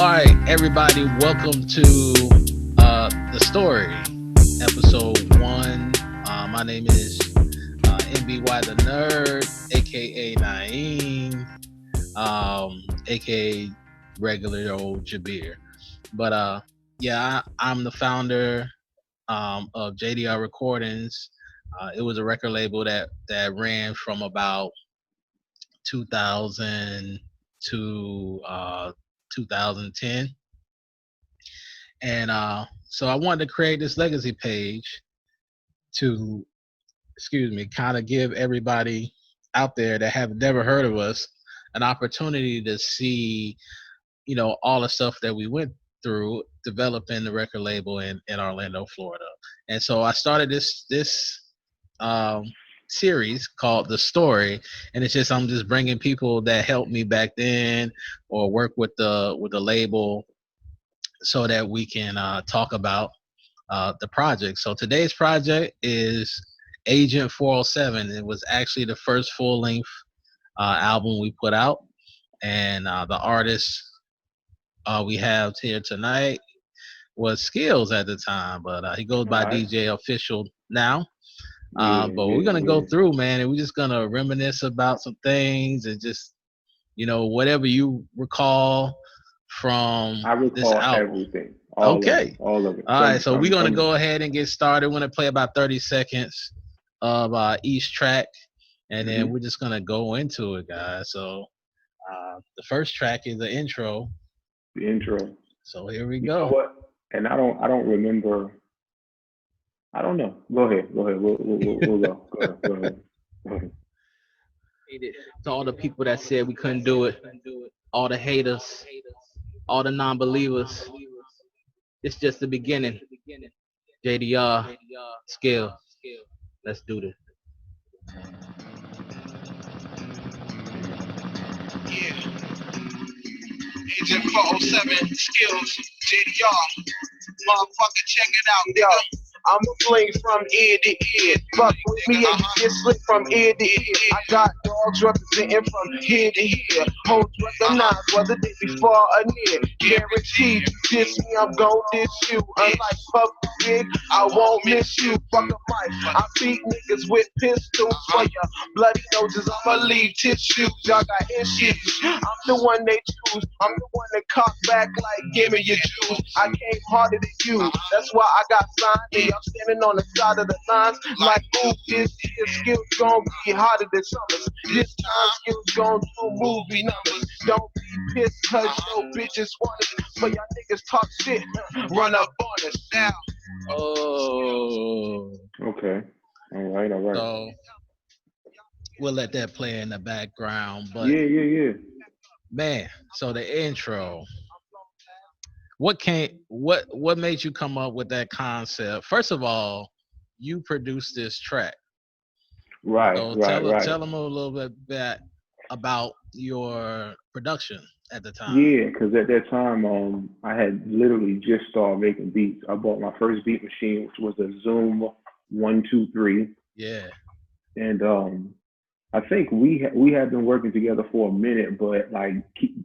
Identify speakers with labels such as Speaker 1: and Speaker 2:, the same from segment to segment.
Speaker 1: right, everybody, welcome to The Story, episode 1. My name is MBY the Nerd, aka Naeem, aka regular old Jabir. But I'm the founder of JDR Recordings. It was a record label that ran from about 2000 to 2010. And so I wanted to create this legacy page to, kind of give everybody out there that have never heard of us an opportunity to see, all the stuff that we went through developing the record label in Orlando, Florida. And so I started this series called The Story, and it's just I'm just bringing people that helped me back then or work with the label so that we can talk about the project. So today's project is Agent 407. It was actually the first full-length album we put out, and the artist we have here tonight was SKILLZ at the time, but he goes by DJ Offishal now. But we're gonna go through, man, and we're just gonna reminisce about some things and just, whatever you recall from this album.
Speaker 2: Everything.
Speaker 1: All of
Speaker 2: it.
Speaker 1: All right, so we're gonna go ahead and get started. We're gonna play about 30 seconds of each track, and then we're just gonna go into it, guys. So the first track is the intro.
Speaker 2: The intro.
Speaker 1: So here we
Speaker 2: go.
Speaker 1: You know
Speaker 2: what? And I don't remember. I don't know. Go ahead. We'll go. Go ahead.
Speaker 1: To all the people that said we couldn't do it, all the haters, all the non-believers, it's just the beginning. JDR, SKILLZ. Let's do this.
Speaker 3: Yeah. Agent 407, SKILLZ, JDR. Motherfucker, check it out, nigga. I'm a fling from ear to ear. Fuck with me and you get slick from ear to ear. I got dogs representing from here to here. Hoes recognize whether they be far or near. Guaranteed, you diss me, I'm gon' diss you. Unlike Puff Big, I won't miss you. Fuck a mic, I beat niggas with pistols. For your bloody noses, I'ma leave tissues. Y'all got issues. I'm the one they choose. I'm the one that cock back like, give me your juice. I came harder than you. That's why I got signed. I'm standing on the side of the lines like, ooh, this year SKILLZ gon' be hotter than summers. This time SKILLZ gon' do movie numbers. Don't be pissed cause your bitches want it, but y'all niggas talk shit, run up on us now.
Speaker 1: Oh.
Speaker 2: Okay. All right.
Speaker 1: So we'll let that play in the background, but
Speaker 2: yeah.
Speaker 1: Man, so the intro. What made you come up with that concept? First of all, you produced this track.
Speaker 2: Right.
Speaker 1: Tell them a little bit about your production at the time.
Speaker 2: Yeah, because at that time, I had literally just started making beats. I bought my first beat machine, which was a Zoom 123.
Speaker 1: Yeah.
Speaker 2: And I think we had been working together for a minute, but like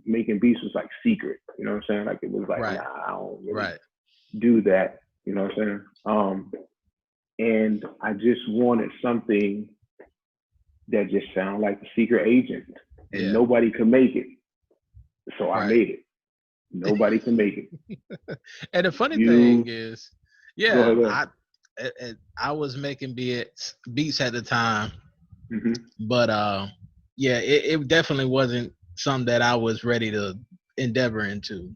Speaker 2: making beats was like secret. You know what I'm saying? Like it was like,
Speaker 1: right.
Speaker 2: Nah, I don't really do that. You know what I'm saying? And I just wanted something that just sounded like a secret agent, and nobody could make it. So I made it. Nobody can make it.
Speaker 1: And the funny thing is, I was making beats at the time. But it definitely wasn't something that I was ready to endeavor into.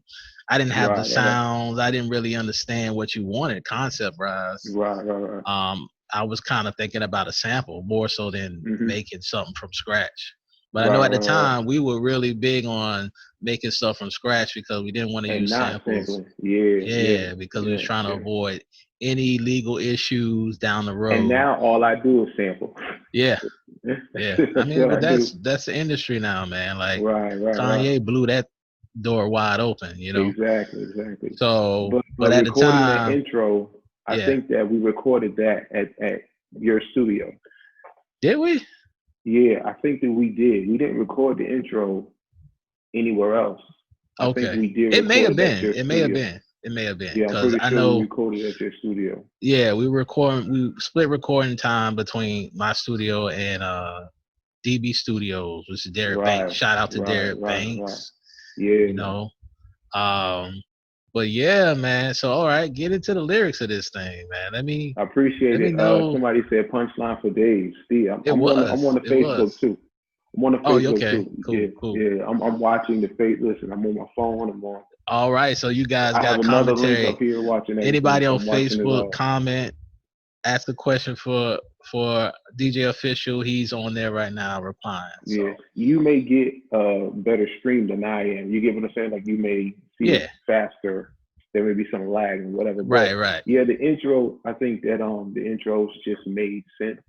Speaker 1: I didn't have the sounds. I didn't really understand what you wanted concept-wise.
Speaker 2: Right.
Speaker 1: I was kind of thinking about a sample more so than making something from scratch. But I know at the time we were really big on making stuff from scratch because we didn't want to use samples. Because we was trying to avoid any legal issues down the road.
Speaker 2: And now all I do is sample.
Speaker 1: Yeah. I mean, but that's the industry now, man. Like Kanye blew that door wide open,
Speaker 2: Exactly.
Speaker 1: So, but at the time,
Speaker 2: the intro, I think that we recorded that at your studio.
Speaker 1: Did we?
Speaker 2: Yeah, I think that we did. We didn't record the intro anywhere else. I think
Speaker 1: Okay.
Speaker 2: we did.
Speaker 1: It may have
Speaker 2: record at
Speaker 1: been.
Speaker 2: your
Speaker 1: It may have
Speaker 2: studio.
Speaker 1: been. It may have been.
Speaker 2: Yeah, I'm
Speaker 1: Because
Speaker 2: pretty
Speaker 1: I
Speaker 2: sure
Speaker 1: know.
Speaker 2: we recorded at your studio.
Speaker 1: Yeah, we split recording time between my studio and DB Studios, which is Derek Banks. Shout out to Derek Banks.
Speaker 2: Yeah.
Speaker 1: You know. But yeah, man. So all right, get into the lyrics of this thing, man.
Speaker 2: I appreciate it. Somebody said punchline for days. Steve, I'm on the Facebook too. I'm on the Facebook too. Cool. Yeah. I'm watching the face. Listen, I'm on my phone. I'm on.
Speaker 1: All right, so you guys
Speaker 2: I
Speaker 1: got
Speaker 2: have another
Speaker 1: commentary.
Speaker 2: link up here watching
Speaker 1: anybody on Facebook, comment, ask a question for DJ Offishal. He's on there right now replying. So.
Speaker 2: Yeah, you may get a better stream than I am. You get what I'm saying? Like you may see it faster. There may be some lag and whatever. But
Speaker 1: right.
Speaker 2: Yeah, the intro. I think that the intros just made sense.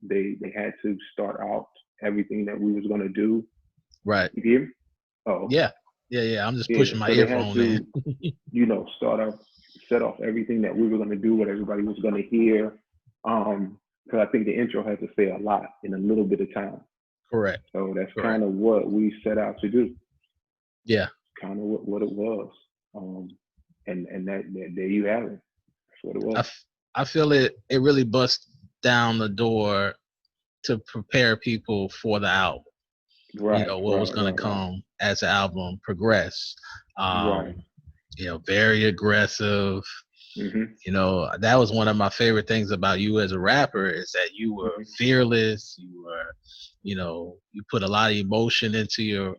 Speaker 2: They had to start out everything that we was gonna do.
Speaker 1: Right.
Speaker 2: You hear me? Oh.
Speaker 1: Yeah. I'm just pushing my earphone in.
Speaker 2: Set off everything that we were gonna do, what everybody was gonna hear. Because I think the intro has to say a lot in a little bit of time.
Speaker 1: Correct.
Speaker 2: So that's kind of what we set out to do.
Speaker 1: Yeah.
Speaker 2: Kind of what it was. And that there you have it. That's what it was.
Speaker 1: I feel it really busts down the door to prepare people for the album.
Speaker 2: Right.
Speaker 1: What was going to come as the album progressed. Very aggressive.
Speaker 2: Mm-hmm.
Speaker 1: That was one of my favorite things about you as a rapper is that you were fearless. You were, you put a lot of emotion into your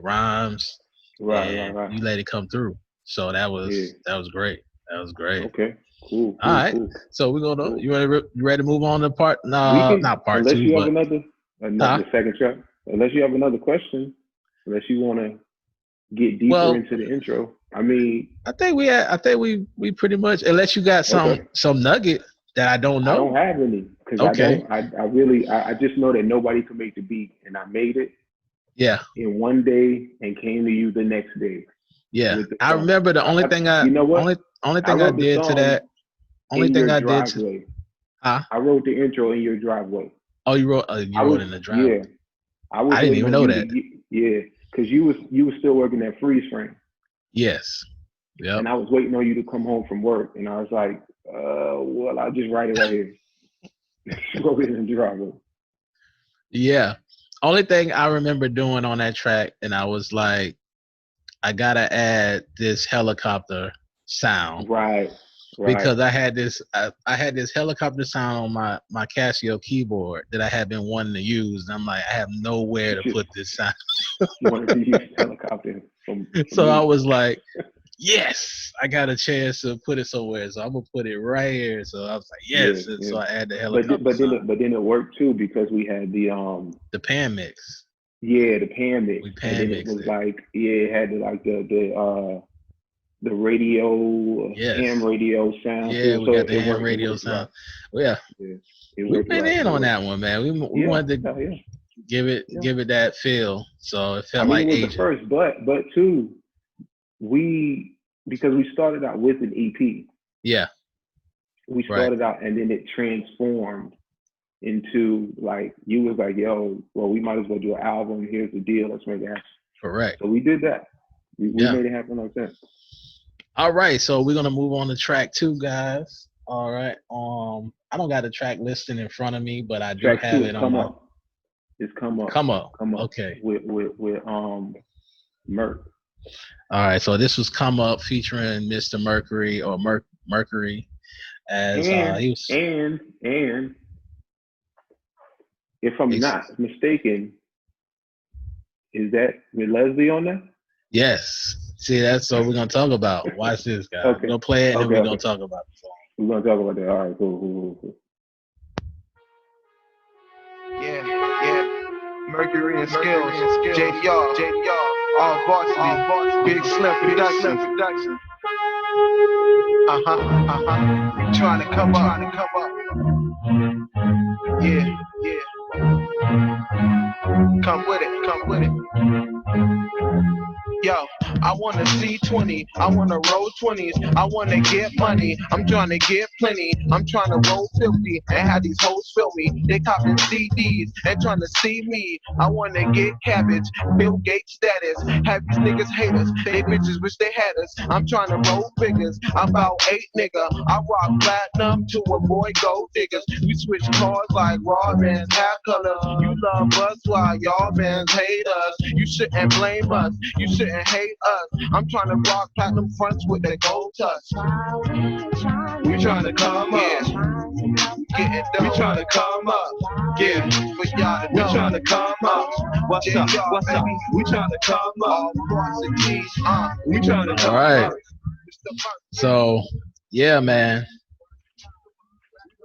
Speaker 1: rhymes.
Speaker 2: Right.
Speaker 1: You let it come through. So that was great. That was great.
Speaker 2: Okay. Cool.
Speaker 1: All right.
Speaker 2: Cool.
Speaker 1: So we're gonna. You ready to move on to part? No, not part
Speaker 2: unless
Speaker 1: 2.
Speaker 2: You have another second track. Unless you have another question. Unless you want to get deeper into the intro. I mean,
Speaker 1: I think we pretty much. Unless you got some nugget that I don't know.
Speaker 2: I don't have any because I just know that nobody could make the beat, and I made it.
Speaker 1: Yeah.
Speaker 2: In one day and came to you the next day.
Speaker 1: Yeah, I remember the only thing I did to that. Only thing I did to.
Speaker 2: I wrote the intro in your driveway.
Speaker 1: Oh, you wrote it in the driveway.
Speaker 2: Yeah.
Speaker 1: I didn't even know that.
Speaker 2: Because you was still working at Freeze Frame.
Speaker 1: Yes. Yeah.
Speaker 2: And I was waiting on you to come home from work, and I was like, well, I'll just write it right here. Wrote it in the driveway.
Speaker 1: Yeah. Only thing I remember doing on that track, and I was like, I gotta add this helicopter sound.
Speaker 2: Right.
Speaker 1: Because I had this helicopter sound on my Casio keyboard that I had been wanting to use, and I'm like, I have nowhere to put this sound.
Speaker 2: You wanted to use helicopter.
Speaker 1: So I was like, yes, I got a chance to put it somewhere, so I'm gonna put it right here. So I was like, yes. So I add the helicopter.
Speaker 2: But then it worked too because we had the
Speaker 1: pan mix.
Speaker 2: Yeah, the pan mix.
Speaker 1: We pan mixed
Speaker 2: it. Like it had the radio, ham radio sound.
Speaker 1: Yeah, we got the ham radio sound. Well, we've been in on that one, man. We wanted to give it that feel, so it felt like
Speaker 2: it was the first, but too, because we started out with an EP.
Speaker 1: Yeah,
Speaker 2: we started out, and then it transformed into like you was like, yo, well, we might as well do an album. Here's the deal. Let's make it happen.
Speaker 1: Correct.
Speaker 2: So we did that. We made it happen like that.
Speaker 1: All right, so we're gonna move on to track 2, guys. All right. I don't got a track listing in front of me, but I do
Speaker 2: track
Speaker 1: have
Speaker 2: 2
Speaker 1: it on my.
Speaker 2: It's come up.
Speaker 1: Come up.
Speaker 2: Okay. With Merc.
Speaker 1: All right, so this was Come Up featuring Mr. Mercury or Mercury, as he was.
Speaker 2: And if I'm not mistaken, is that with Leslie on there?
Speaker 1: Yes. See, that's what we're gonna talk about. Watch this, guys.
Speaker 2: Okay.
Speaker 1: We're gonna play it and then we're gonna talk about the song.
Speaker 2: We're gonna talk about that. All right, cool.
Speaker 3: Yeah. Mercury and SKILLZ, JDR, all varsity, Big Slim production. Trying to come up. Yeah. Come with it. Yo, I wanna see 20, I wanna roll 20s, I wanna get money, I'm trying to get plenty, I'm trying to roll 50 and have these hoes niggas feel me. They copping CDs and trying to see me. I wanna get cabbage, Bill Gates status. Have these niggas haters, they bitches wish they had us. I'm trying to roll figures, I'm about 8 nigga. I rock platinum to avoid gold diggers. We switch cars like raw bands, half colors. You love us while y'all bands hate us. You shouldn't blame us, you shouldn't hate us. I'm trying to rock platinum fronts with that gold touch. We trying to come up, getting done. We trying to come up, yeah. For y'all to know, we trying to come up. What's up? What's up? We trying to come up. We trying to come up.
Speaker 1: So, yeah, man.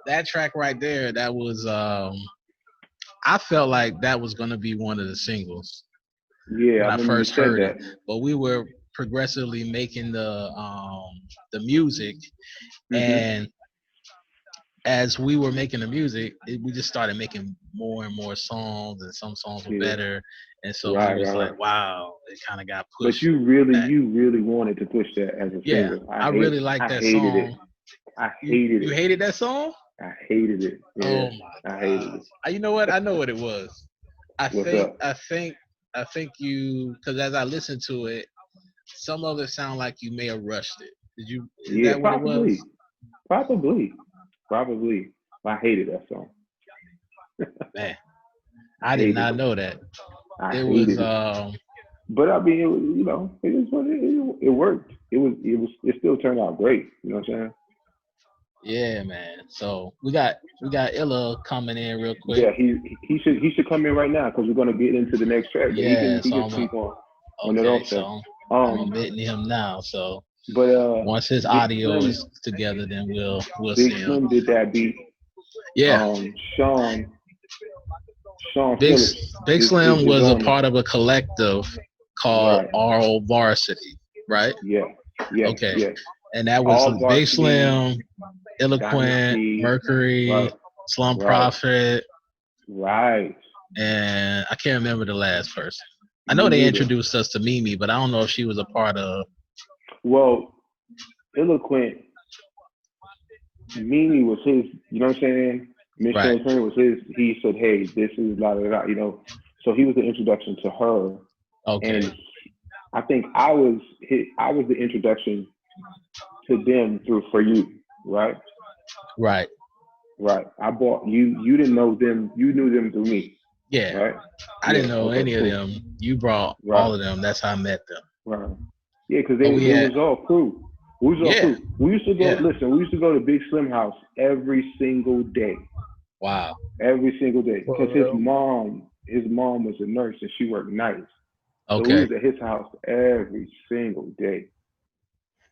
Speaker 1: That track right there, that was I felt like that was gonna be one of the singles.
Speaker 2: Yeah,
Speaker 1: when I first heard it. But we were progressively making the music, and as we were making the music, we just started making more and more songs, and some songs were better, and so it was like, wow, it kind of got pushed.
Speaker 2: But you really wanted to push that as a single.
Speaker 1: I really liked that song.
Speaker 2: It. I hated it.
Speaker 1: You hated that song?
Speaker 2: I hated it. Yeah,
Speaker 1: oh my
Speaker 2: I hated it.
Speaker 1: You know what? I know what it was. I think you, because as I listened to it, some of it sound like you may have rushed it. Did you? Is that what
Speaker 2: probably.
Speaker 1: It was?
Speaker 2: Probably. I hated that song.
Speaker 1: Man, I did not know that.
Speaker 2: It was. But I mean, it is what it worked. It still turned out great. You know what I'm saying?
Speaker 1: Yeah, man. So we got Illa coming in real quick.
Speaker 2: Yeah, he should come in right now because we're gonna get into the next track.
Speaker 1: Yeah,
Speaker 2: he can keep on it also.
Speaker 1: So I'm admitting him now. So,
Speaker 2: but
Speaker 1: once his audio is together, then we'll
Speaker 2: Big
Speaker 1: see him.
Speaker 2: Slim did that beat.
Speaker 1: Yeah.
Speaker 2: Sean
Speaker 1: Big Slim was a part of a collective called RO Varsity, right?
Speaker 2: Yeah.
Speaker 1: Okay.
Speaker 2: Yeah.
Speaker 1: And that was Big Slim, Quent, Mercury, Slum Prophet.
Speaker 2: Right.
Speaker 1: And I can't remember the last person. I know they introduced us to Mimi, but I don't know if she was a part of.
Speaker 2: Well, Quent, Mimi was his, you know what I'm saying? Mission was his. He said, hey, this is la la la, So he was the introduction to her.
Speaker 1: Okay.
Speaker 2: And I think I was the introduction to them through For You, right?
Speaker 1: Right.
Speaker 2: I bought you. You didn't know them. You knew them through me.
Speaker 1: Yeah.
Speaker 2: Right.
Speaker 1: I didn't know any of them. You brought all of them. That's how I met them.
Speaker 2: Right. Yeah, because it was all crew. We was all crew. We used to go. Listen, we used to go to Big Slim house every single day.
Speaker 1: Wow.
Speaker 2: Every single day, because his mom was a nurse and she worked nights.
Speaker 1: Okay.
Speaker 2: So we was at his house every single day,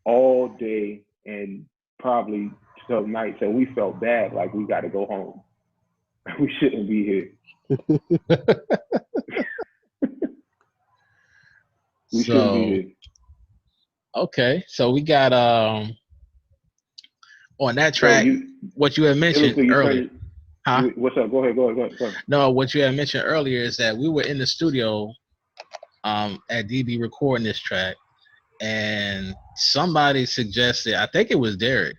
Speaker 2: all day, and probably till night. So we felt bad, like we got to go home. We shouldn't be here. We shouldn't be here.
Speaker 1: Okay, so we got on that track what you had mentioned earlier. Huh?
Speaker 2: What's up? Go ahead.
Speaker 1: No, what you had mentioned earlier is that we were in the studio at DB recording this track, and somebody suggested, I think it was Derek,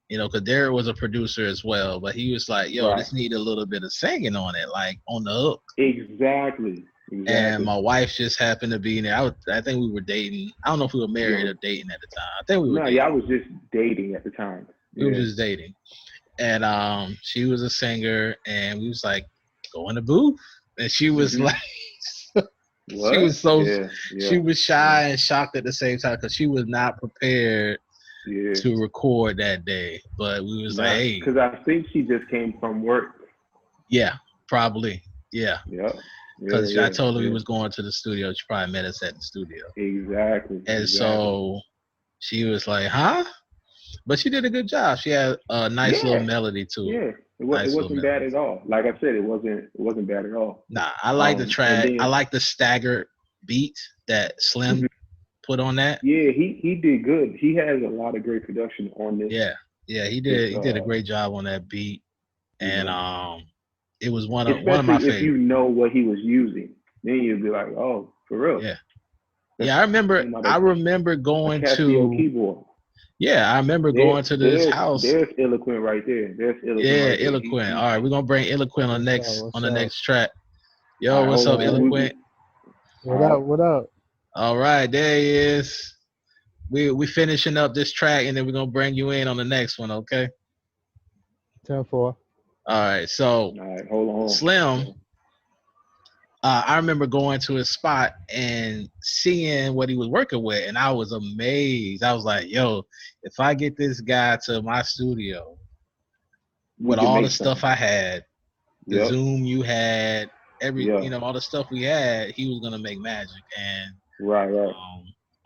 Speaker 1: because Derek was a producer as well, but he was like, yo, this need a little bit of singing on it, like on the hook.
Speaker 2: Exactly.
Speaker 1: And my wife just happened to be in there. I think we were dating. I don't know if we were married or dating at the time. I think we were dating.
Speaker 2: I was just dating at the time.
Speaker 1: We were just dating. And she was a singer, and we was like, go in the booth. And she was like, she was she was shy and shocked at the same time because she was not prepared to record that day. But we was like, hey.
Speaker 2: Because I think she just came from work.
Speaker 1: Yeah, probably. Yeah. Because I told her we was going to the studio. She probably met us at the studio.
Speaker 2: Exactly.
Speaker 1: And so she was like, huh? But she did a good job. She had a nice little melody to it.
Speaker 2: Yeah, it wasn't bad at all. Like I said, it wasn't bad at all.
Speaker 1: Nah, I like the track. I like the staggered beat that Slim put on that.
Speaker 2: Yeah, he did good. He has a lot of great production on this.
Speaker 1: Yeah, he did. He did a great job on that beat, and it was one of my favorites.
Speaker 2: If you know what he was using, then you'd be like, oh, for real.
Speaker 1: Yeah. I remember going to
Speaker 2: keyboard.
Speaker 1: Yeah, I remember going to this house.
Speaker 2: There's Eloquent right there. There's Eloquent
Speaker 1: Yeah,
Speaker 2: right there.
Speaker 1: Eloquent. All right, we're gonna bring Eloquent on the next track. Yo,
Speaker 2: right,
Speaker 1: what's up, Eloquent?
Speaker 4: What up? What up?
Speaker 1: All right, there he is. We finishing up this track, and then we're gonna bring you in on the next one. Okay.
Speaker 4: 10-4.
Speaker 1: All right. So,
Speaker 2: all right, hold on.
Speaker 1: Slim. I remember going to his spot and seeing what he was working with, and I was amazed. I was like, "Yo, if I get this guy to my studio with all the stuff I had, the Zoom you had, all the stuff we had, he was gonna make magic." And
Speaker 2: right.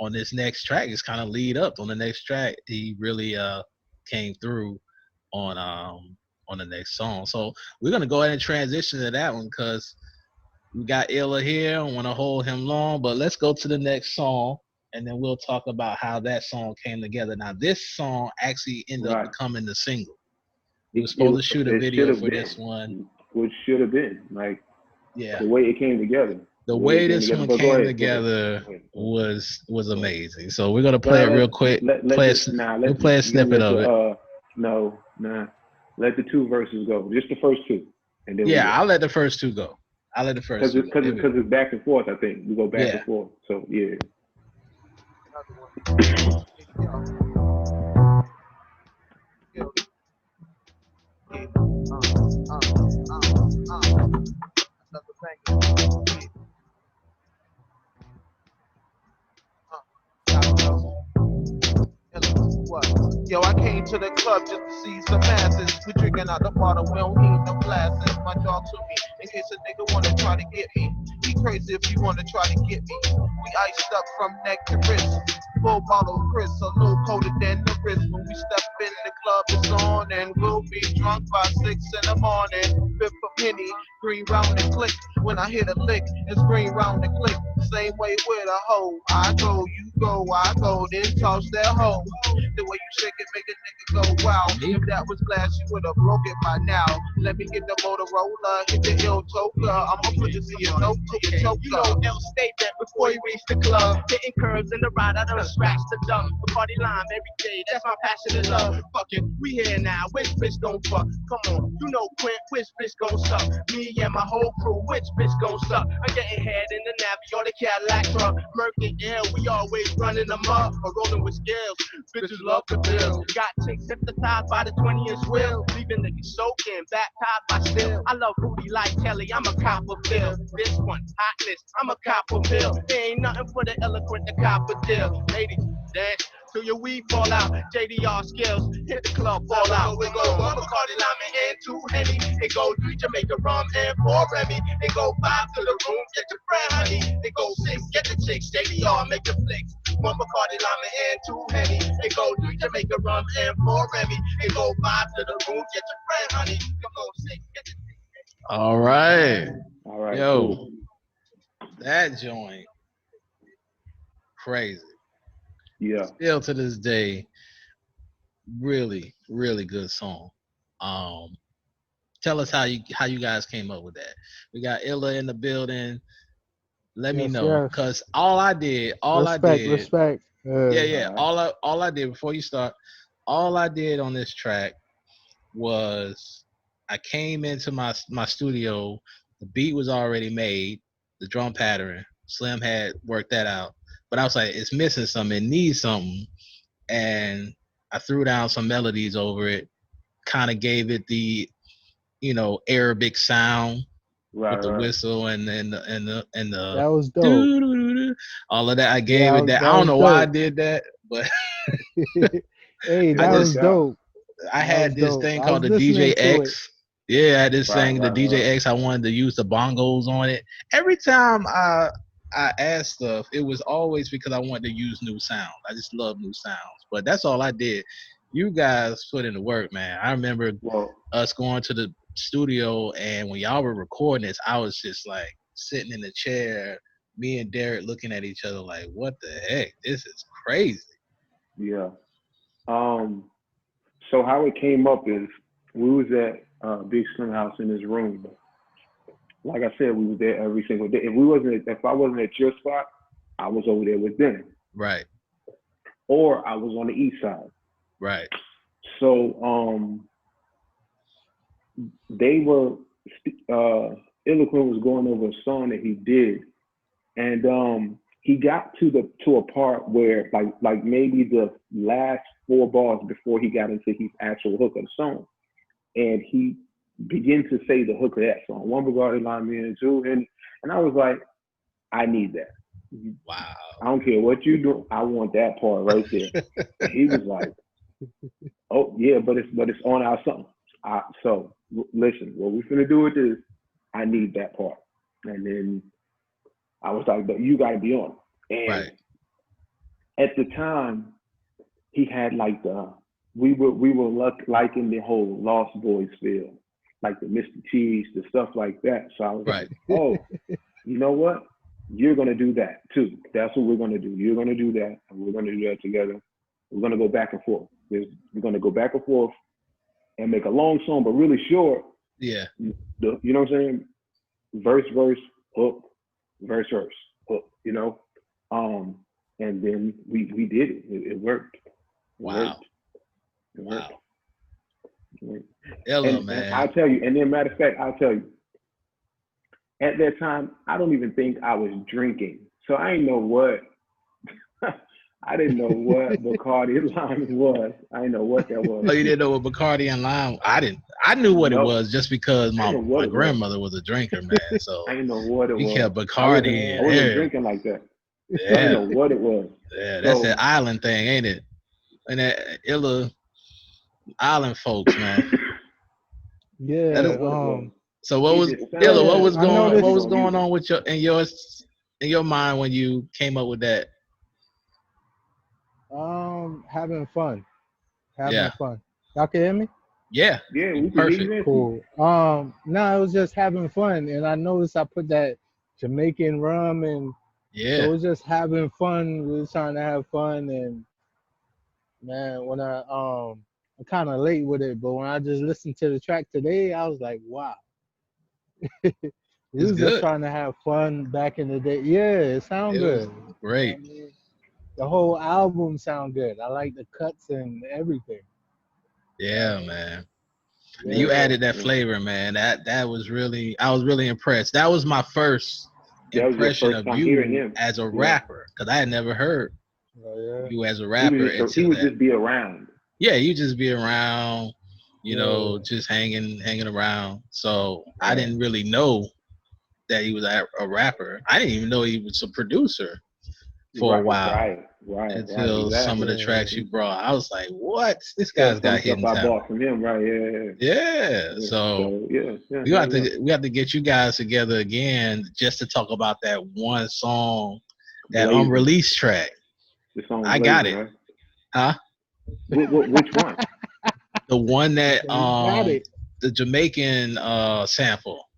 Speaker 1: On this next track, it's kind of lead up. On the next track, he really came through on the next song. So we're gonna go ahead and transition to that one because we got Illa here. I want to hold him long, but let's go to the next song, and then we'll talk about how that song came together. Now, this song actually ended up becoming the single. We were supposed to shoot a video for this one.
Speaker 2: Which should have been like,
Speaker 1: yeah,
Speaker 2: the way it came together.
Speaker 1: The way this one came together was amazing. So we're gonna play it real quick. Play a snippet of it.
Speaker 2: Let the two verses go. Just the first two, and then
Speaker 1: I'll let the first two go. I'll let the first
Speaker 2: because it's back and forth. I think we go back and forth. So yeah.
Speaker 3: Yo, I came to the club just to see some masses. We drinking out the bottle, we don't need no glasses. My dog to me, in case a nigga wanna try to get me. Be crazy if you wanna try to get me. We iced up from neck to wrist. Full bottle of Chris, a little colder than the wrist. When we step in the club, it's on, and we'll be drunk by 6 in the morning. Fifth of penny, green round the click. When I hit a lick, it's green round the click. Same way with a hoe. I go, you go, I go, then toss that hoe. The way you shake it, make a nigga go wow. If that was glass, you would've broke it by now. Let me get the Motorola, hit the hill toker. I'ma put this in your note to your choker. You know, they'll state that before you reach the club. Hitting curves in the ride, I done scratch the dumb. The party line every day, that's my passion and love. Fuck it, we here now, which bitch gon' fuck? Come on, you know Quent, which bitch gon' suck? Me and my whole crew, which bitch gon' suck? I'm getting head in the Navi or the Cadillac truck. Murky, yeah, we always running them up. Or rolling with scales, bitches love the bill. Got chicks hypnotized by the 20-inch wheel. Leaving niggas soaking, baptized by still. I love booty like Kelly, I'm a copper bill. This one, hotness, I'm a copper bill. There ain't nothing for the eloquent, the copper deal. Ladies, dance till your weed fall out. JDR skills, hit the club, fall out. We go one Bacardi Lime and 2 Henny. It go 3 Jamaica rum and 4 Remy. It go 5 to the room, get your friend honey. It go 6, get the chicks, JDR, make the flicks. 1 Bacardi Lime and 2 Henny. It go 3 Jamaica rum and 4 Remy. It go 5 to the room, get your friend honey. Come on, 6, get the chicks.
Speaker 1: All right. Yo,
Speaker 2: cool.
Speaker 1: That joint, crazy.
Speaker 2: Yeah.
Speaker 1: Still to this day, really, really good song. Tell us how you guys came up with that. We got Illa in the building. Let me know, because all I did.
Speaker 4: Respect.
Speaker 1: Yeah. All I did before you start, all I did on this track was I came into my studio. The beat was already made, the drum pattern. Slim had worked that out, but I was like, it's missing something. It needs something, and I threw down some melodies over it. Kind of gave it the, Arabic sound with the whistle and the
Speaker 4: that was dope.
Speaker 1: All of that. I gave it that. I don't know why I did that, but
Speaker 4: hey, that was dope.
Speaker 1: I had this thing called the DJ X. Yeah, I had this thing, the DJ X. I wanted to use the bongos on it. Every time I asked stuff, it was always because I wanted to use new sounds. I just love new sounds. But that's all I did. You guys put in the work, man. I remember us going to the studio, and when y'all were recording this, I was just like sitting in the chair, me and Derek looking at each other like, what the heck? This is crazy.
Speaker 2: Yeah. So how it came up is we was at Big Slim House in his room. Like I said, we was there every single day. If I wasn't at your spot, I was over there with them.
Speaker 1: Right.
Speaker 2: Or I was on the east side.
Speaker 1: Right.
Speaker 2: So they were Eloquent was going over a song that he did, and he got to a part where like maybe the last 4 bars before he got into his actual hook of the song, and he began to say the hook of that song, one regarding line me and two, and I was like, I need that.
Speaker 1: Wow.
Speaker 2: I don't care what you do, I want that part right there. And he was like, oh yeah, but it's on our song. So listen, what we're gonna do with this, I need that part. And then I was like, but you got to be on it. And
Speaker 1: right.
Speaker 2: At the time, he had like we were liking the whole Lost Boys feel, like the Mr. T's, the stuff like that. So I was
Speaker 1: right.
Speaker 2: like, oh, you know what? You're gonna do that too. That's what we're gonna do. You're gonna do that, and we're gonna do that together. We're gonna go back and forth. We're gonna go back and forth and make a long song, but really short.
Speaker 1: Yeah.
Speaker 2: You know what I'm saying? Verse, hook, verse, hook. You know, and then we did it. It worked.
Speaker 1: Wow.
Speaker 2: It worked.
Speaker 1: Hello, man.
Speaker 2: And I'll tell you. And then, matter of fact, I'll tell you. At that time, I don't even think I was drinking, so I didn't know what. I didn't know what Bacardi Lime was. I didn't know what that was.
Speaker 1: Oh, you didn't know what Bacardi and Lime? I didn't. I knew what it was just because my grandmother was a drinker, man. So
Speaker 2: I didn't know what it was.
Speaker 1: He kept Bacardi
Speaker 2: I wasn't drinking like that.
Speaker 1: Yeah.
Speaker 2: I didn't know what it was.
Speaker 1: Yeah, that's that island thing, ain't it? And that Illa island folks, man.
Speaker 4: Yeah.
Speaker 1: So what was Illa? What was going on with in your mind when you came up with that?
Speaker 4: Having fun. Having fun. Y'all can hear me?
Speaker 1: Yeah.
Speaker 2: Yeah, we
Speaker 1: perfect.
Speaker 4: Cool. No, it was just having fun, and I noticed I put that Jamaican rum, and so it was just having fun. We were trying to have fun, and man, when I'm kind of late with it, but when I just listened to the track today, I was like, wow. We was just trying to have fun back in the day. Yeah, it sounds good.
Speaker 1: Great.
Speaker 4: I mean, the whole album sound good. I like the cuts and everything.
Speaker 1: Yeah, man. Yeah. You added that flavor, man. That was really, I was really impressed. That was my first impression of you as a rapper, because I had never heard you as a rapper.
Speaker 2: He would just be around.
Speaker 1: Yeah, you just be around, you know, just hanging around. So I didn't really know that he was a rapper. I didn't even know he was a producer for a while.
Speaker 2: Right.
Speaker 1: Until some of the tracks you brought, I was like, "What? This guy's got hidden talent."
Speaker 2: I bought from him, right?
Speaker 1: Yeah. So we have to get you guys together again just to talk about that one song, that unreleased track.
Speaker 2: The song
Speaker 1: I got it.
Speaker 2: Right?
Speaker 1: Huh?
Speaker 2: Which one?
Speaker 1: The one that the Jamaican sample.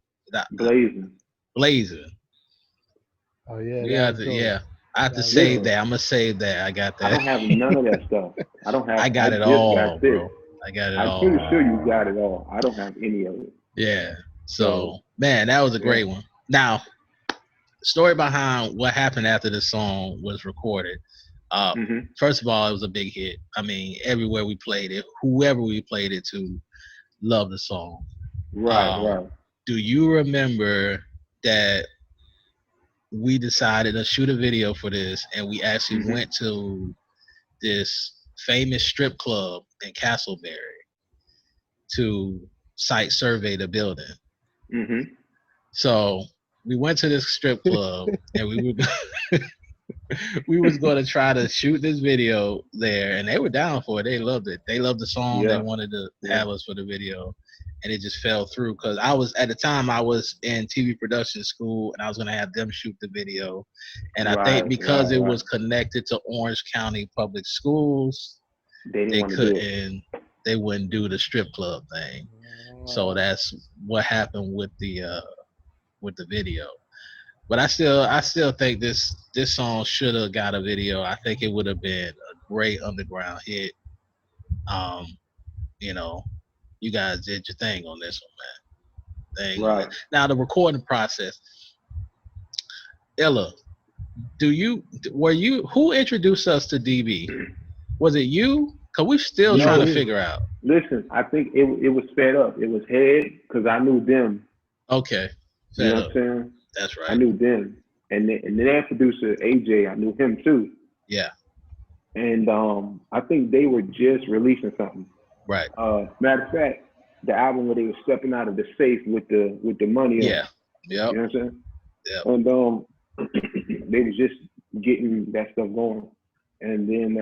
Speaker 1: Blazing.
Speaker 4: Oh yeah.
Speaker 1: I have to save that. I'm gonna save that. I got that.
Speaker 2: I don't have none of that stuff. I got
Speaker 1: it all, bro. I got it all.
Speaker 2: I'm pretty sure you got it all. I don't have any of it.
Speaker 1: Yeah. So man, that was a great one. Now, story behind what happened after the song was recorded. First of all, it was a big hit. I mean, everywhere we played it, whoever we played it to, loved the song.
Speaker 2: Right.
Speaker 1: Do you remember that we decided to shoot a video for this, and we actually went to this famous strip club in Castleberry to site survey the building? So we went to this strip club and we was going to try to shoot this video there, and they were down for it. They loved it. They loved the song. They wanted to have us for the video, and it just fell through because at the time I was in TV production school, and I was going to have them shoot the video. And I think because it was connected to Orange County Public Schools, they wouldn't do the strip club thing. So that's what happened with the video. But I still think this song should have got a video. I think it would have been a great underground hit. You know, you guys did your thing on this one, man. Right. Now the recording process. Illa, who introduced us to DB? Was it you Cause we still
Speaker 2: No,
Speaker 1: trying to figure out.
Speaker 2: listen, I think it was fed up. It was head because I knew them.
Speaker 1: Okay.
Speaker 2: You know
Speaker 1: Fed
Speaker 2: what
Speaker 1: up.
Speaker 2: I'm saying?
Speaker 1: That's
Speaker 2: I
Speaker 1: right.
Speaker 2: knew them, and then their producer AJ, I knew him too.
Speaker 1: Yeah.
Speaker 2: And I think they were just releasing something.
Speaker 1: Right.
Speaker 2: Matter of fact, the album where they were stepping out of the safe with the money.
Speaker 1: Yeah.
Speaker 2: You
Speaker 1: Yep.
Speaker 2: know what I'm saying?
Speaker 1: Yep.
Speaker 2: And they was just getting that stuff going. And then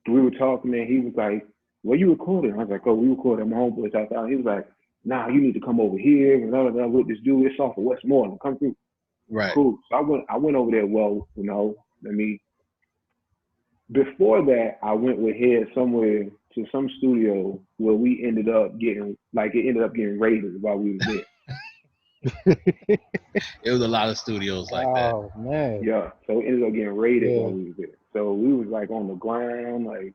Speaker 2: we were talking, and he was like, "Where you recording?" I was like, "Oh, we recorded at my homeboy's house." He was like, "Nah, you need to come over here and blah, blah, blah, with this dude. It's off of Westmoreland. Come through."
Speaker 1: Right.
Speaker 2: Cool. So I went over there. Well, you know, I mean, before that, I went with Head somewhere to some studio where we ended up getting raided while we were there.
Speaker 1: It was a lot of studios like that.
Speaker 4: Oh man.
Speaker 2: Yeah. So we ended up getting raided while we were there. So we was like on the ground, like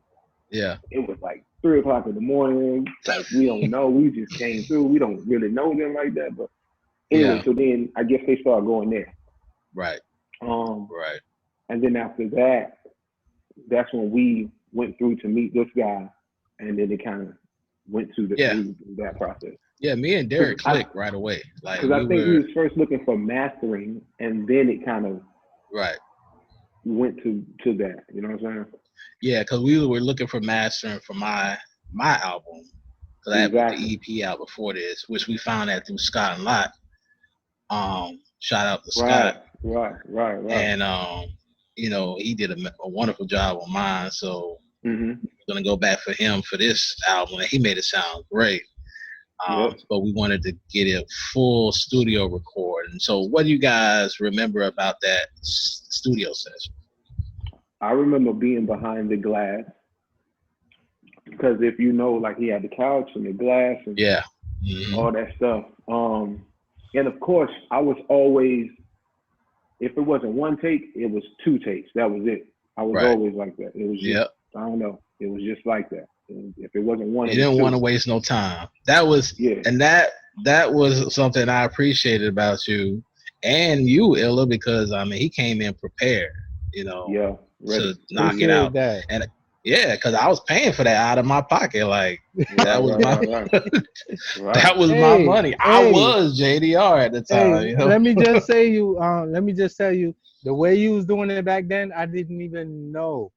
Speaker 1: Yeah.
Speaker 2: it was like 3:00 in the morning. Like we don't know. We just came through. We don't really know them like that. But anyway, so then I guess they started going there.
Speaker 1: Right. Right.
Speaker 2: And then after that, that's when we went through to meet this guy, and then it kind of went through that process.
Speaker 1: Yeah, me and Derek clicked right away. Like,
Speaker 2: because I think we was first looking for mastering, and then it kind of went to that. You know what I'm saying?
Speaker 1: Yeah, because we were looking for mastering for my album. Because I had put the EP out before this, which we found that through Scott and Lot. Shout out to Scott.
Speaker 2: Right.
Speaker 1: And you know, he did a wonderful job on mine. So we're gonna go back for him for this album, and he made it sound great. But we wanted to get a full studio record. And so, what do you guys remember about that studio session?
Speaker 2: I remember being behind the glass, because if you know, like he had the couch and the glass and all that stuff. And of course, I was always, if it wasn't one take, it was 2 takes. That was it. I was always like that. It was just, I don't know. It was just like that. And if it wasn't one,
Speaker 1: you didn't want to waste no time. That was, and that was something I appreciated about you and you, Illa, because I mean, he came in prepared, you know, to knock it out. And because I was paying for that out of my pocket. Like that was that was my money. I was JDR at the time. You know?
Speaker 4: Let me just say you. Let me just tell you the way you was doing it back then. I didn't even know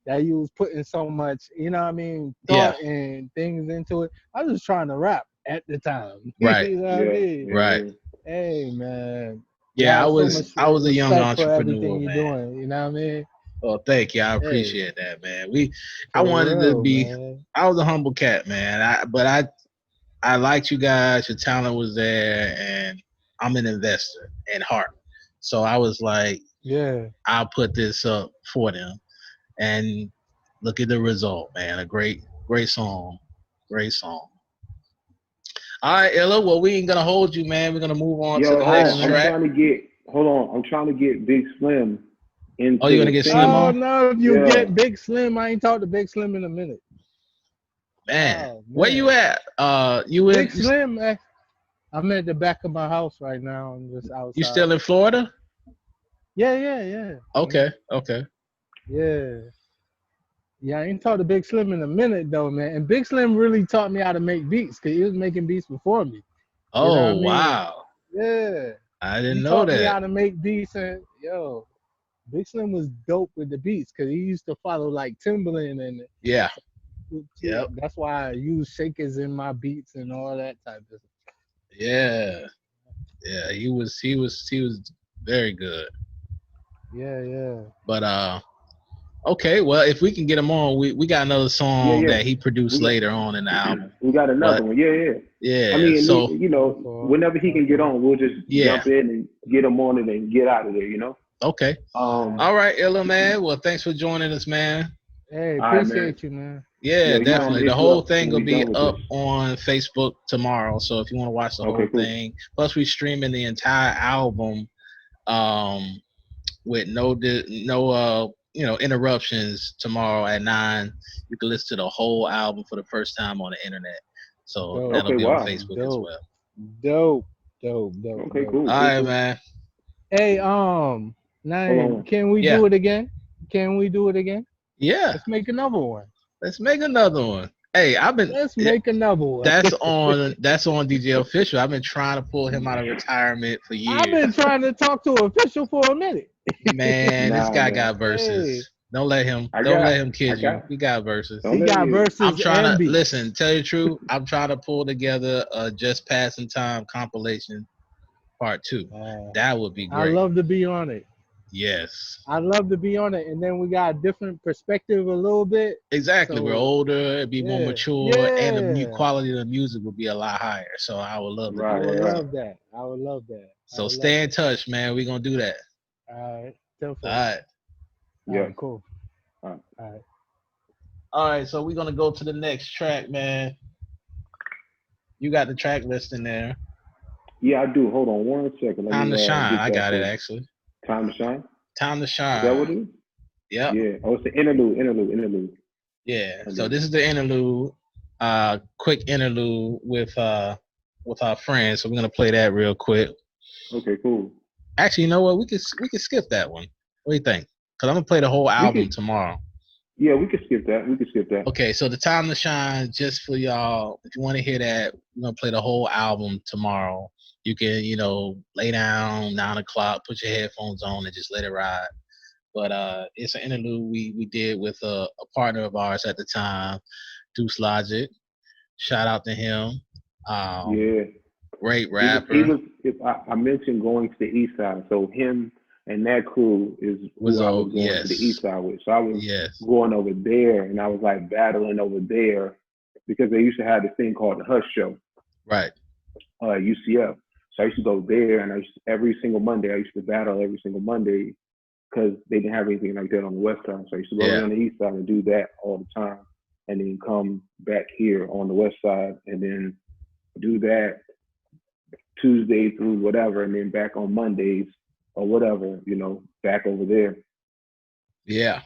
Speaker 4: that you was putting so much, you know what I mean, thought and things into it. I was just trying to rap at the time.
Speaker 1: Right.
Speaker 4: You know what I mean?
Speaker 1: Right.
Speaker 4: Hey man.
Speaker 1: Yeah, I was a young entrepreneur,
Speaker 4: everything you're doing, you know what I mean?
Speaker 1: Oh, thank you. I appreciate that, man. I wanted to be, man. I was a humble cat, man. But I liked you guys. Your talent was there, and I'm an investor in heart. So I was like, I'll put this up for them. And look at the result, man. A great song. Great song. All right, Illa. Well, we ain't gonna hold you, man. We're gonna move on to the next track.
Speaker 2: I'm trying to get Big Slim into.
Speaker 1: Oh, you gonna get Slim on?
Speaker 4: Oh no, if you get Big Slim, I ain't talked to Big Slim in a minute.
Speaker 1: Man, where you at? You
Speaker 4: Big Slim, man. I'm at the back of my house right now. I'm just outside.
Speaker 1: You still in Florida?
Speaker 4: Yeah.
Speaker 1: Okay.
Speaker 4: Yeah, I ain't talked to Big Slim in a minute though, man. And Big Slim really taught me how to make beats because he was making beats before me.
Speaker 1: Oh, you know what I mean? Wow.
Speaker 4: Yeah.
Speaker 1: I didn't know that.
Speaker 4: He taught me how to make beats, and Big Slim was dope with the beats because he used to follow like Timbaland and that's why I use shakers in my beats and all that type of stuff.
Speaker 1: Yeah, he was very good.
Speaker 4: Yeah.
Speaker 1: But okay, well, if we can get him on, we got another song that he produced later on in the album.
Speaker 2: We got another one. Yeah. I mean, so you know, whenever he can get on, we'll just jump in and get him on it and get out of there. You know.
Speaker 1: Okay. All right, Illa, man. Well, thanks for joining us, man.
Speaker 4: Hey, appreciate you, man.
Speaker 1: Yeah, definitely. The whole thing will be up on Facebook tomorrow. So if you want to watch the whole thing, plus we streaming the entire album, with no interruptions tomorrow at 9. You can listen to the whole album for the first time on the internet. So that'll be on Facebook as well.
Speaker 4: Dope.
Speaker 2: Okay, cool.
Speaker 4: All
Speaker 1: right, man.
Speaker 4: Hey, now can we do it again? Yeah. Let's make another one.
Speaker 1: Let's make another one. Hey,
Speaker 4: Let's make another one.
Speaker 1: That's on DJ Official. I've been trying to pull him out of retirement for years.
Speaker 4: I've been trying to talk to Official for a minute.
Speaker 1: Man, this guy got verses. Hey. Don't let him kid you. He got verses.
Speaker 4: He got verses.
Speaker 1: I'm trying to listen, tell you the truth. I'm trying to pull together a Just Passing Time compilation part 2. That would be great.
Speaker 4: I'd love to be on it.
Speaker 1: Yes.
Speaker 4: I'd love to be on it. And then we got a different perspective a little bit.
Speaker 1: Exactly. So, we're older, it'd be more mature, and the quality of the music would be a lot higher. So I would love
Speaker 4: I would love that.
Speaker 1: So stay in touch, man. We're going to do that.
Speaker 4: All right.
Speaker 1: All right.
Speaker 2: Yeah.
Speaker 4: Right, cool.
Speaker 2: All
Speaker 4: right.
Speaker 1: All right. So we're going to go to the next track, man. You got the track list in there.
Speaker 2: Yeah, I do. Hold on 1 second.
Speaker 1: Time to Shine. I got it, actually.
Speaker 2: Time to Shine?
Speaker 1: Time to Shine.
Speaker 2: Is that what it is?
Speaker 1: Yep.
Speaker 2: Yeah. Oh, it's the interlude.
Speaker 1: Yeah. So this is the interlude, quick interlude with our friends. So we're gonna play that real quick.
Speaker 2: Okay, cool.
Speaker 1: Actually, you know what? We could skip that one. What do you think? Because I'm gonna play the whole album tomorrow.
Speaker 2: Yeah, we could skip that.
Speaker 1: Okay, so the Time to Shine, just for y'all, if you want to hear that, we're gonna play the whole album tomorrow. You can, lay down 9 o'clock, put your headphones on, and just let it ride. But it's an interlude we did with a partner of ours at the time, Deuce Logic. Shout out to him.
Speaker 2: Yeah.
Speaker 1: Great rapper.
Speaker 2: I mentioned going to the East Side, so him and that crew was I was going to the East Side with. So I was going over there, and I was like battling over there because they used to have this thing called the Hush Show.
Speaker 1: Right.
Speaker 2: UCF. So I used to go there, and every single Monday, I used to battle every single Monday because they didn't have anything like that on the West Side. So I used to go on the East Side and do that all the time, and then come back here on the West Side and then do that Tuesday through whatever, and then back on Mondays or whatever, back over there.
Speaker 1: Yeah.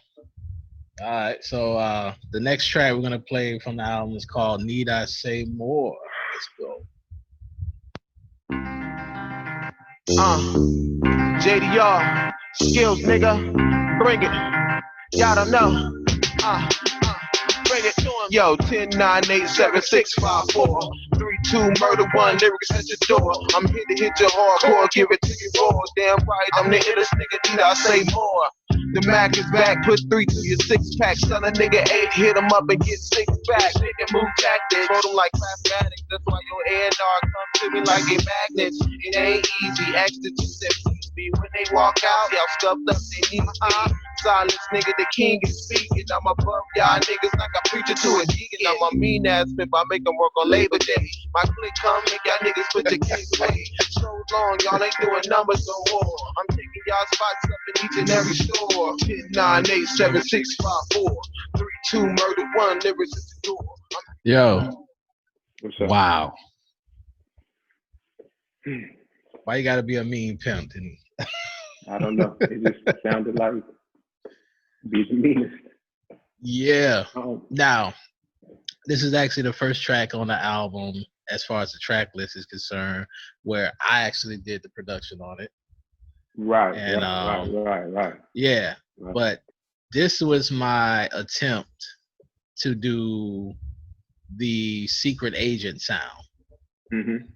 Speaker 1: All right. So the next track we're going to play from the album is called Need I Say More? Let's go.
Speaker 3: JDR, skills, nigga, bring it. Y'all don't know. Bring it to him. Yo, 10, 9, 8, 7, 6, 5, 4, 3, 2, murder 1, lyrics at your door. I'm here to hit your hardcore, give it to you raw. Damn right, I'm the illest nigga, need I say more? The Mac is back, put 3 to your 6-pack. Son a nigga 8, hit him up and get 6 back. Nigga move tactics, throw them like mathematics. That's why your air dog come to me like a magnet. It ain't easy, ask the two that please me. When they walk out, y'all stuffed up, they need silence, nigga, the king is speaking. I'm above y'all niggas like a preacher to a deacon. I'm a mean ass if I make them work on Labor Day. My clique come, make y'all niggas put your kids away. So long, y'all ain't doing numbers no more. I'm taking y'all spots up in each and every store. 10, 9, 8, 7, 6, 5, 4, 3, 2, murder 1, lyrics at the door.
Speaker 1: Yo.
Speaker 2: What's up?
Speaker 1: Wow. Why you gotta be a mean pimp?
Speaker 2: I don't know. It just sounded like be the meanest.
Speaker 1: Yeah. Now, this is actually the first track on the album, as far as the track list is concerned, where I actually did the production on it.
Speaker 2: Right.
Speaker 1: And
Speaker 2: right.
Speaker 1: Yeah.
Speaker 2: Right.
Speaker 1: But this was my attempt to do the secret agent sound.
Speaker 2: Mm-hmm.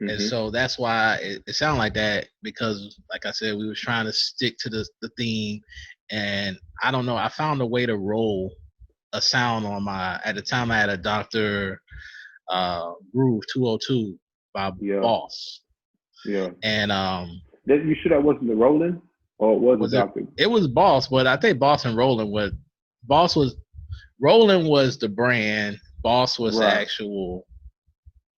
Speaker 1: And so that's why it sounded like that, because like I said, we was trying to stick to the theme, and I don't know, I found a way to roll a sound on at the time I had a Dr. Groove 202 by Boss.
Speaker 2: Yeah.
Speaker 1: And
Speaker 2: you sure that wasn't the Roland, or was it Dr.?
Speaker 1: It was Boss, but I think Boss and Roland Roland was the brand, Boss was the actual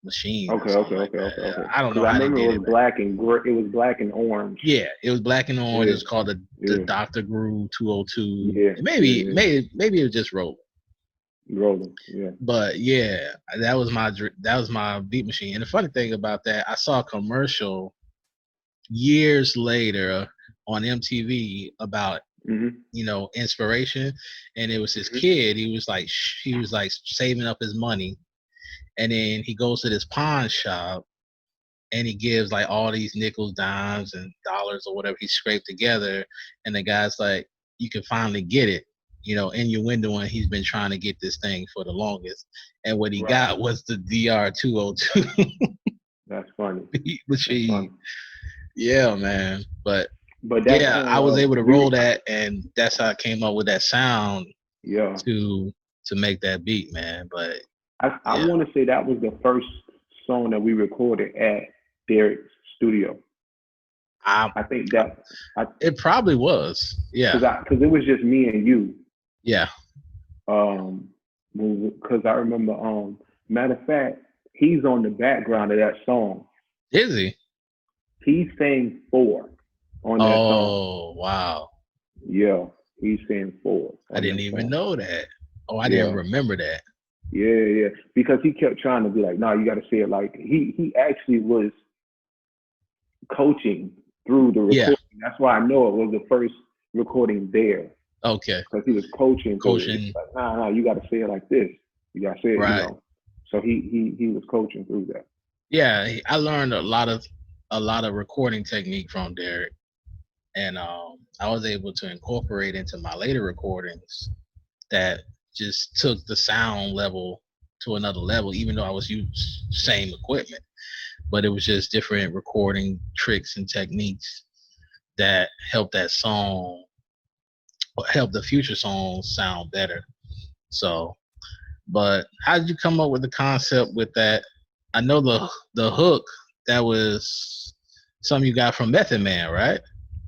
Speaker 1: machine.
Speaker 2: Okay.
Speaker 1: I don't know.
Speaker 2: I remember it was black and it was black and orange.
Speaker 1: Yeah, it was black and orange. It was called the Dr. Groove 202.
Speaker 2: Yeah.
Speaker 1: Maybe it was just Roland.
Speaker 2: Yeah.
Speaker 1: But yeah, that was my beat machine. And the funny thing about that, I saw a commercial years later on MTV about inspiration, and it was this kid. He was like saving up his money. And then he goes to this pawn shop and he gives like all these nickels, dimes, and dollars or whatever he scraped together. And the guy's like, you can finally get it. innuendo, and he's been trying to get this thing for the longest. And what he
Speaker 2: Right.
Speaker 1: got was the DR 202
Speaker 2: That's funny.
Speaker 1: machine.
Speaker 2: Funny.
Speaker 1: Yeah, man. But
Speaker 2: that
Speaker 1: yeah,
Speaker 2: song,
Speaker 1: I was able to roll that, and that's how I came up with that sound
Speaker 2: Yeah.
Speaker 1: to make that beat, man. But
Speaker 2: I want to say that was the first song that we recorded at Derek's studio. I think that
Speaker 1: it probably was. Yeah.
Speaker 2: Because it was just me and you.
Speaker 1: Yeah.
Speaker 2: Because I remember, matter of fact, he's on the background of that song.
Speaker 1: Is he?
Speaker 2: He sang 4 on that song.
Speaker 1: Oh, wow.
Speaker 2: Yeah, he sang 4.
Speaker 1: I didn't even know that. Oh, I didn't remember that.
Speaker 2: Yeah. Because he kept trying to be like, no, you got to say it like he actually was coaching through the recording. Yeah. That's why I know it was the first recording there.
Speaker 1: Okay.
Speaker 2: Because he was coaching. Like, nah, you got to say it like this. You got to say it,
Speaker 1: right.
Speaker 2: So he was coaching through that.
Speaker 1: Yeah, I learned a lot of recording technique from Derek, and I was able to incorporate into my later recordings that just took the sound level to another level, even though I was using same equipment, but it was just different recording tricks and techniques that helped that song, help the future songs sound better. So, but how did you come up with the concept with that? I know the hook, that was something you got from Method Man, right?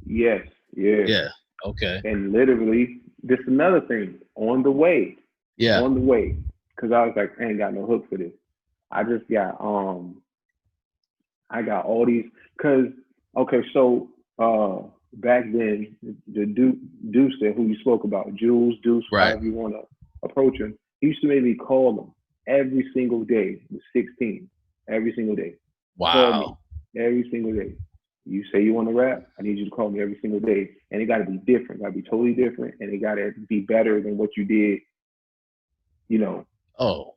Speaker 2: Yes. Yeah.
Speaker 1: Yeah. Okay.
Speaker 2: And literally, this is another thing. On the way.
Speaker 1: Yeah.
Speaker 2: On the way. Because I was like, I ain't got no hook for this. I just got I got all these. Because, okay, so back then, the Deuce there, who you spoke about, Jules, Deuce,
Speaker 1: right.
Speaker 2: however you want to approach him, he used to make me call him every single day. He was 16. Every single day.
Speaker 1: Wow.
Speaker 2: Call me every single day. You say you want to rap, I need you to call me every single day. And it got to be different. It got to be totally different. And it got to be better than what you did,
Speaker 1: Oh,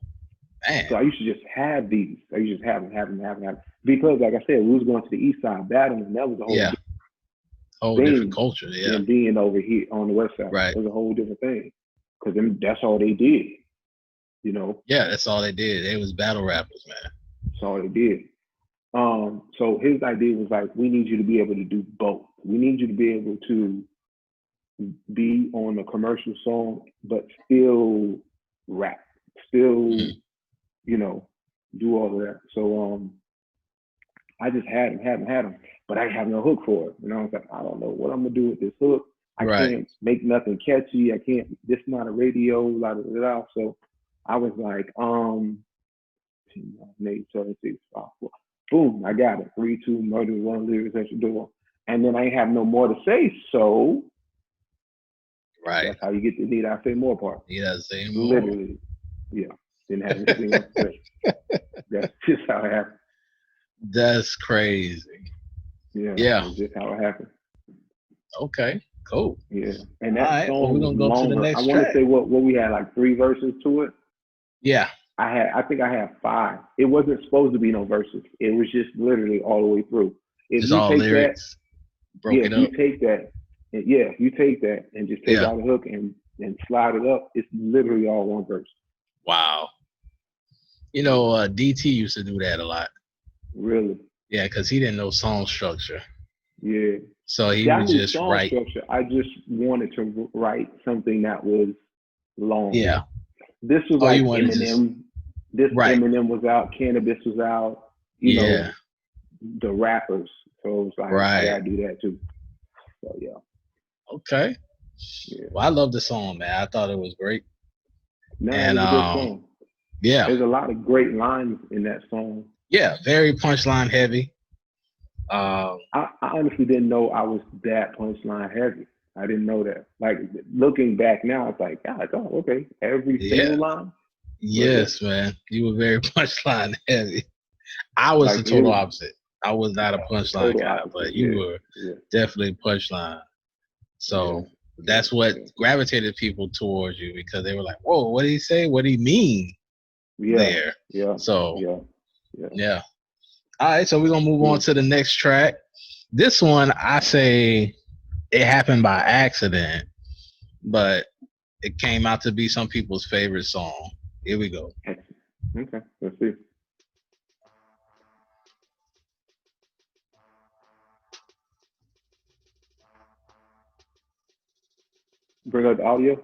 Speaker 1: man.
Speaker 2: So I used to just have these. I used to just have them. Because, like I said, we was going to the east side battling, and that was a whole
Speaker 1: different culture, yeah.
Speaker 2: And being over here on the west side.
Speaker 1: Right.
Speaker 2: It was a whole different thing. Because that's all they did,
Speaker 1: Yeah, that's all they did. They was battle rappers, man.
Speaker 2: That's all they did. So his idea was like, we need you to be able to do both. We need you to be able to be on a commercial song, but still rap, still, do all of that. So I just had him, but I have no hook for it. I was like, I don't know what I'm gonna do with this hook. I can't make nothing catchy. I can't. This is not a radio. Blah, blah, blah, blah. So I was like, 8, 7, 6, 5, 4. Boom, I got it. 3, 2, murder, 1 lyrics at your door. And then I ain't have no more to say, so that's how you get the need I say more part.
Speaker 1: Yeah, say more.
Speaker 2: Literally. Yeah. Didn't have anything else to say. That's just how it happened.
Speaker 1: That's crazy.
Speaker 2: Yeah. That's just how it happened.
Speaker 1: Okay, cool.
Speaker 2: Yeah. And that song
Speaker 1: we're gonna go
Speaker 2: longer.
Speaker 1: to the next
Speaker 2: I want to say what we had, like 3 verses to it.
Speaker 1: Yeah.
Speaker 2: I think I had 5. It wasn't supposed to be no verses. It was just literally all the way through. If
Speaker 1: it's
Speaker 2: you
Speaker 1: all
Speaker 2: take
Speaker 1: lyrics.
Speaker 2: If you take that, you take that and just take out the hook and slide it up, it's literally all one verse.
Speaker 1: Wow. DT used to do that a lot.
Speaker 2: Really?
Speaker 1: Yeah, because he didn't know song structure.
Speaker 2: Yeah.
Speaker 1: So he would just write.
Speaker 2: Structure. I just wanted to write something that was long.
Speaker 1: Yeah.
Speaker 2: This was like Eminem. Eminem was out. Cannabis was out. You know, the rappers. So it was like, I gotta do that too. So yeah.
Speaker 1: Okay.
Speaker 2: Yeah.
Speaker 1: Well, I love the song, man. I thought it was great.
Speaker 2: No, it was a good song.
Speaker 1: Yeah.
Speaker 2: There's a lot of great lines in that song.
Speaker 1: Yeah, very punchline heavy.
Speaker 2: I honestly didn't know I was that punchline heavy. I didn't know that. Like, looking back now, it's like, God, okay. Every single line.
Speaker 1: Yes, man. You were very punchline heavy. I was the total opposite. I was not a punchline guy, but you were definitely punchline. So that's what gravitated people towards you, because they were like, whoa, what did he say? What did he mean there?
Speaker 2: Yeah.
Speaker 1: So, yeah. All right, so we're going to move on to the next track. This one, I say it happened by accident, but it came out to be some people's favorite song. Here we go.
Speaker 2: Okay, let's see. Bring up the audio.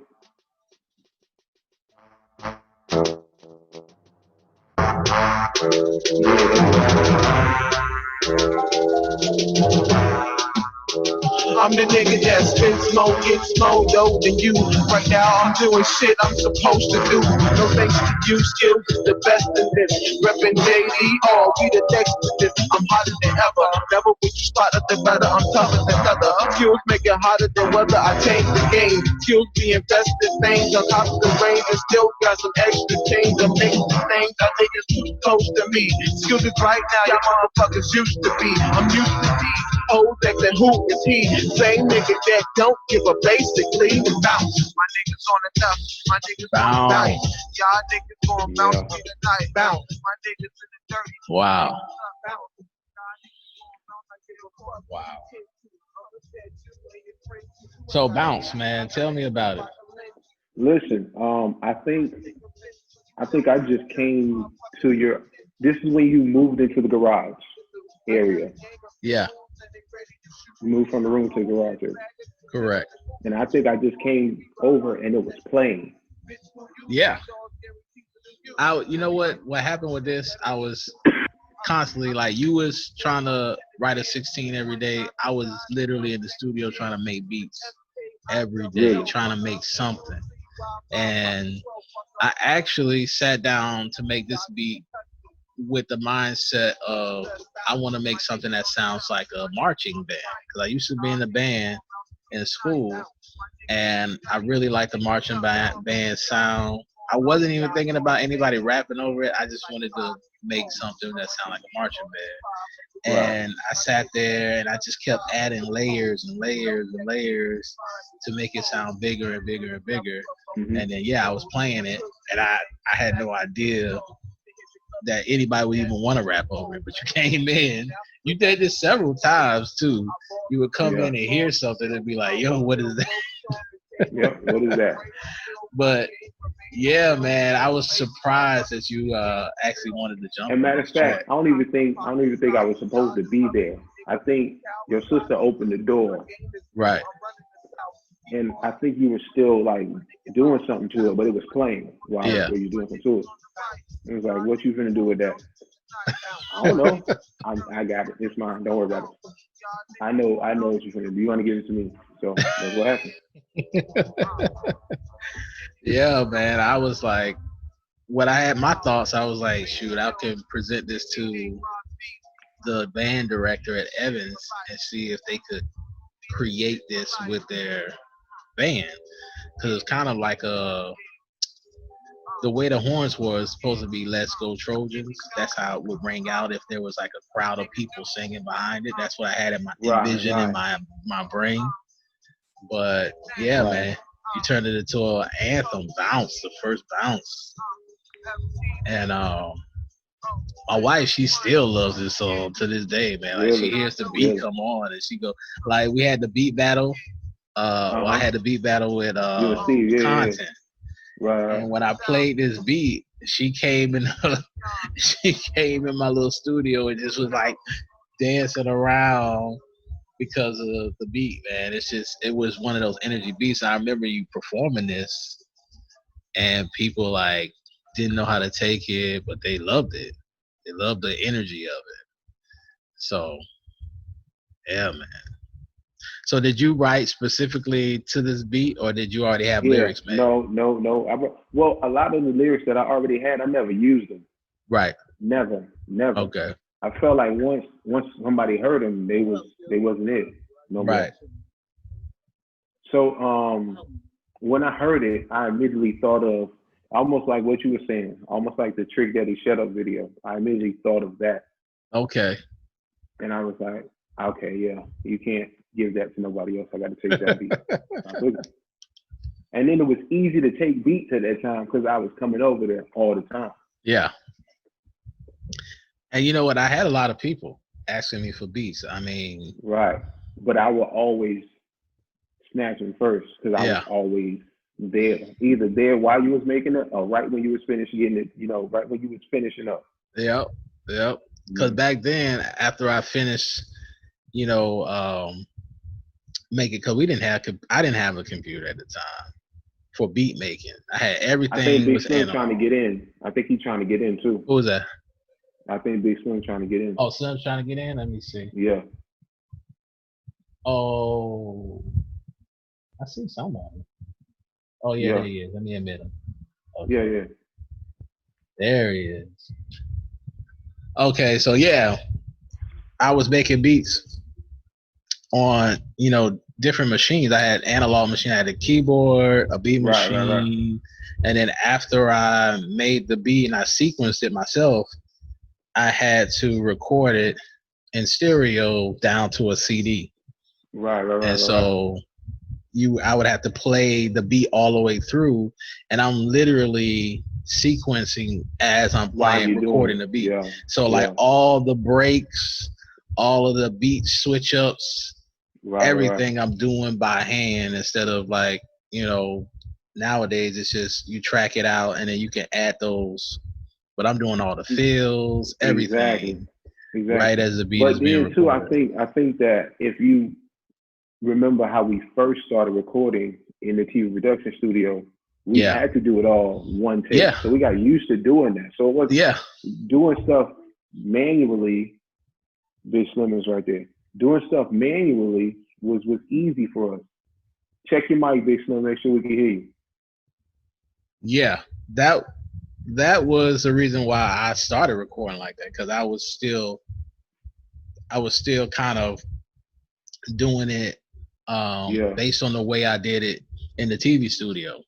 Speaker 3: I'm the nigga that spins smoke, gets more dough than you. Right now I'm doing shit I'm supposed to do. No thanks to you, skills is the best in this. Reppin' JDR, we the next to this. I'm hotter than ever. Never would you start nothing better. I'm tougher than leather. Skills make it hotter than weather. I change the game. Skills be invested things on top of the range and still got some extra change. I'm making the things that niggas too close to me. Skills is right now, y'all motherfuckers used to be. I'm used to these. Old X and who is he? Same nigga that don't give a basically bounce. My niggas on the left, my niggas on the right. Y'all niggas gon' bounce me tonight. Bounce. My niggas in the dirty.
Speaker 1: Wow. Wow. So Bounce, man, tell me about it.
Speaker 2: Listen, I think I just came to your. This is when you moved into the garage area.
Speaker 1: Yeah.
Speaker 2: You moved from the room to the garage area.
Speaker 1: Correct.
Speaker 2: And I think I just came over and it was playing.
Speaker 1: Yeah. You know what happened with this? I was constantly, like, you was trying to write a 16 every day. I was literally in the studio trying to make beats every day, trying to make something. And I actually sat down to make this beat with the mindset of I want to make something that sounds like a marching band, because I used to be in a band in school and I really like the marching band sound. I wasn't even thinking about anybody rapping over it. I just wanted to make something that sounded like a marching band. And I sat there and I just kept adding layers and layers and layers to make it sound bigger and bigger and bigger.
Speaker 2: Mm-hmm.
Speaker 1: And then I was playing it and I had no idea that anybody would even want to rap over it. But you came in, you did this several times too. You would come in and hear something and be like, yo, what is that?
Speaker 2: Yep, what is that?
Speaker 1: But yeah, man, I was surprised that you actually wanted to jump.
Speaker 2: And matter of fact, I don't even think I was supposed to be there. I think your sister opened the door.
Speaker 1: Right.
Speaker 2: And I think you were still like doing something to it, but it was playing while you were doing something to it. It was like, what you finna do with that? I don't know. I got it. It's mine. Don't worry about it. I know what you're finna do. You want to give it to me. So that's what happened.
Speaker 1: Yeah, man. I was like, when I had my thoughts, I was like, shoot, I can present this to the band director at Evans and see if they could create this with their band. Because it's kind of like the way the horns was supposed to be Let's Go Trojans. That's how it would ring out if there was like a crowd of people singing behind it. That's what I had in my envision in my brain. But yeah, man, you turned it into an anthem, Bounce, the first Bounce. And my wife, she still loves this song to this day, man. Like she hears the beat come on and she go, like we had the beat battle. Well, I had the beat battle with Content.
Speaker 2: Right.
Speaker 1: And when I played this beat, she came in my little studio and just was like dancing around because of the beat, man. It was one of those energy beats. I remember you performing this and people like didn't know how to take it, but they loved it. They loved the energy of it. So yeah, man. So did you write specifically to this beat, or did you already have lyrics, man?
Speaker 2: No. Well, a lot of the lyrics that I already had, I never used them.
Speaker 1: Right.
Speaker 2: Never.
Speaker 1: Okay.
Speaker 2: I felt like once somebody heard them, they wasn't it. No more.
Speaker 1: Right.
Speaker 2: So when I heard it, I immediately thought of almost like what you were saying, almost like the Trick Daddy Shut Up video. I immediately thought of that. Okay. And I was like, okay, yeah, you can't give that to nobody else. I got to take that beat. And then it was easy to take beats at that time because I was coming over there all the time.
Speaker 1: Yeah. And you know what? I had a lot of people asking me for beats. I mean,
Speaker 2: right. But I would always snatch them first because I was always there, either there while you was making it, or right when you was finished getting it. You know, right when you was finishing up.
Speaker 1: Yep. Because back then, after I finished, you know, making, because I didn't have a computer at the time for beat making. I had everything.
Speaker 2: I think Big
Speaker 1: was
Speaker 2: Slim trying to get in. I think he's trying to get in too.
Speaker 1: Who was that?
Speaker 2: I think Big Slim trying to get in.
Speaker 1: Oh, Slim's trying to get in. Let me see.
Speaker 2: Yeah.
Speaker 1: Oh, I see somebody. Oh yeah, there he is. Let me admit him. Okay.
Speaker 2: Yeah.
Speaker 1: There he is. Okay, so yeah, I was making beats on, you know, different machines. I had analog machine, I had a keyboard, a beat machine, and then after I made the beat and I sequenced it myself, I had to record it in stereo down to a CD.
Speaker 2: Right.
Speaker 1: And so I would have to play the beat all the way through, and I'm literally sequencing as I'm playing, recording the beat. Yeah. So like all the breaks, all of the beat switch ups, everything I'm doing by hand instead of like, you know, nowadays it's just you track it out and then you can add those. But I'm doing all the fills, everything, exactly. Right as the beat is being recorded.
Speaker 2: But then too, I think that if you remember how we first started recording in the TV production studio, we had to do it all one take. Yeah. So we got used to doing that. So it was doing stuff manually. Big Slim is right there. Doing stuff manually was easy for us. Check your mic, Big Slim, make sure we can hear you.
Speaker 1: Yeah, that was the reason why I started recording like that, because I was still kind of doing it based on the way I did it in the TV studio.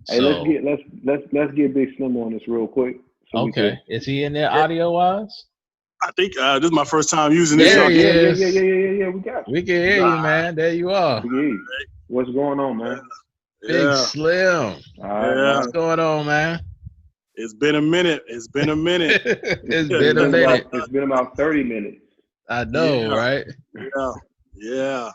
Speaker 2: Hey, let's get Big Slim on this real quick.
Speaker 1: So is he in there audio wise?
Speaker 5: I think this is my first time using this.
Speaker 1: Yeah,
Speaker 2: we got you.
Speaker 1: We can hear you, man. There you are.
Speaker 2: What's going on, man?
Speaker 1: Big Slim. What's going on, man?
Speaker 5: It's been a minute. It's been a minute.
Speaker 1: It's been
Speaker 2: about 30 minutes.
Speaker 1: I know, right?
Speaker 5: Yeah.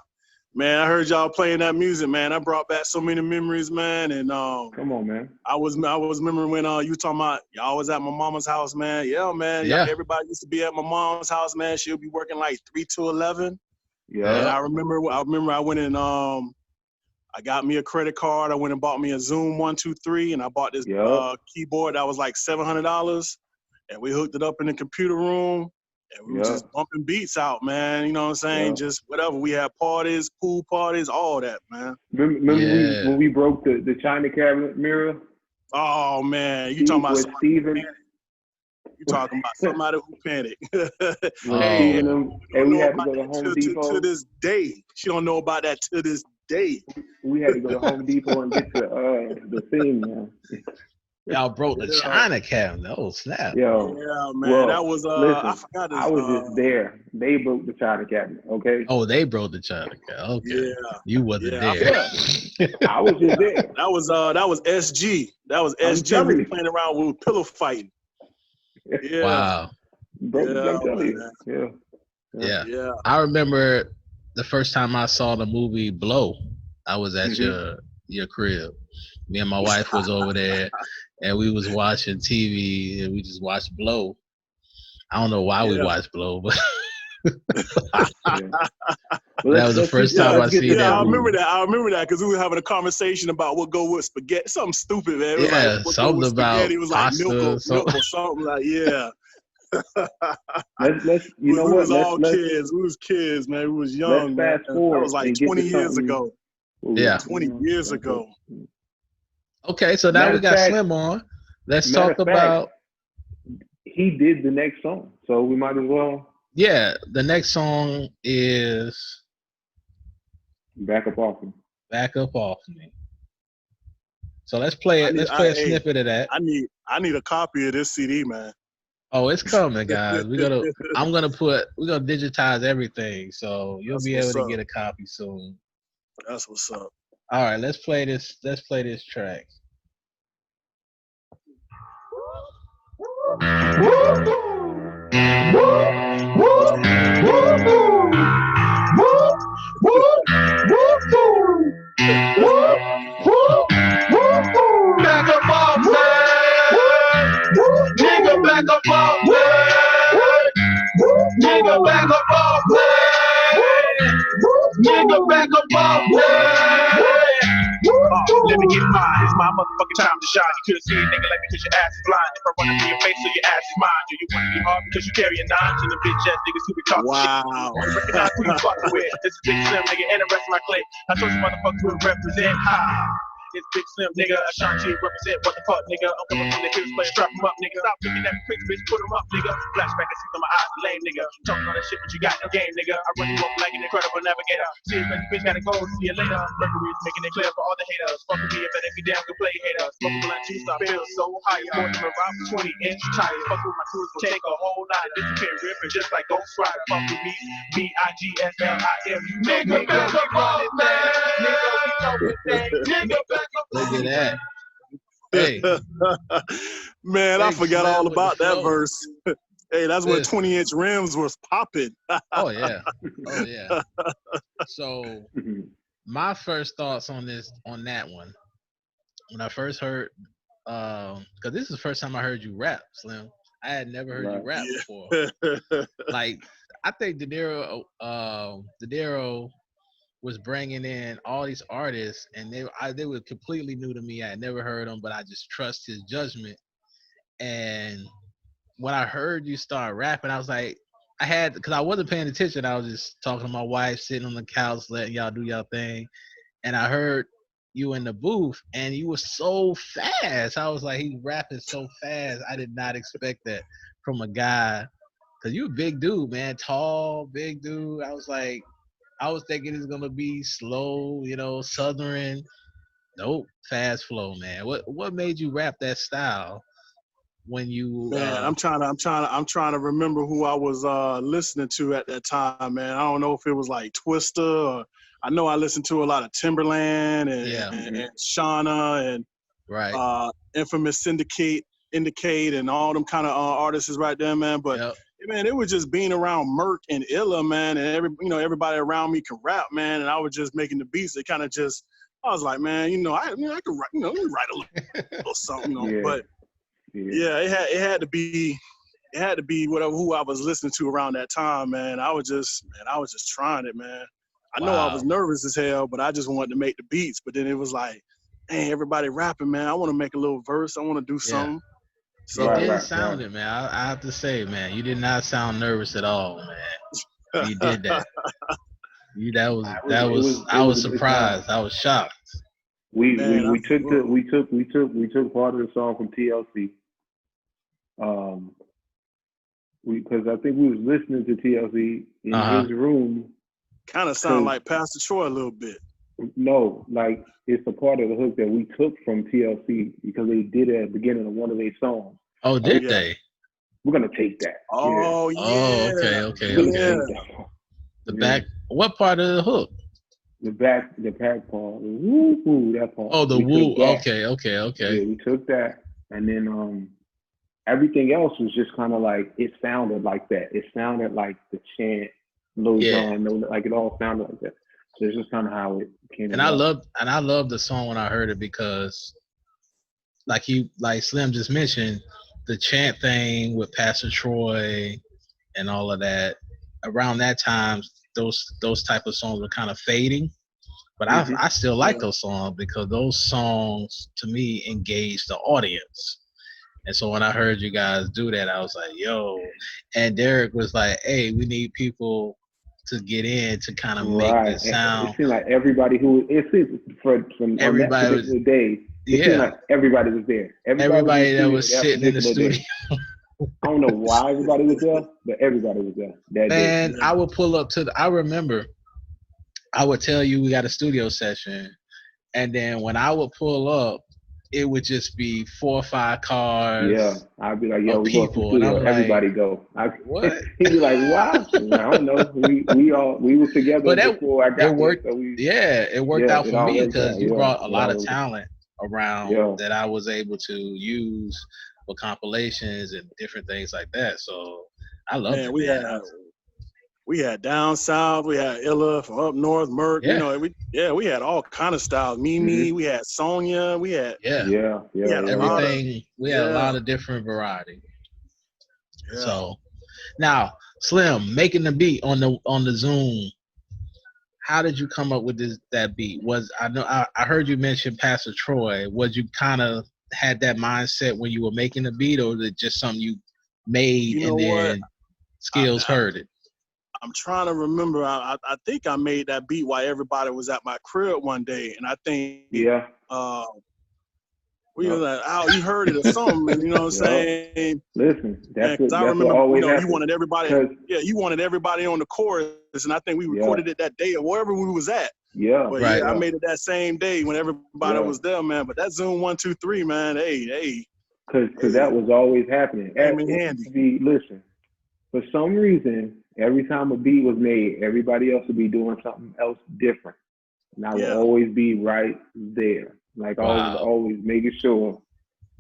Speaker 5: Man, I heard y'all playing that music, man. I brought back so many memories, man. And
Speaker 2: come on, man.
Speaker 5: I was remembering when you talking about y'all was at my mama's house, man. Yeah, man.
Speaker 1: Yeah.
Speaker 5: Everybody used to be at my mom's house, man. She'll be working like 3 to 11.
Speaker 2: Yeah.
Speaker 5: And I remember I went and I got me a credit card. I went and bought me a Zoom 123, and I bought this keyboard that was like $700, and we hooked it up in the computer room. And we were just bumping beats out, man. You know what I'm saying? Yeah. Just whatever. We had parties, pool parties, all that, man.
Speaker 2: Remember when we broke the China cabinet mirror?
Speaker 5: Oh, man. You talking about
Speaker 2: Steven?
Speaker 5: You talking about somebody who panicked.
Speaker 2: And we had to go to Home Depot.
Speaker 5: To this day. She don't know about that to this day.
Speaker 2: We had to go to Home Depot and get the thing, man.
Speaker 1: Y'all broke the China cabinet. Oh, snap.
Speaker 2: Yo.
Speaker 5: Yeah, man. Well, that was,
Speaker 2: listen,
Speaker 5: I forgot this.
Speaker 2: I was just there. They broke the China cabinet, okay?
Speaker 1: Oh, they broke the China cabinet. Okay.
Speaker 5: Yeah.
Speaker 1: You wasn't there.
Speaker 2: I was just there.
Speaker 5: That was SG. That was SG. We were playing around with pillow fighting. Yeah.
Speaker 1: Wow.
Speaker 2: Yeah.
Speaker 1: I remember the first time I saw the movie Blow. I was at your crib. Me and my wife was over there, and we was watching TV, and we just watched Blow. I don't know why we watched Blow, but that was the first time I seen that.
Speaker 5: I remember that because we were having a conversation about what go with spaghetti. Something stupid, man.
Speaker 1: Yeah, like, something about
Speaker 5: it was like
Speaker 1: pasta,
Speaker 5: milk or something like
Speaker 2: let's you know what?
Speaker 5: We was kids, man. We was young.
Speaker 2: Fast forward.
Speaker 5: That was like 20 years ago.
Speaker 1: Yeah,
Speaker 5: 20 years ago.
Speaker 1: Okay, so now we got Slim on. Let's talk about.
Speaker 2: He did the next song, so we might as well.
Speaker 1: Yeah, the next song is
Speaker 2: Back Up Off Me.
Speaker 1: Back Up Off Me. So let's play it. Let's play a snippet of that.
Speaker 5: I need a copy of this CD, man.
Speaker 1: Oh, it's coming, guys. We're gonna digitize everything, so you'll be able to get a copy soon.
Speaker 5: That's what's up.
Speaker 1: All right, let's play this. Let's play this track.
Speaker 3: let me get mine. It's my motherfucking time to shine. You couldn't see a nigga like me because your ass is blind. If I run up in your face, so your ass is mine. Do you want to be hard because you carry a nine to the bitch ass niggas who be talking shit? You recognize who you fucking with. This is Big Slim, nigga, and the rest of my clique. I told you motherfuckers will represent. Ha! It's Big Slim, nigga. Ashanti represent. What the fuck, nigga? I'm coming from the hills, playing strap 'em up, nigga. Stop looking at me quick, bitch. Put 'em up, nigga. Flashback, I see through my eyes, lame, nigga. Talking all that shit, but you got no game, nigga. I run you up like an incredible navigator. See you, bitch, gotta go. See you later. Mercury's making it clear for all the haters. Fuck with me, if it be damn good play haters. Fuck with my juice, I feel so high. More than around 20-inch tires. Fuck with my crews, will take a whole lot of disappear, ripping just like Ghost Rider. Fuck with me, BIGSLIM. Nigga, better run it, man. Nigga, we know the thing. Nigga, better
Speaker 1: look at that. Hey,
Speaker 5: man, I forgot all about that verse. Hey, that's when 20-inch rims was popping.
Speaker 1: Oh yeah. So my first thoughts on that one, when I first heard, because this is the first time I heard you rap, Slim. I had never heard you rap before. Like, I think Dadero was bringing in all these artists, and they were completely new to me. I had never heard them, but I just trust his judgment. And when I heard you start rapping, I was like, because I wasn't paying attention. I was just talking to my wife, sitting on the couch, letting y'all do y'all thing. And I heard you in the booth, and you were so fast. I was like, he's rapping so fast. I did not expect that from a guy, because you a big dude, man, tall, big dude. I was thinking it's gonna be slow, Southern. Nope, fast flow, man. What made you rap that style when you?
Speaker 5: Man, I'm trying to remember who I was listening to at that time, man. I don't know if it was like Twista, or I know I listened to a lot of Timberland and Shauna and Infamous Syndicate, and all them kind of artists right there, man. But man, it was just being around Merc and Illa, man, and everybody around me can rap, man, and I was just making the beats. It kind of just, I was like, man, I could write, write a little something, but it had to be who I was listening to around that time, man. I was just trying it, man. I know I was nervous as hell, but I just wanted to make the beats. But then it was like, hey, everybody rapping, man. I want to make a little verse. I want to do something.
Speaker 1: So it didn't sound it, man. I have to say, man, you did not sound nervous at all, man. You did that. I was surprised. I was shocked.
Speaker 2: We took part of the song from TLC. Because I think we was listening to TLC in his room.
Speaker 5: Kind of sound like Pastor Troy a little bit.
Speaker 2: No, like it's a part of the hook that we took from TLC because they did it at the beginning of one of their songs.
Speaker 1: Oh, did they?
Speaker 2: We're gonna take that.
Speaker 5: Oh, yeah.
Speaker 1: Oh, okay. The back. What part of the hook?
Speaker 2: The back part. Woo, that part.
Speaker 1: Oh, the woo. Okay.
Speaker 2: Yeah, we took that, and then everything else was just kind of like, it sounded like that. It sounded like the chant, Lil Jon, like it all sounded like that. So it's just kind of how it came.
Speaker 1: And I loved the song when I heard it because, like Slim just mentioned, the chant thing with Pastor Troy and all of that. Around that time, those type of songs were kind of fading, but I still like those songs because those songs to me engage the audience. And so when I heard you guys do that, I was like, yo. And Derek was like, hey, we need people to get in to kind of make it sound.
Speaker 2: It seemed like everybody from everybody was day. It seemed like everybody was there. Everybody that was sitting in the studio. I don't know why everybody was there, but everybody was there.
Speaker 1: Man, I would pull up I remember I would tell you we got a studio session, and then when I would pull up, it would just be 4 or 5 cars.
Speaker 2: Yeah, I'd be like, yo, we
Speaker 1: people,
Speaker 2: and I'm everybody
Speaker 1: like,
Speaker 2: go.
Speaker 1: What?
Speaker 2: He'd be like, wow. I don't know. We were together before I got
Speaker 1: it worked.
Speaker 2: There, so
Speaker 1: it worked out for me because you brought a lot of
Speaker 2: was
Speaker 1: talent around that I was able to use for compilations and different things like that. So I love it.
Speaker 5: We had down south, we had Illa from up north, Merc. We had all kind of styles. Mimi, we had Sonya, we had
Speaker 1: everything. We had a lot of different variety. Yeah. So now, Slim, making the beat on the Zoom. how did you come up with that beat? I heard you mention Pastor Troy. Was you kind of had that mindset when you were making the beat, or was it just something you made and then SKILLZ heard it?
Speaker 5: I'm trying to remember. I think I made that beat while everybody was at my crib one day, and I think we were like, "Oh, you heard it or something?" And, you know what I'm saying?
Speaker 2: Listen, that's
Speaker 5: I remember,
Speaker 2: what always
Speaker 5: you wanted everybody. Yeah, you wanted everybody on the chorus, and I think we recorded it that day or wherever we was at.
Speaker 2: Yeah,
Speaker 5: but I made it that same day when everybody was there, man. But that Zoom 1, 2, 3, man,
Speaker 2: because that was always happening.
Speaker 5: Handy.
Speaker 2: Listen, for some reason, every time a beat was made, everybody else would be doing something else different, and I would always be right there. Like always making sure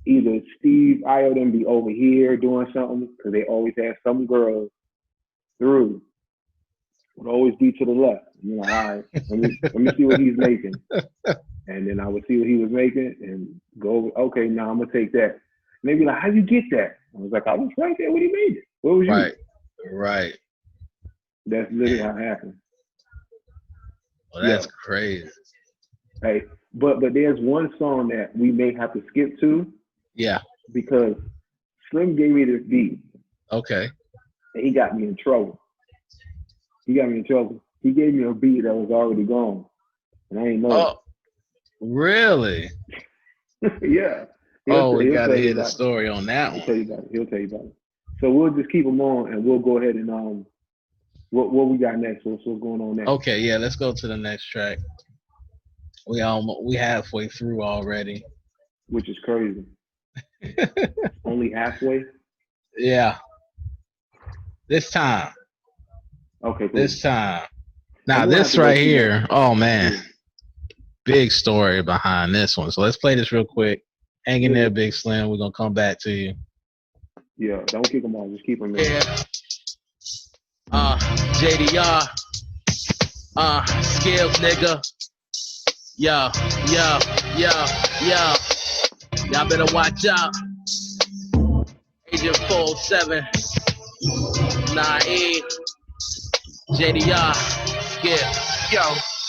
Speaker 2: either Steve, I or them be over here doing something, because they always had some girls through. Would always be to the left. You know, all right, let me see what he's making. And then I would see what he was making and go, okay, now I'm gonna take that. And they'd be like, how'd you get that? I was like, I was right there when he made it. Where was you?
Speaker 1: Right.
Speaker 2: That's literally how it happened.
Speaker 1: Well, that's crazy.
Speaker 2: Hey, but there's one song that we may have to skip to. Yeah. Because Slim gave me this beat.
Speaker 1: Okay.
Speaker 2: And he got me in trouble. He gave me a beat that was already gone. And I ain't know.
Speaker 1: Oh, really?
Speaker 2: Yeah.
Speaker 1: We got to hear the story on that one.
Speaker 2: He'll tell you about it. So we'll just keep him on, and we'll go ahead and what we got next? What's going on next?
Speaker 1: Okay, yeah, let's go to the next track. We halfway through already,
Speaker 2: which is crazy. Only halfway.
Speaker 1: Yeah. This time.
Speaker 2: Okay. Cool.
Speaker 1: This time. Now this right here. Oh man, big story behind this one. So let's play this real quick. Hang in there, Big Slim. We're gonna come back to you.
Speaker 2: Yeah, don't kick them off. Just keep them in.
Speaker 1: JDR. SKILLZ, nigga. Yo. Y'all better watch out. Agent 407. 9E. JDR. SKILLZ.
Speaker 3: Yo.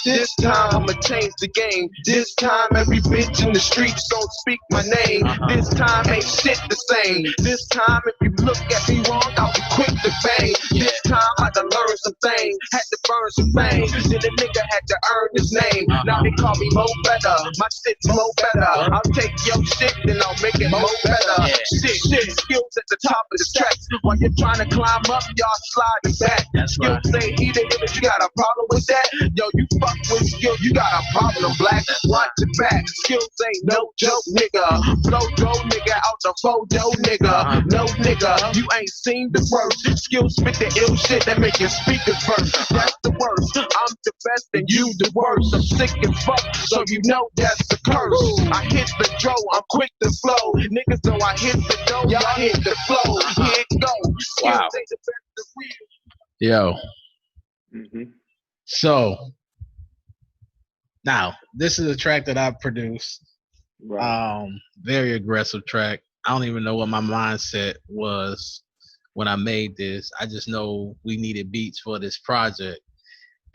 Speaker 3: This time I'ma change the game. This time every bitch in the streets don't speak my name. This time ain't shit the same. This time if you look at me wrong, I'll be quick to bang. This time I had to learn some things, had to burn some fame. Then the nigga had to earn his name. Now they call me Mo Better. My shit's Mo Better. I'll take your shit and I'll make it Mo Better. Shit, SKILLZ at the top of the tracks. While you're trying to climb up, y'all sliding back. SKILLZ say he the hit, you got a problem with that? Yo, you fuck with SKILLZ, you got a problem, black. Watch it back. SKILLZ ain't no joke, nigga. Flow go, nigga, out the photo, nigga. No, nigga, you ain't seen the worst. SKILLZ spit the ill shit that make your speakers burst. That's the worst. I'm the best and you the worst. I'm sick as fuck, so you know that's the curse. I hit the dro, I'm quick to flow. Niggas know I hit the dough, y'all hit the flow. Here it go. SKILLZ ain't the best of real.
Speaker 1: Yo. So now this is a track that I produced. Very aggressive track. I don't even know what my mindset was when I made this. I just know we needed beats for this project.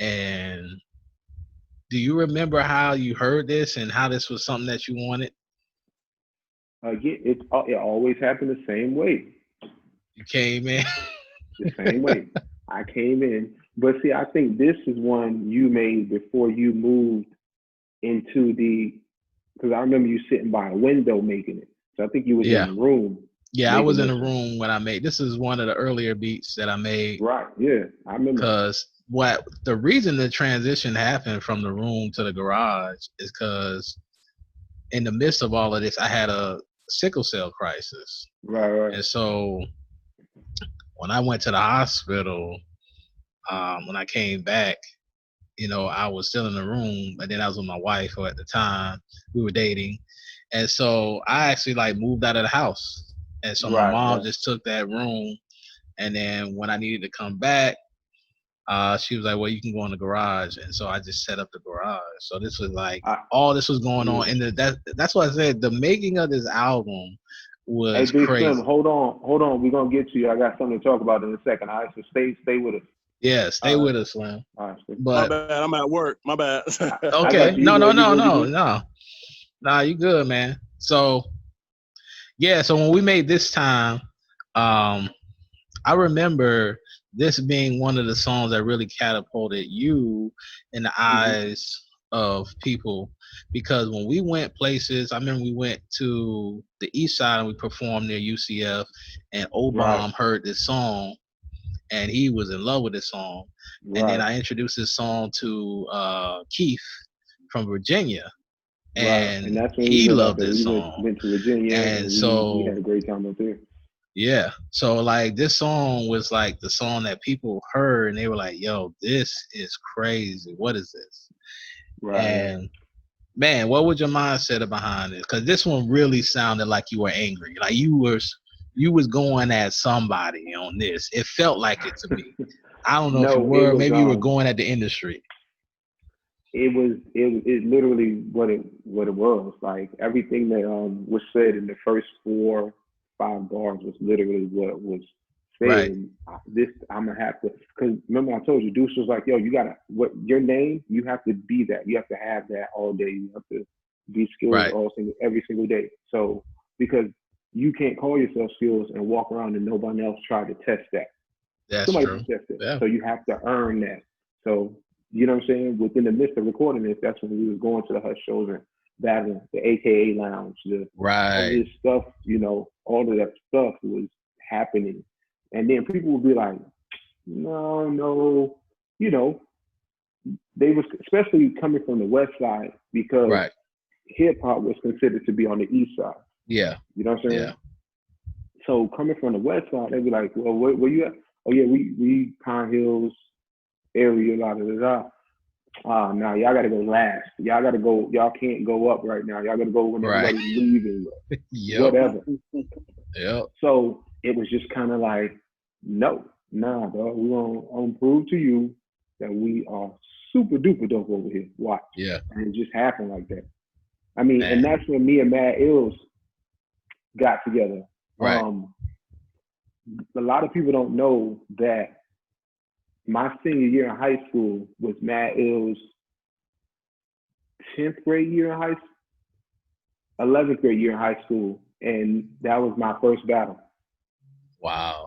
Speaker 1: And do you remember how you heard this and how this was something that you wanted?
Speaker 2: It always happened the same way.
Speaker 1: You came in
Speaker 2: the same way. I came in, but see, I think this is one you made before you moved into because I remember you sitting by a window making it. So I think you was in the room.
Speaker 1: Yeah, I was in the room when I made. This is one of the earlier beats that I made.
Speaker 2: Right. Yeah, I remember.
Speaker 1: Because the reason the transition happened from the room to the garage is because in the midst of all of this, I had a sickle cell crisis.
Speaker 2: Right.
Speaker 1: And so when I went to the hospital, when I came back, I was still in the room, and then I was with my wife, who at the time we were dating. And so I actually moved out of the house. And so my mom just took that room. And then when I needed to come back, she was like, well, you can go in the garage. And so I just set up the garage. So this was all this was going on. And that's why I said the making of this album was crazy.
Speaker 2: Hold on. We're going to get to you. I got something to talk about in a second. All right, so stay with us.
Speaker 1: Yeah, stay with us, Slim.
Speaker 2: Right,
Speaker 5: my bad, I'm at work. My bad.
Speaker 1: Okay. No. Nah, you good, man. So yeah, so when we made this time, I remember this being one of the songs that really catapulted you in the eyes of people, because when we went places, I remember we went to the east side and we performed near UCF, and Obama heard this song and he was in love with this song. And then I introduced this song to Keith from Virginia, and
Speaker 2: that's when
Speaker 1: he
Speaker 2: we
Speaker 1: loved this song.
Speaker 2: Went to Virginia, and
Speaker 1: so
Speaker 2: we had a great time up there.
Speaker 1: Yeah, so like this song was like the song that people heard and they were like, "Yo, this is crazy. What is this?" And man, what was your mindset behind it? Because this one really sounded like you were angry, like you was going at somebody on this. It felt like it to me. I don't know if you were. Maybe you were going at the industry.
Speaker 2: It was literally what it was. Like everything that was said in the first 4-5 bars was literally what was said.
Speaker 1: Right.
Speaker 2: This I'm gonna have to, because remember I told you, Deuce was like, yo, you gotta, what your name, you have to be that. You have to have that all day. You have to be SKILLZ every single day. So because you can't call yourself SKILLZ and walk around and nobody else tried to test that.
Speaker 1: That's
Speaker 2: Somebody
Speaker 1: true.
Speaker 2: test it.
Speaker 1: Yeah.
Speaker 2: So you have to earn that. So you know what I'm saying? Within the midst of recording this, that's when we was going to the Hush shows and battling the AKA Lounge, all this stuff, you know, all of that stuff was happening. And then people would be like, no, you know, they was, especially coming from the West Side, because hip hop was considered to be on the East Side.
Speaker 1: Yeah.
Speaker 2: You know what I'm saying?
Speaker 1: Yeah.
Speaker 2: So coming from the West Side, they'd be like, well, where you at? Oh yeah, we Pine Hills area, nah, y'all gotta go last. Y'all can't go up right now. Y'all gotta go when everybody's leaving. Whatever.
Speaker 1: Yep.
Speaker 2: So it was just kind of like, nah, dog. We're gonna prove to you that we are super duper dope over here. Watch.
Speaker 1: Yeah.
Speaker 2: And it just happened like that. I mean, and that's when me and Mad Ills got together.
Speaker 1: Right.
Speaker 2: A lot of people don't know that my senior year in high school was Mad Ill's 10th grade year in high school, 11th grade year in high school, and that was my first battle.
Speaker 1: Wow.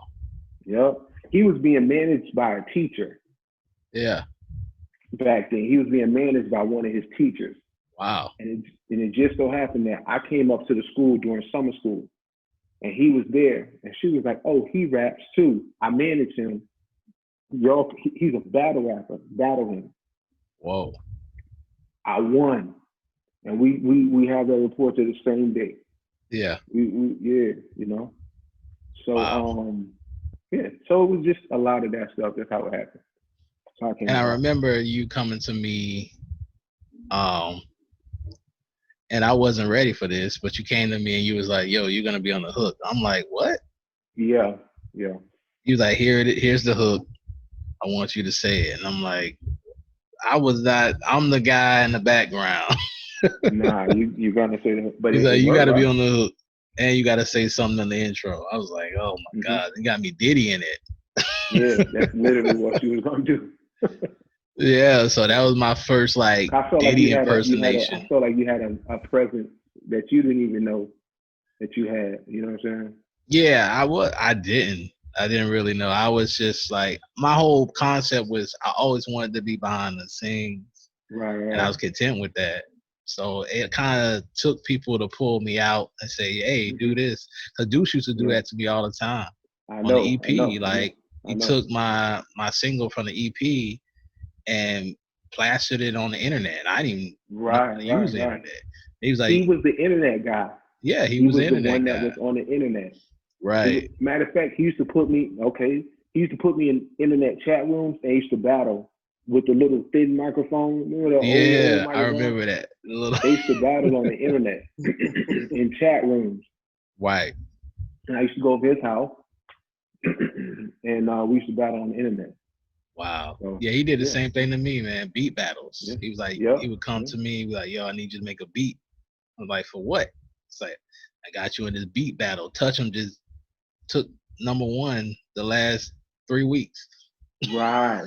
Speaker 2: Yep. He was being managed by a teacher.
Speaker 1: Yeah.
Speaker 2: Back then, he was being managed by one of his teachers.
Speaker 1: Wow.
Speaker 2: And it just so happened that I came up to the school during summer school, and he was there, and she was like, "Oh, he raps too. I manage him. He's a battle rapper. Battle him."
Speaker 1: Whoa.
Speaker 2: I won, and we have that report to the same day.
Speaker 1: Yeah.
Speaker 2: You know. So so it was just a lot of that stuff. That's how it happened. So
Speaker 1: I remember you coming to me, and I wasn't ready for this, but you came to me and you was like, "Yo, you're gonna be on the hook." I'm like, "What?"
Speaker 2: Yeah.
Speaker 1: You was like, "Here's the hook. I want you to say it." And I'm like, I'm the guy in the background.
Speaker 2: Nah, you gotta say that. But
Speaker 1: he's like, you gotta be on the hook and you gotta say something in the intro. I was like, oh my God, you got me Diddy in it.
Speaker 2: Yeah, that's literally what you was gonna do.
Speaker 1: Yeah, so that was my first Diddy impersonation.
Speaker 2: I felt like you had a presence that you didn't even know that you had. You know what I'm saying?
Speaker 1: Yeah, I didn't really know. I was just like, my whole concept was I always wanted to be behind the scenes.
Speaker 2: Right.
Speaker 1: And I was content with that. So it kind of took people to pull me out and say, "Hey, do this." Because Deuce used to do that to me all the time on the EP. He took my single from the EP and plastered it on the internet. I didn't even use the internet. He was like,
Speaker 2: he was the internet guy.
Speaker 1: Yeah, he was the internet
Speaker 2: one
Speaker 1: guy.
Speaker 2: That was on the internet.
Speaker 1: Right.
Speaker 2: Matter of fact, he used to put me in internet chat rooms and he used to battle with the little thin microphone. Remember
Speaker 1: the old I remember that.
Speaker 2: They used to battle on the internet in chat rooms.
Speaker 1: Right.
Speaker 2: And I used to go over his house and we used to battle on the internet.
Speaker 1: Wow. So, yeah, he did the same thing to me, man. Beat battles. Yeah. He was like, he would come to me, be like, "Yo, I need you to make a beat." I was like, "For what?" It's like, "I got you in this beat battle." Touch 'em just took #1 the last 3 weeks.
Speaker 2: Right.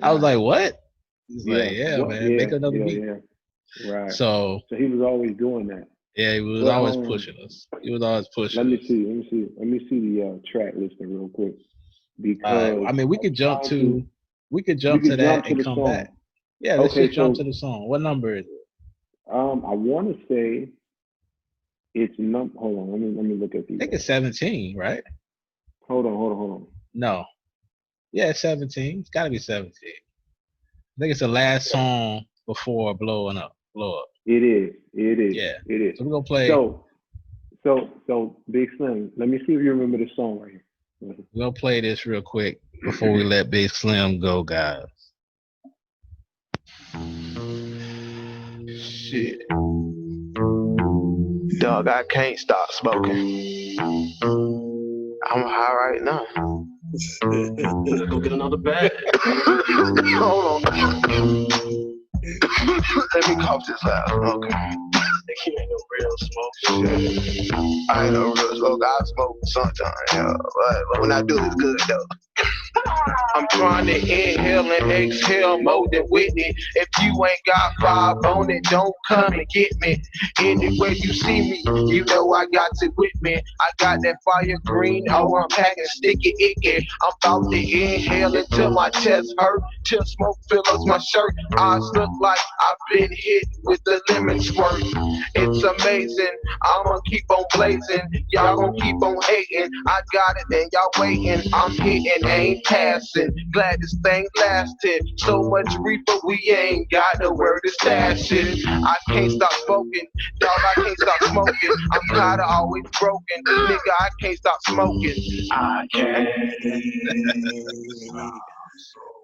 Speaker 1: I was like, what? He's like,
Speaker 2: yeah,
Speaker 1: man, make another beat.
Speaker 2: Yeah. Right.
Speaker 1: So
Speaker 2: he was always doing that.
Speaker 1: yeah, he was always pushing us. He was always pushing
Speaker 2: Let me
Speaker 1: us.
Speaker 2: see the track listing real quick. Because
Speaker 1: I mean, we could jump to that and come back. Yeah, let's just jump to the song. What number is it?
Speaker 2: I want to say it's hold on. Let me look at these.
Speaker 1: I think it's 17, right?
Speaker 2: Hold on.
Speaker 1: No. Yeah, it's 17. It's got to be 17. I think it's the last song before Blow Up.
Speaker 2: It is.
Speaker 1: Yeah.
Speaker 2: It is.
Speaker 1: So we're gonna play.
Speaker 2: So Big Slim, let me see if you remember this song right here.
Speaker 1: We're gonna play this real quick before we let Big Slim go, guys.
Speaker 3: Shit. Dog, I can't stop smoking. I'm high right now. Let's go get another bag. Hold on. Let me cough this out. Okay. He ain't no real smoke. Shit. I ain't no real smoke. I smoke sometimes, yeah. But when I do, it's good though. I'm trying to inhale and exhale more than Whitney. If you ain't got 5 on it, don't come and get me. Anywhere you see me, you know I got it with me. I got that fire green, oh, I'm packing sticky icky. I'm about to inhale until my chest hurt, till smoke fills my shirt. Eyes look like I've been hit with the lemon squirt. It's amazing, I'ma keep on blazing. Y'all gon' keep on hating. I got it and y'all waiting. I'm hitting, ain't passing. Glad this thing lasted. So much reefer, we ain't got nowhere to stash it. I can't stop smoking, dog. I can't stop smoking. I'm kinda always broken, nigga. I can't stop smoking. I can't.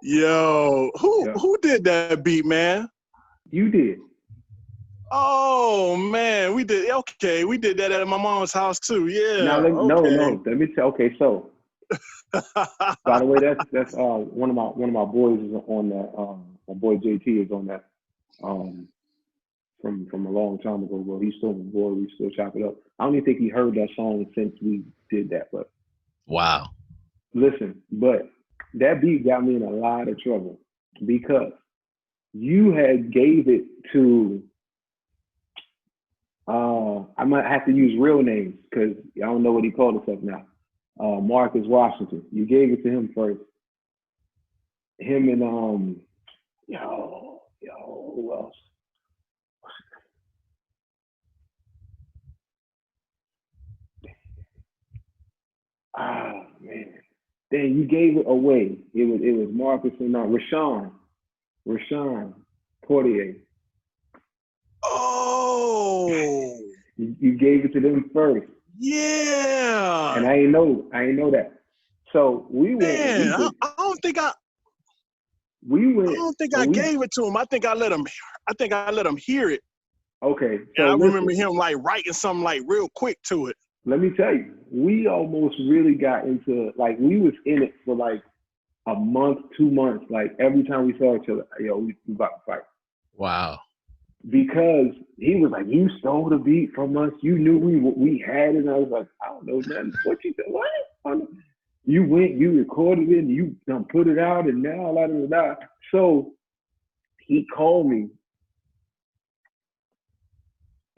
Speaker 5: Yo, who did that beat, man?
Speaker 2: You did.
Speaker 5: Oh man, we did. Okay, we did that at my mom's house too. Yeah.
Speaker 2: Now, no. Let me tell. Okay, so by the way, that's one of my boys is on that. My boy JT is on that. From a long time ago. Well, he's still my boy. We still chop it up. I don't even think he heard that song since we did that. But
Speaker 1: wow.
Speaker 2: Listen, but that beat got me in a lot of trouble because you had gave it to. I might have to use real names because I don't know what he called himself now. Marcus Washington. You gave it to him first. Him and who else? Man. Then you gave it away. It was Marcus and Rashawn Portier.
Speaker 5: Oh.
Speaker 2: You gave it to them first.
Speaker 5: Yeah.
Speaker 2: And I ain't know that. So we went.
Speaker 5: Man, I don't think I gave it to him. I think I let him hear it.
Speaker 2: Okay. So
Speaker 5: and I remember him like writing something like real quick to it.
Speaker 2: Let me tell you, we almost really got into, like, we was in it for like a month, 2 months. Like every time we saw each other, yo, we about to fight.
Speaker 1: Wow.
Speaker 2: Because he was like, you stole the beat from us. You knew we had it. And I was like, I don't know nothing. What you said? What? You went, you recorded it, and you put it out, and now la da da. So he called me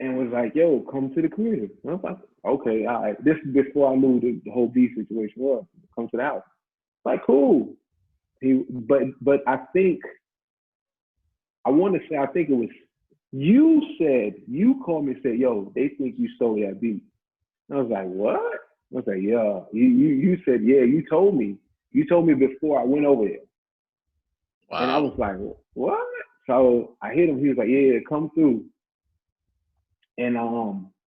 Speaker 2: and was like, yo, come to the crib. I was like, okay, all right. This is before I knew the whole beat situation was. Come to the house. Like, cool. But I think it was, you called me and said, yo, they think you stole that beat. And I was like, what? I was like, yeah. You said, yeah, you told me. You told me before I went over there. Wow. And I was like, what? So I hit him. He was like, yeah, come through. And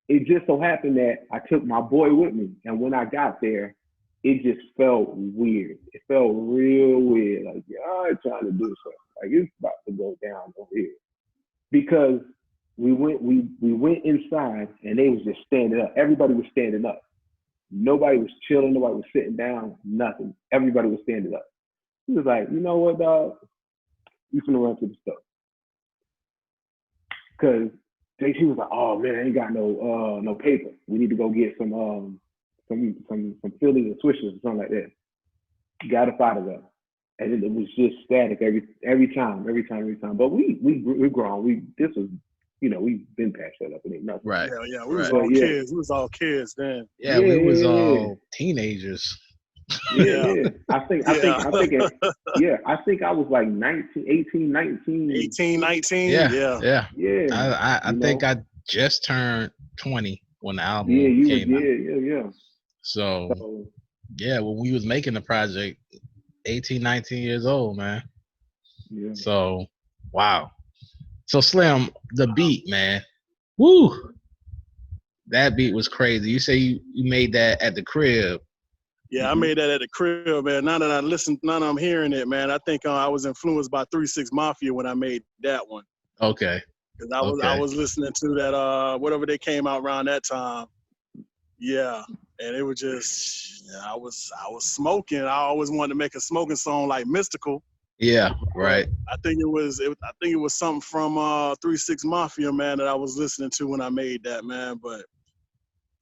Speaker 2: it just so happened that I took my boy with me. And when I got there, it just felt weird. It felt real weird. Like, y'all trying to do something. Like, it's about to go down over here. Because we went inside and they was just standing up. Everybody was standing up. Nobody was chilling. Nobody was sitting down. Nothing. Everybody was standing up. He was like, you know what, dog? You finna run to the stuff. Cause she was like, oh man, I ain't got no paper. We need to go get some Phillies or Swishers or something like that. Got up out of there. and it was just static every time. But we've grown. This was, we've been past that up. It ain't nothing.
Speaker 1: Right.
Speaker 5: Yeah. We was all kids. We was all kids then.
Speaker 1: Yeah, we was all teenagers.
Speaker 2: Yeah. I think I was like 18, 19.
Speaker 5: 18, 19.
Speaker 1: Yeah. I think I just turned 20 when the album came out.
Speaker 2: Yeah.
Speaker 1: So yeah, when we was making the project, 18, 19 years old, man.
Speaker 2: Yeah.
Speaker 1: So wow. So Slim, the beat, man. Woo! That beat was crazy. You say you made that at the crib.
Speaker 5: Yeah, I made that at the crib, man. Now that I'm hearing it, man, I think I was influenced by 3 6 Mafia when I made that one.
Speaker 1: Okay.
Speaker 5: Because I was listening to that whatever they came out around that time. Yeah, and it was just I was smoking. I always wanted to make a smoking song like Mystical.
Speaker 1: Yeah, right.
Speaker 5: I think it was something from 3 6 Mafia, man, that I was listening to when I made that, man. But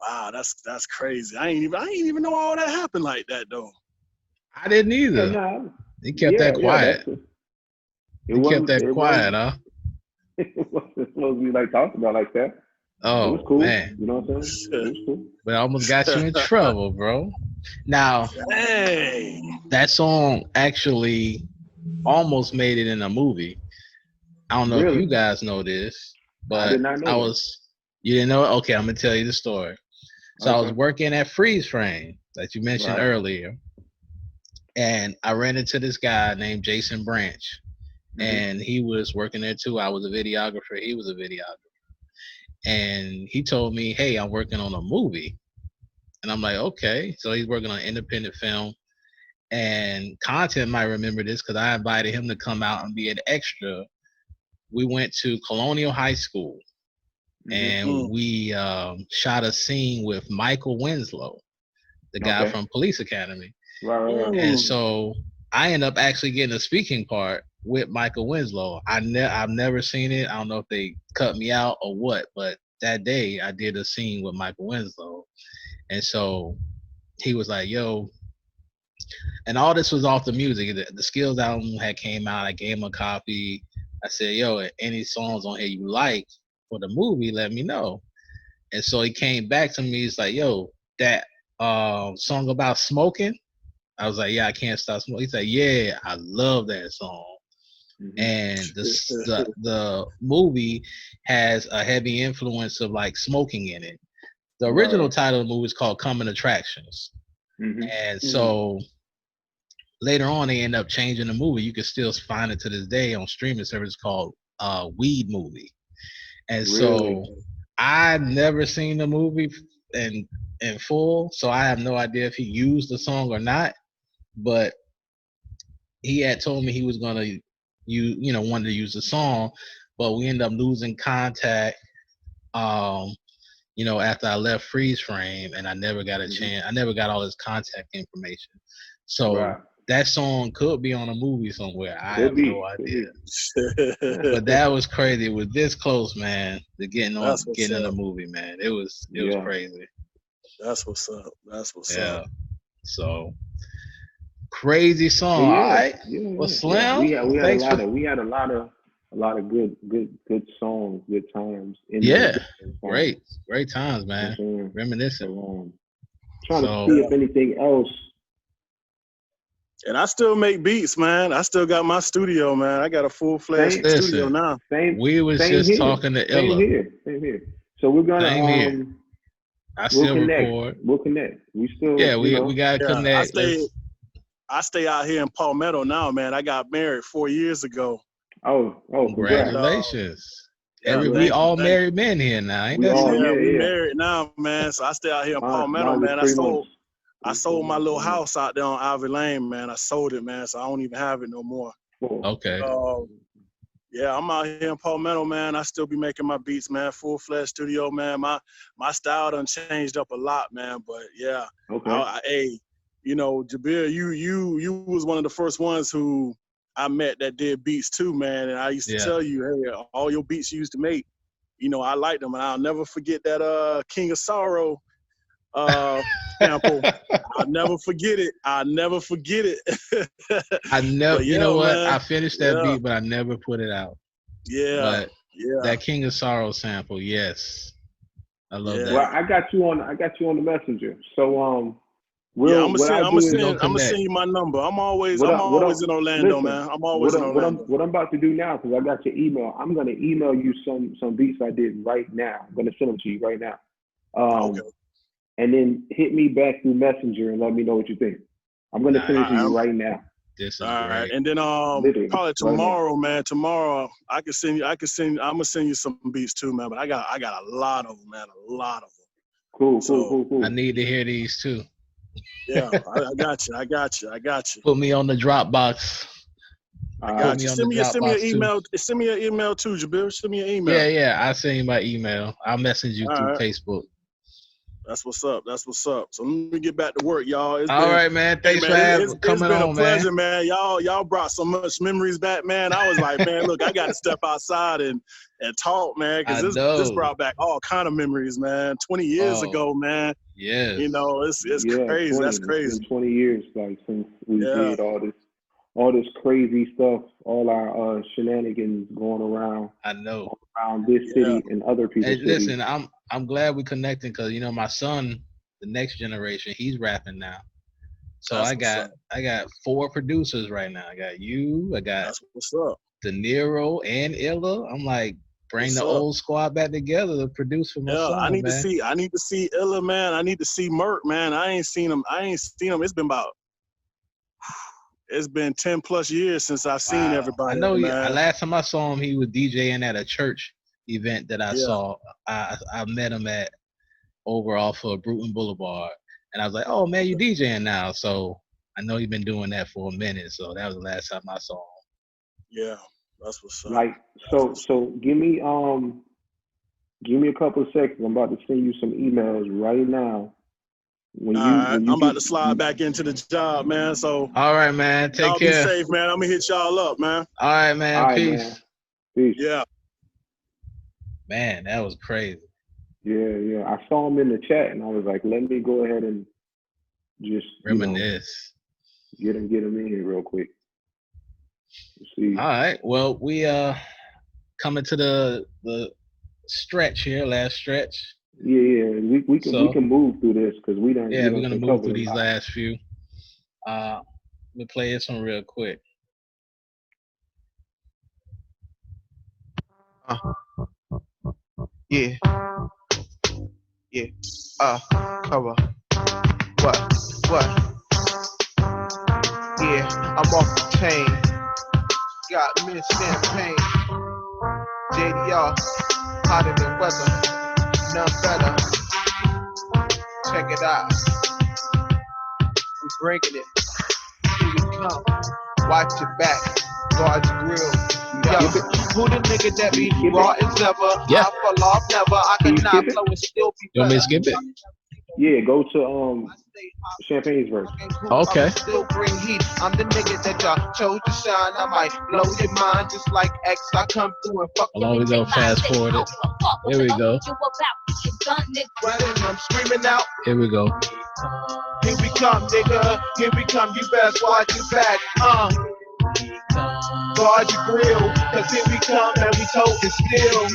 Speaker 5: wow, that's crazy. I ain't even know all that happened like that though.
Speaker 1: I didn't either. He kept that quiet. He kept that quiet, huh?
Speaker 2: It wasn't supposed to be like talked about like that.
Speaker 1: Oh,
Speaker 2: it was cool.
Speaker 1: Man.
Speaker 2: You know what I'm saying? It was cool.
Speaker 1: But I almost got you in trouble, bro. Now, that song actually almost made it in a movie. I don't know if you guys know this, but
Speaker 2: I did not know
Speaker 1: you didn't know it? Okay, I'm gonna tell you the story. So I was working at Freeze Frame that you mentioned earlier, and I ran into this guy named Jason Branch, and he was working there too. I was a videographer. He was a videographer. And he told me, hey, I'm working on a movie. And I'm like, okay. So he's working on independent film. And Content might remember this because I invited him to come out and be an extra. We went to Colonial High School and we shot a scene with Michael Winslow, the guy from Police Academy.
Speaker 2: Right.
Speaker 1: And so I ended up actually getting a speaking part with Michael Winslow. I've never seen it. I don't know if they cut me out or what, but that day I did a scene with Michael Winslow. And so he was like, yo, and all this was off the music. The SKILLZ album had came out. I gave him a copy. I said, yo, any songs on here you like for the movie, let me know. And so he came back to me. He's like, yo, that song about smoking. I was like, yeah, I can't stop smoking. He said, yeah, I love that song. And the movie has a heavy influence of like smoking in it. The original title of the movie is called Coming Attractions. And so later on they end up changing the movie. You can still find it to this day on streaming service called Weed Movie. And so I've never seen the movie in full, so I have no idea if he used the song or not. But he had told me he was gonna wanted to use the song, but we ended up losing contact after I left Freeze Frame, and I never got a chance. I never got all his contact information. So that song could be on a movie somewhere. I have no idea. But that was crazy. It was this close, man, to getting in the movie, man. It was crazy.
Speaker 5: That's what's up. Up.
Speaker 1: So crazy song. All right. Well, Slim,
Speaker 2: we had a lot of good songs, good times.
Speaker 1: Great times, man. Reminiscing.
Speaker 2: Trying to see if anything else.
Speaker 5: And I still make beats, man. I still got my studio, man. I got a full-fledged studio now.
Speaker 1: We was just talking to Illa.
Speaker 2: Same here. So we're gonna
Speaker 1: I still record.
Speaker 2: We'll connect. We still
Speaker 1: we gotta connect.
Speaker 5: I stay out here in Palmetto now, man. I got married 4 years ago.
Speaker 2: Oh,
Speaker 1: congratulations. We all married men here now, ain't that so?
Speaker 5: We married now, man. So I stay out here in Palmetto, man. I sold my little house out there on Ivy Lane, man. I sold it, man, so I don't even have it no more.
Speaker 1: Okay.
Speaker 5: I'm out here in Palmetto, man. I still be making my beats, man. Full-fledged studio, man. My style done changed up a lot, man. But yeah, Jabir, you was one of the first ones who I met that did beats too, man. And I used to tell you, hey, all your beats you used to make, I liked them, and I'll never forget that King of Sorrow. sample. I'll never forget it. I'll never forget it.
Speaker 1: I never, you know what?
Speaker 5: Man.
Speaker 1: I finished that beat, but I never put it out.
Speaker 5: Yeah.
Speaker 1: But that King of Sorrow sample, yes. I love that.
Speaker 2: Well, I got you on the messenger. So
Speaker 5: I'm gonna send you my number. I'm always in Orlando, man. I'm always in Orlando.
Speaker 2: What I'm about to do now, because I got your email, I'm gonna email you some beats I did right now. I'm gonna send them to you right now.
Speaker 5: Okay.
Speaker 2: And then hit me back through Messenger and let me know what you think. I'm gonna send it to you right now.
Speaker 1: This is
Speaker 5: all
Speaker 1: great.
Speaker 5: Right. And then probably tomorrow, man. Tomorrow I'm gonna send you some beats too, man. But I got a lot of them, man. A lot of them.
Speaker 2: Cool.
Speaker 1: I need to hear these too.
Speaker 5: Yeah, I got you.
Speaker 1: Put me on the Dropbox.
Speaker 5: I got you. Send me an email. Send me an email too, Jabir. Send me an email.
Speaker 1: Yeah. I'll send you my email. I'll message you through Facebook.
Speaker 5: That's what's up. So let me get back to work, y'all.
Speaker 1: All right, man. Thanks for coming on, man.
Speaker 5: It's been a pleasure, man. Y'all brought so much memories back, man. I was like, man, look, I got to step outside and talk, man, because this brought back all kind of memories, man. 20 years ago, man.
Speaker 1: Yeah.
Speaker 5: You know, it's crazy.
Speaker 2: 20,
Speaker 5: That's crazy.
Speaker 2: It's been 20 years, like, since we did all this crazy stuff, all our shenanigans going around.
Speaker 1: I know.
Speaker 2: Around this city and other people's cities.
Speaker 1: Listen, I'm glad we're connecting because my son, the next generation, he's rapping now. So I got 4 producers right now. I got you. I got
Speaker 5: That's what's up. De
Speaker 1: Niro and Illa. I'm like, bring the old squad back together to produce for my son.
Speaker 5: I need to see Illa, man. I need to see Mert, man. I ain't seen him. It's been 10 plus years since I've seen everybody.
Speaker 1: I know.
Speaker 5: Man.
Speaker 1: Last time I saw him, he was DJing at a church event that I saw. I met him at over off of Bruton Boulevard, and I was like, "Oh man, you DJing now?" So I know you've been doing that for a minute. So that was the last time I saw him.
Speaker 5: Yeah, that's what's up.
Speaker 2: Like so, give me a couple of seconds. I'm about to send you some emails right now.
Speaker 5: I'm about to slide back into the job, man. So
Speaker 1: all right, man. Take care.
Speaker 5: Be safe, man. I'm gonna hit y'all up, man.
Speaker 1: All right, man.
Speaker 2: All right,
Speaker 1: Peace.
Speaker 2: Man. Peace.
Speaker 5: Yeah.
Speaker 1: Man, that was crazy.
Speaker 2: Yeah. I saw him in the chat, and I was like, let me go ahead and just
Speaker 1: reminisce.
Speaker 2: Get him in here real quick. Let's see.
Speaker 1: All right. Well, we coming to the stretch here, last stretch.
Speaker 2: Yeah. We can move through this because we don't.
Speaker 1: Yeah, we're gonna move through these last few. Let me play this one real quick.
Speaker 3: Yeah. Cover. What? Yeah, I'm off the chain. Got mint champagne. JDR, hotter than weather. None better. Check it out. We bringing it. Here we come. Watch your back. Guard your grill. Yo, who the nigga that be raw as ever?
Speaker 1: Yeah.
Speaker 3: I fall off never. I cannot flow and still be.
Speaker 1: You want me to skip it?
Speaker 2: Yeah, go to Champagne's verse.
Speaker 1: Okay.
Speaker 3: Still bring heat. I'm the nigga that y'all chose to shine. I might blow your mind just like X. I come through and fuck.
Speaker 1: How long we go? Fast forward it. Here we go.
Speaker 3: Running, I'm screaming out.
Speaker 1: Here we go.
Speaker 3: Here we come, nigga. Here we come. You best watch your back. Guard your grill, cause here we come and we told it still.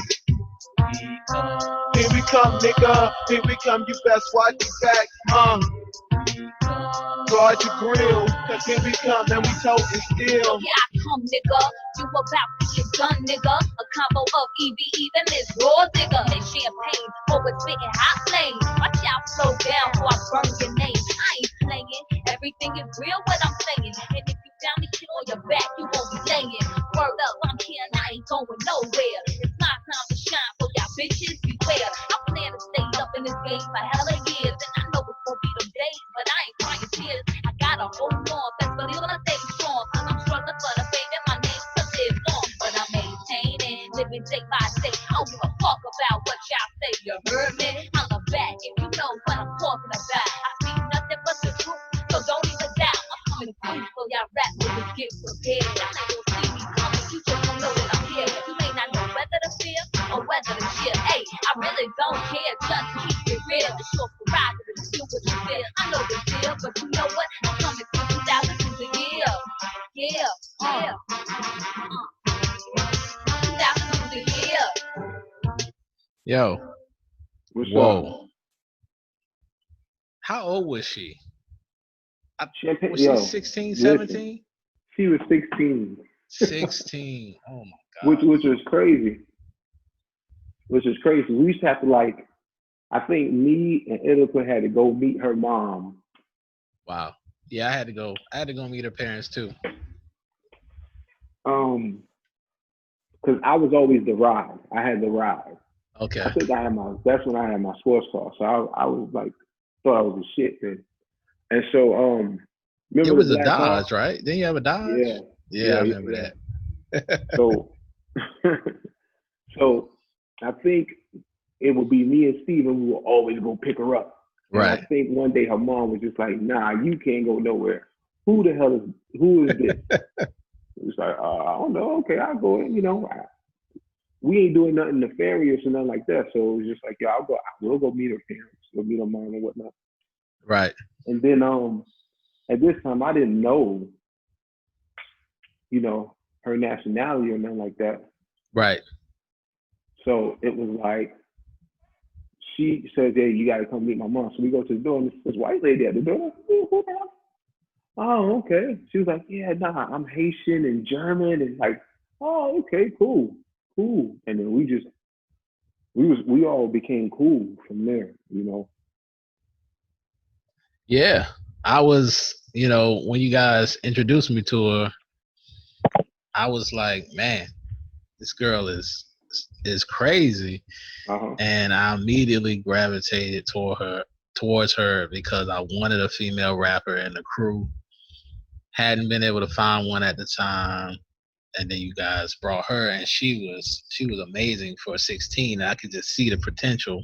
Speaker 3: Here we come, nigga. Here we come. You best watch your back. Guard your grill, cause here we come and we told it still.
Speaker 6: Yeah, I come, nigga. You about to get done, nigga. A combo of EV, even this raw nigga. And champagne, always spitting hot flame. Watch out, slow down, or I burn your name. I ain't playing. Everything is real, what I'm saying. And if you down to kill on your back, you won't be laying. Word up, I'm here and I ain't going nowhere. It's my time to shine, so y'all bitches beware. I plan to stay up in this game for hella years, and I know it's gonna be them days, but I ain't crying tears. I gotta hold on, best believe when I stay strong. I'm struggling for the fame and my name still lives on, but I'm maintaining, living day by day. I don't give a fuck about what y'all say. You heard me? I'm a back if you know what I'm talking about. I see nothing but the truth, so don't even doubt. I'm coming through, so y'all rap niggas get prepared. Y'all ain't gonna see me coming, you just don't know that I'm here. You may not know whether to fear or whether to cheer. Hey, I really don't care, just keep it real. It's your prerogative. But you know what? I'm coming to 2000 is the year. Yeah, yeah. 2000 is the year.
Speaker 1: Yo.
Speaker 2: What's
Speaker 1: Whoa.
Speaker 2: up?
Speaker 1: How old was she?
Speaker 2: Champagne,
Speaker 1: Was she
Speaker 2: yo,
Speaker 1: 16,
Speaker 2: listen,
Speaker 1: 17?
Speaker 2: she was 16.
Speaker 1: 16. Oh my God.
Speaker 2: Which was crazy. Which is crazy. We used to have to like, I think me and Illiquid had to go meet her mom.
Speaker 1: Wow. Yeah, I had to go meet her parents too.
Speaker 2: Because I was always the ride. I had the ride.
Speaker 1: Okay.
Speaker 2: I think that's when I had my sports car. So I was like, thought I was the shit then. And so, remember
Speaker 1: it was
Speaker 2: the
Speaker 1: a
Speaker 2: black
Speaker 1: Dodge,
Speaker 2: car?
Speaker 1: right? Didn't you have a Dodge?
Speaker 2: Yeah,
Speaker 1: I remember that.
Speaker 2: So, so I think it would be me and Steven who will always go pick her up. And
Speaker 1: Right.
Speaker 2: I think one day her mom was just like, nah, you can't go nowhere. Who is this? It's like, I don't know. Okay, I'll go in, we ain't doing nothing nefarious or nothing like that. So it was just like, yeah, we'll go meet her parents, we'll meet her mom and whatnot.
Speaker 1: Right.
Speaker 2: And then at this time I didn't know, her nationality or nothing like that.
Speaker 1: Right.
Speaker 2: So it was like, she said, hey, you got to come meet my mom. So we go to the door, and this white lady at the door. Who the hell? Oh, okay. She was like, yeah, nah, I'm Haitian and German. And like, oh, okay, cool. And then we all became cool from there,
Speaker 1: Yeah. I was, when you guys introduced me to her, I was like, man, this girl is crazy.
Speaker 2: Uh-huh.
Speaker 1: And I immediately gravitated towards her because I wanted a female rapper in the crew. Hadn't been able to find one at the time. And then you guys brought her, and she was amazing for 16. I could just see the potential.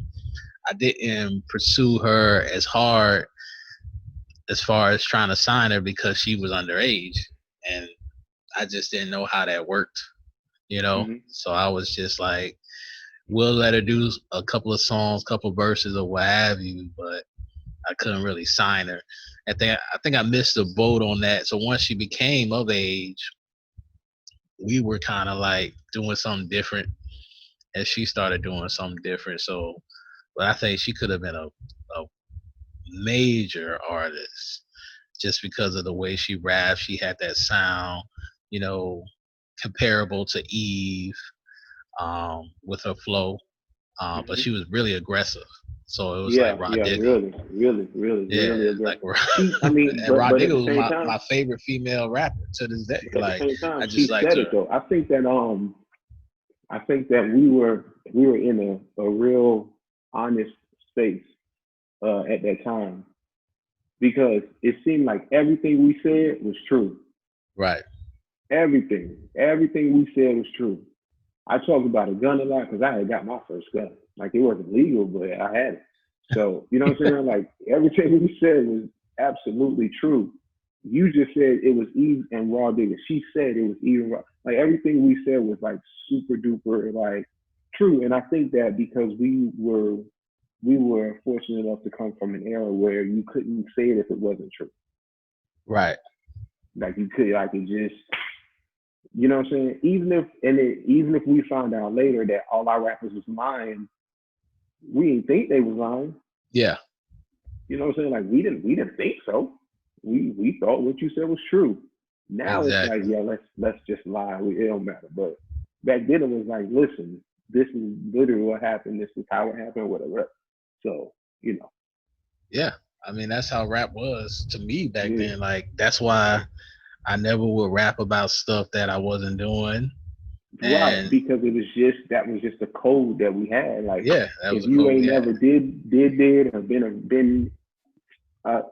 Speaker 1: I didn't pursue her as hard as far as trying to sign her because she was underage, and I just didn't know how that worked,
Speaker 2: Mm-hmm.
Speaker 1: So I was just like, we'll let her do a couple of songs, couple verses or what have you, but I couldn't really sign her. I think I missed the boat on that. So once she became of age, we were kind of like doing something different, and she started doing something different. So, but I think she could have been a major artist just because of the way she rapped. She had that sound, comparable to Eve, with her flow. But she was really aggressive. So it was like Rod Digger.
Speaker 2: Really aggressive.
Speaker 1: Like,
Speaker 2: I mean,
Speaker 1: and Rod
Speaker 2: but
Speaker 1: Digger
Speaker 2: at the
Speaker 1: was
Speaker 2: same
Speaker 1: my favorite female rapper to this day.
Speaker 2: At
Speaker 1: Like,
Speaker 2: the same time,
Speaker 1: I just
Speaker 2: she
Speaker 1: liked
Speaker 2: said
Speaker 1: her.
Speaker 2: it though. I think that we were in a real honest space at that time, because it seemed like everything we said was true.
Speaker 1: Right.
Speaker 2: Everything we said was true. I talked about a gun a lot because I had got my first gun. Like, it wasn't legal, but I had it. So, you know what I'm saying? Like, everything we said was absolutely true. You just said it was Eve and Raw Digger. She said it was Eve and Raw. Like, everything we said was like super duper like true. And I think that because we were fortunate enough to come from an era where you couldn't say it if it wasn't true.
Speaker 1: Right.
Speaker 2: Like, you could, like, it just, you know what I'm saying? Even if we found out later that all our rappers was lying, we didn't think they was lying.
Speaker 1: Yeah.
Speaker 2: You know what I'm saying? Like, we didn't think so. We thought what you said was true. Now It's like, yeah, let's just lie. It don't matter. But back then it was like, listen, this is literally what happened. This is how it happened, whatever. So,
Speaker 1: Yeah. I mean, that's how rap was to me back then. Like, that's why I never would rap about stuff that I wasn't doing.
Speaker 2: Right, because that was just the code that we had. Like,
Speaker 1: yeah, that was
Speaker 2: if you ain't never did or been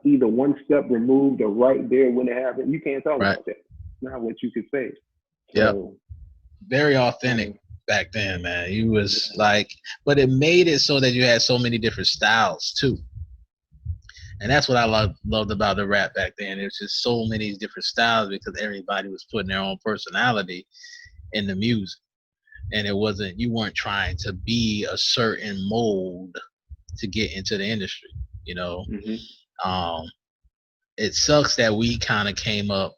Speaker 2: either one step removed or right there when it happened, you can't talk about that. It's not what you could say.
Speaker 1: Yeah, so, very authentic back then, man. You was like, but it made it so that you had so many different styles too. And that's what I loved about the rap back then. There's just so many different styles because everybody was putting their own personality in the music. And you weren't trying to be a certain mold to get into the industry,
Speaker 2: Mm-hmm.
Speaker 1: it sucks that we kind of came up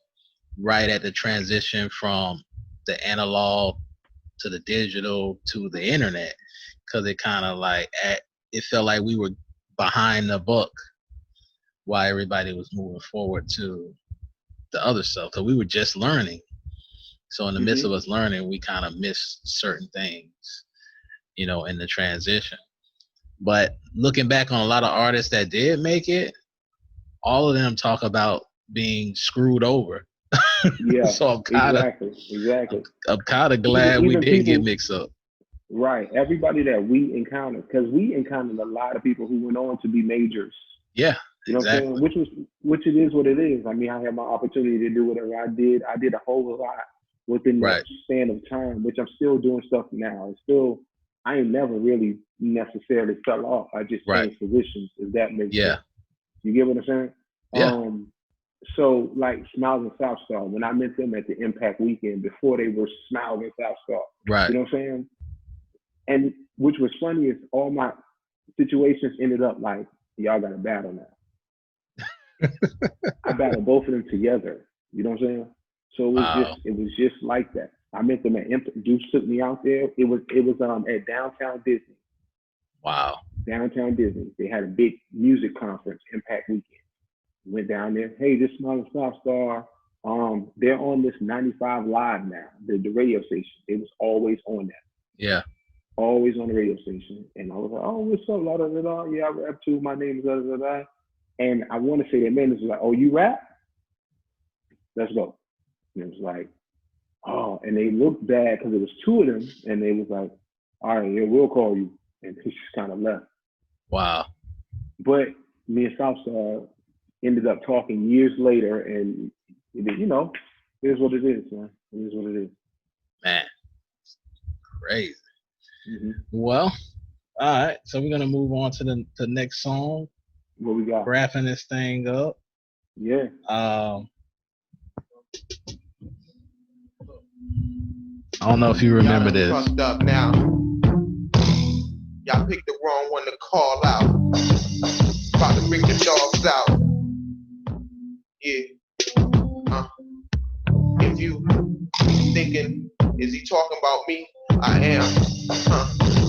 Speaker 1: right at the transition from the analog to the digital to the internet, because it kind of like it felt like we were behind the book while everybody was moving forward to the other stuff, because we were just learning. So in the midst of us learning, we kind of missed certain things, you know, in the transition. But looking back on a lot of artists that did make it, all of them talk about being screwed over.
Speaker 2: Yeah,
Speaker 1: So I'm kind of
Speaker 2: exactly.
Speaker 1: I'm kind of glad we didn't get mixed up.
Speaker 2: Right. Everybody that we encountered, because we encountered a lot of people who went on to be majors.
Speaker 1: Yeah,
Speaker 2: you know
Speaker 1: exactly.
Speaker 2: what I'm saying? Which it is what it is. I mean, I had my opportunity to do whatever I did. I did a whole lot within that span of time, which I'm still doing stuff now. I ain't never really necessarily fell off. I just changed positions, if that makes sense. You get what I'm saying?
Speaker 1: Yeah.
Speaker 2: So like Smiles and South Star, when I met them at the Impact Weekend before they were Smiles and South Star.
Speaker 1: Right.
Speaker 2: You know what I'm saying? And which was funny is all my situations ended up like, y'all got to battle now. I battled both of them together. You know what I'm saying? So it was just like that. I met them at Deuce took me out there. It was at Downtown Disney.
Speaker 1: Wow.
Speaker 2: Downtown Disney. They had a big music conference, Impact Weekend. Went down there. Hey, this is Smiley South Star. They're on this 95 Live now, the radio station. They was always on that.
Speaker 1: Yeah.
Speaker 2: Always on the radio station. And I was like, oh, what's up? La, da, da, da. Yeah, I rap too. My name is da, da, da, da. And I want to say their manager was like, oh, you rap? Let's go. And it was like, oh, and they looked bad because it was two of them. And they was like, all right, yeah, we'll call you. And he just kind of left.
Speaker 1: Wow.
Speaker 2: But me and Southside ended up talking years later, and you know, it is what it is, man. It is what it is.
Speaker 1: Man, crazy. Well, all right. So we're gonna move on to the next song.
Speaker 2: What we got?
Speaker 1: Wrapping this thing up.
Speaker 2: Yeah.
Speaker 1: I don't know if you remember this.
Speaker 3: Fucked up now. Y'all picked the wrong one to call out. About to bring the dogs out. Yeah. If you thinking, is he talking about me? I am.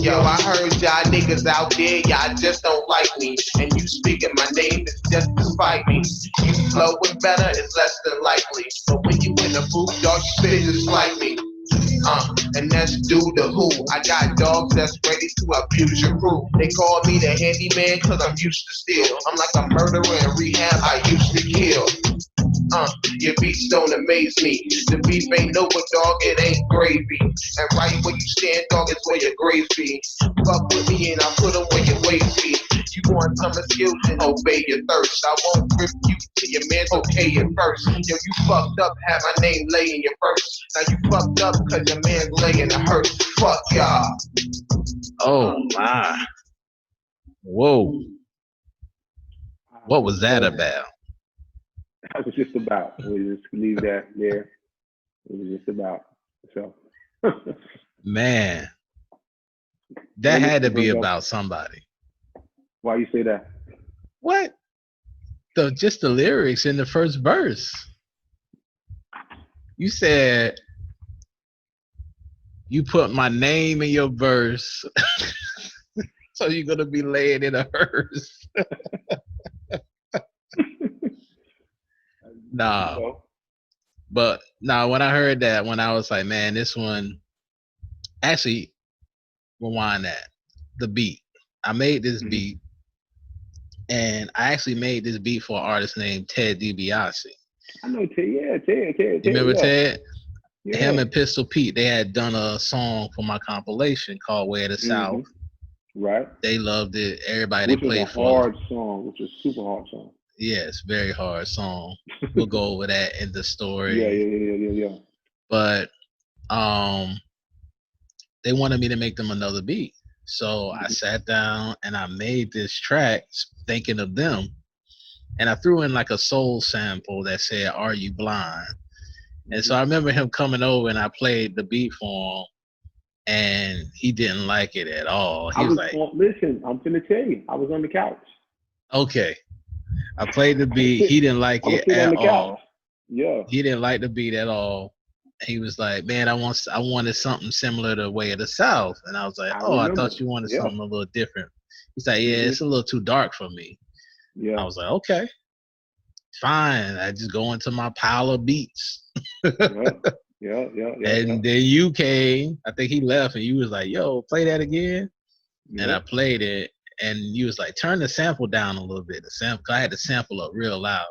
Speaker 3: Yo, I heard y'all niggas out there, y'all just don't like me. And you speaking my name is just to spite me. You flowing better, it's less than likely. But when you in the booth, dog, you spit just like me. And that's due to who? I got dogs that's ready to abuse your crew. They call me the handyman cause I'm used to steal. I'm like a murderer in rehab, I used to kill. Your beats don't amaze me. The beef ain't no but dog, it ain't gravy. And right where you stand, dog, is where your graves be. Fuck with me and I put them where your waist be. You want some skills and obey your thirst. I won't grip you till your man's okay at first. Yo, you fucked up, have my name lay in your purse. Now you fucked up cause your man's laying a hearse. Fuck y'all.
Speaker 1: Oh my. Whoa. What was that about?
Speaker 2: That was just about. We just leave that there. It was just about. So.
Speaker 1: Man, that had to be about somebody.
Speaker 2: Why you say that?
Speaker 1: What? Just the lyrics in the first verse. You said you put my name in your verse, so you're gonna be laying in a hearse. Nah. But when I heard that, when I was like, man, this one, actually, rewind that. The beat. I made this beat, and I actually made this beat for an artist named Ted DiBiase.
Speaker 2: I know Ted. Yeah, Ted.
Speaker 1: You remember Ted?
Speaker 2: Yeah.
Speaker 1: Him and Pistol Pete, they had done a song for my compilation called Way of the South.
Speaker 2: Right.
Speaker 1: They loved it. Everybody
Speaker 2: Which
Speaker 1: played
Speaker 2: was a
Speaker 1: for
Speaker 2: hard song, which was a super hard song.
Speaker 1: Yes, very hard song. We'll go over that in the story.
Speaker 2: Yeah.
Speaker 1: But they wanted me to make them another beat. So I sat down and I made this track thinking of them. And I threw in like a soul sample that said, "Are you blind?" And so I remember him coming over and I played the beat for him, and he didn't like it at all. He was like,
Speaker 2: listen, I'm gonna tell you, I was on the couch.
Speaker 1: Okay. I played the beat. He didn't like it at all.
Speaker 2: Yeah.
Speaker 1: He didn't like the beat at all. He was like, "Man, I wanted something similar to Way of the South," and I was like, I thought you wanted something a little different. He's like, "Yeah, it's a little too dark for me."
Speaker 2: Yeah.
Speaker 1: I was like, "Okay, fine." I just go into my pile of beats.
Speaker 2: Yeah.
Speaker 1: And then you came. I think he left, and you was like, "Yo, play that again."
Speaker 2: Yeah.
Speaker 1: And I played it, and you was like, "Turn the sample down a little bit." The sample, 'cause I had the sample up real loud.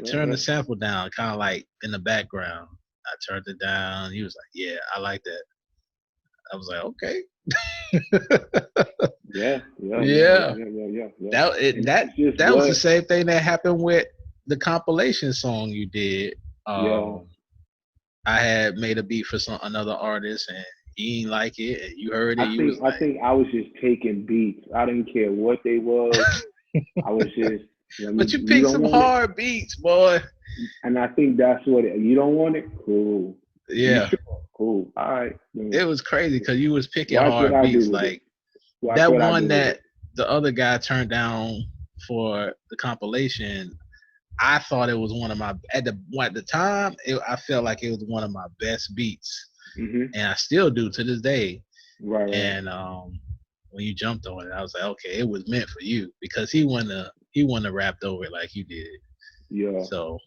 Speaker 1: Turn the sample down, kind of like in the background. I turned it down. He was like, "Yeah, I like that." I was like, "Okay."
Speaker 2: Yeah.
Speaker 1: That was the same thing that happened with the compilation song you did. I had made a beat for another artist, and he didn't like it, and you heard it.
Speaker 2: I think I was just taking beats. I didn't care what they was. I was just.
Speaker 1: But you picked some hard beats, boy.
Speaker 2: And I think that's what you don't want it. Cool.
Speaker 1: Yeah.
Speaker 2: Sure? Cool. All right.
Speaker 1: It was crazy because you was picking hard beats, like that one that the other guy turned down for the compilation. I thought it was one of my at the time. I felt like it was one of my best beats, and I still do to this day.
Speaker 2: Right.
Speaker 1: And when you jumped on it, I was like, okay, it was meant for you because he wouldn't have rapped over it like you did.
Speaker 2: Yeah.
Speaker 1: So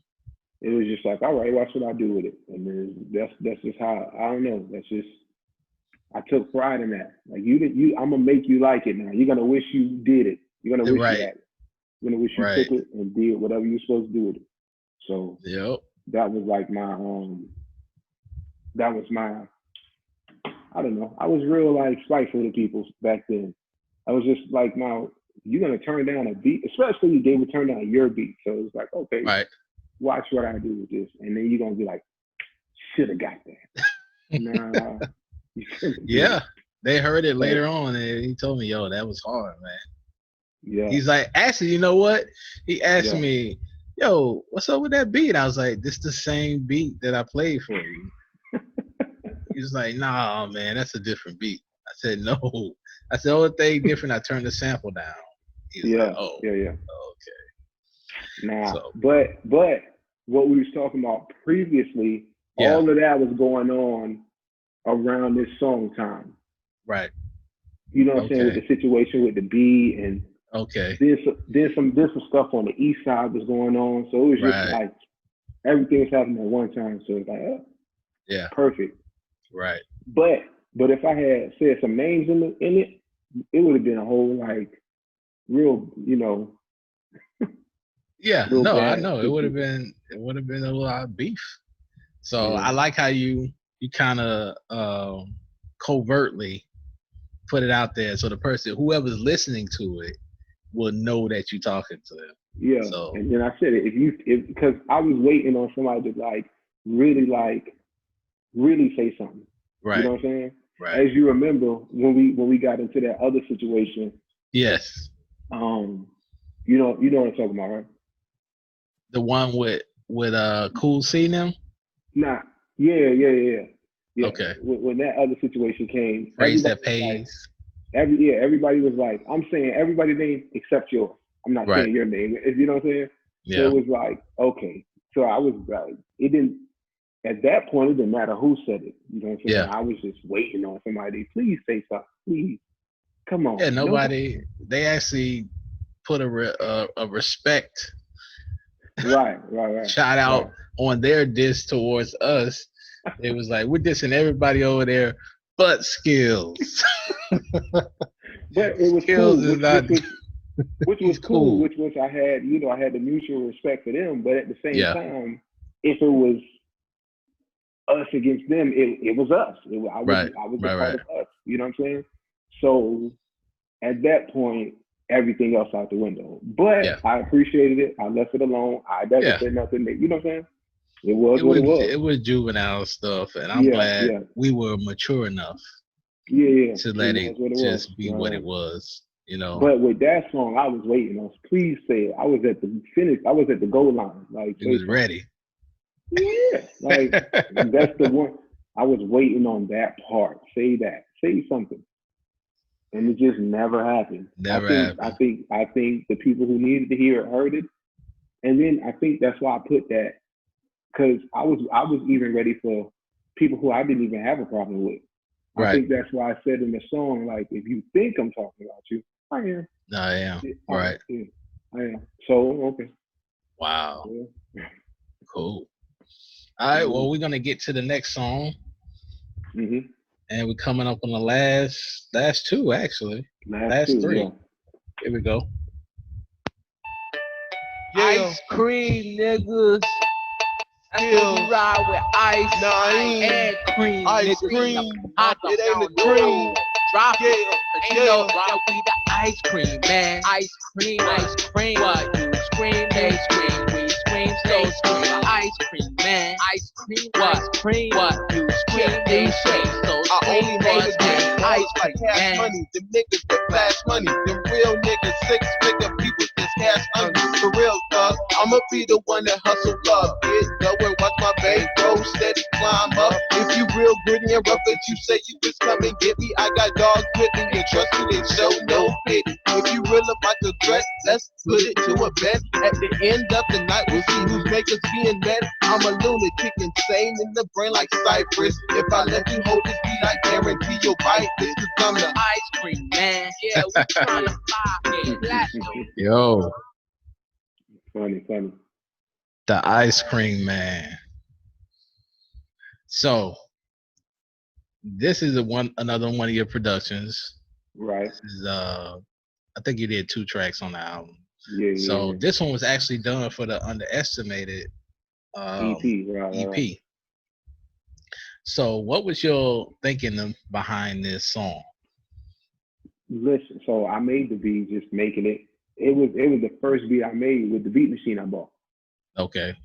Speaker 2: it was just like, all right, what should I do with it? And then that's just how I don't know. That's just I took pride in that. Like I'm gonna make you like it now. You're gonna wish you did it. You're gonna wish you had it. You're gonna wish you took it and did whatever you're supposed to do with it. So that was like my I don't know. I was real like spiteful to people back then. I was just like, now you're gonna turn down a beat, especially they would turn down your beat. So it's like, okay, watch what I do with this, and then you're gonna be like, should have got that. Nah.
Speaker 1: Yeah, they heard it later on, and he told me, "Yo, that was hard, man."
Speaker 2: Yeah.
Speaker 1: He's like, actually, you know what? He asked me, "Yo, what's up with that beat?" I was like, "This the same beat that I played for you." He was like, "Nah, man, that's a different beat." I said, "No." I said, "Only thing different, I turned the sample down." He was like, "Oh, okay."
Speaker 2: Nah, but what we was talking about previously, all of that was going on around this song time.
Speaker 1: Right.
Speaker 2: You know what I'm saying, with the situation with the beat and there's some stuff on the east side was going on. So it was just like everything was happening at one time. So it's like, perfect.
Speaker 1: Right.
Speaker 2: But if I had said some names in it, it would have been a whole like real, you know.
Speaker 1: I know. It would have been a lot of beef. So I like how you kind of covertly put it out there, so the person, whoever's listening to it, will know that you're talking to them.
Speaker 2: Yeah. So, and then I said it because I was waiting on somebody to really say something.
Speaker 1: Right.
Speaker 2: You know what I'm saying?
Speaker 1: Right.
Speaker 2: As you remember when we got into that other situation.
Speaker 1: Yes.
Speaker 2: You know what I'm talking about, right? The
Speaker 1: one with Cool C now?
Speaker 2: Nah. Yeah.
Speaker 1: Okay.
Speaker 2: When that other situation came,
Speaker 1: Phrase that pays.
Speaker 2: Everybody was like, I'm saying everybody's name except yours. I'm not saying your name. You know what I'm saying? Yeah. So it was like, okay. So I was like, it didn't. At that point, it didn't matter who said it. You know what I'm saying? Yeah. I was just waiting on somebody. Please say something. Please, come on.
Speaker 1: Yeah. Nobody. They actually put a respect.
Speaker 2: Right.
Speaker 1: Shout out on their diss towards us. It was like, we're dissing everybody over there but SKILLZ.
Speaker 2: But it was
Speaker 1: SKILLZ
Speaker 2: cool, which was cool. Which was I had the mutual respect for them, but at the same time, if it was us against them, it was us. I was a part of us. You know what I'm saying? So at that point, everything else out the window. But I appreciated it. I left it alone. I never said nothing. You know what I'm saying? It was what it was.
Speaker 1: It was juvenile stuff, and I'm glad we were mature enough to let it just be what it was, you know.
Speaker 2: But with that song, I was waiting on. Please say it. I was at the finish. I was at the goal line. Like
Speaker 1: it was ready.
Speaker 2: Yeah, like that's the one. I was waiting on that part. Say that. Say something. And it just never happened.
Speaker 1: Never happened.
Speaker 2: I think the people who needed to hear it heard it. And then I think that's why I put that, because I was even ready for people who I didn't even have a problem with.
Speaker 1: Right.
Speaker 2: I think that's why I said in the song, like, if you think I'm talking about you, I am.
Speaker 1: I am. Right.
Speaker 2: Yeah, I am. So, okay.
Speaker 1: Wow.
Speaker 2: Yeah.
Speaker 1: Cool. All right. Well, we're gonna get to the next song,
Speaker 2: Mm-hmm.
Speaker 1: and we're coming up on the last two actually. Last
Speaker 2: two,
Speaker 1: three.
Speaker 2: yeah.
Speaker 1: Here we go.
Speaker 7: Yeah. Ice cream, niggas. I ride with ice.
Speaker 3: Nah,
Speaker 7: and cream.
Speaker 3: Ice
Speaker 7: niggas.
Speaker 3: cream.
Speaker 7: It ain't the cream. Drop it. Ain't no drop. We the ice cream, man. Ice cream. What? You scream, they scream. We scream, they scream. Ice cream, man. Ice cream. What? Cream. What? You scream, they scream. So
Speaker 3: I only want to
Speaker 7: ice
Speaker 3: like
Speaker 7: cream,
Speaker 3: cash
Speaker 7: man.
Speaker 3: money. Them niggas that flash money. Them real niggas, 6-figure people that's cash hungry. For real, thug. I'ma be the one that hustle up. Get going, watch my bankroll steady climb up. If you real gritty and rough that you say you was coming, get me. I got dogs with me and trust me, they show no pity. If you real up like a threat, let's put it to a bet. At the end of the night, we'll see whose makers being met. I'm a lunatic, insane in the brain like Cypress. If I let you hold this beat, I guarantee you'll bite this. Cause I'm the
Speaker 7: ice cream, man. Yeah, we tryna fly. Yeah, black.
Speaker 1: Yo,
Speaker 2: Funny.
Speaker 1: the ice cream man. So this is another one of your productions.
Speaker 2: Right.
Speaker 1: This is I think you did 2 tracks on the album.
Speaker 2: Yeah.
Speaker 1: So this one was actually done for the Underestimated
Speaker 2: EP. Right.
Speaker 1: EP. So what was your thinking behind this song?
Speaker 2: Listen, so I made the beat, just making it. It was the first beat I made with the beat machine I bought.
Speaker 1: Okay.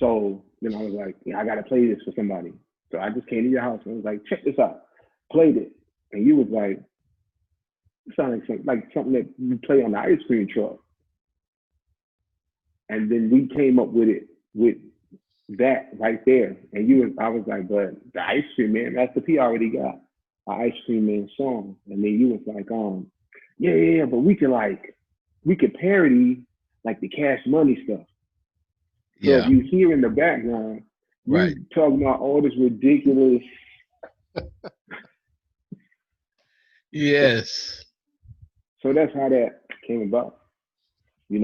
Speaker 2: So then I was like, I gotta play this for somebody. So I just came to your house and was like, check this out. Played it, and you was like, it sounded like something that you play on the ice cream truck. And then we came up with it with that right there. And I was like, but the ice cream man, Master P already got an ice cream man song. And then you was like, yeah, but we could parody like the Cash Money stuff. So if you hear in the background,
Speaker 1: right,
Speaker 2: talking about all this ridiculous.
Speaker 1: Yes.
Speaker 2: So that's how that came about, which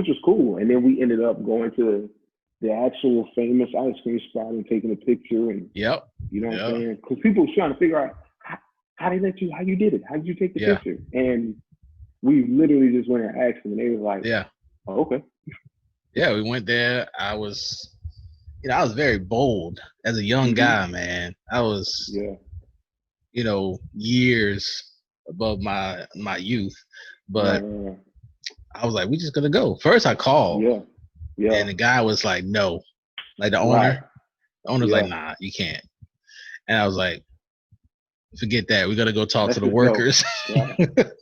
Speaker 2: was cool. And then we ended up going to the actual famous ice cream spot and taking a picture. And you know what I'm saying? Because people were trying to figure out how you did it. How did you take the picture? And we literally just went and asked them, and they was like, oh, okay.
Speaker 1: Yeah, we went there. I was very bold as a young guy, man. I was, years above my youth, but I was like, we just gonna go. First I called, and the guy was like, no, like the owner, was like, nah, you can't. And I was like, forget that. We're gonna go talk to the workers.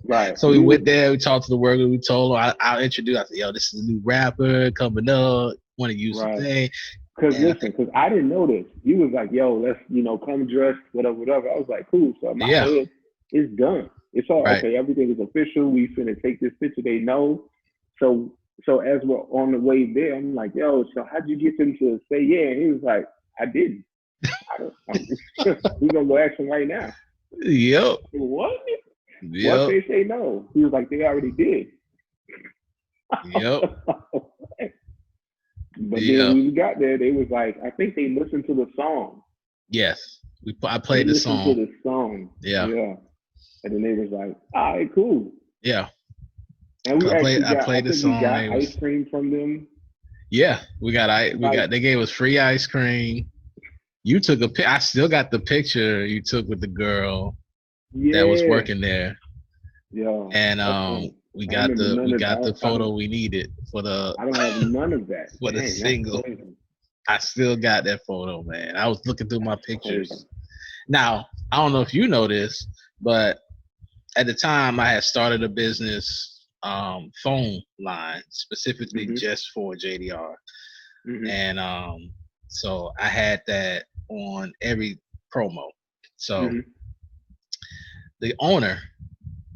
Speaker 2: Right.
Speaker 1: So we went there. We talked to the workers. We told them. I introduced. I said, "Yo, this is a new rapper coming up. Want to use something?"
Speaker 2: Because I didn't know this. He was like, "Yo, let's come dressed, whatever." I was like, "Cool." So my head, it's done. It's all okay. Everything is official. We finna take this picture. They know. So as we're on the way there, I'm like, "Yo, so how'd you get them to say yeah?" And he was like, "I didn't. We're gonna go ask them right now."
Speaker 1: Yep.
Speaker 2: What? What they say no? He was like, they already did.
Speaker 1: Yep.
Speaker 2: But then when we got there, they was like, I think they listened to the song.
Speaker 1: Yes. I played the song.
Speaker 2: To the song. Yeah. And then they was like, all right, cool.
Speaker 1: Yeah.
Speaker 2: And we
Speaker 1: I played the song.
Speaker 2: We got ice cream from them.
Speaker 1: Yeah, they gave us free ice cream. You took I still got the picture you took with the girl that was working there.
Speaker 2: Yeah.
Speaker 1: And we got the photo we needed for the.
Speaker 2: I don't have none of that.
Speaker 1: For the single. I still got that photo, man. I was looking through my pictures. Now, I don't know if you know this, but at the time I had started a business phone line specifically just for JDR. And so I had that on every promo. So the owner,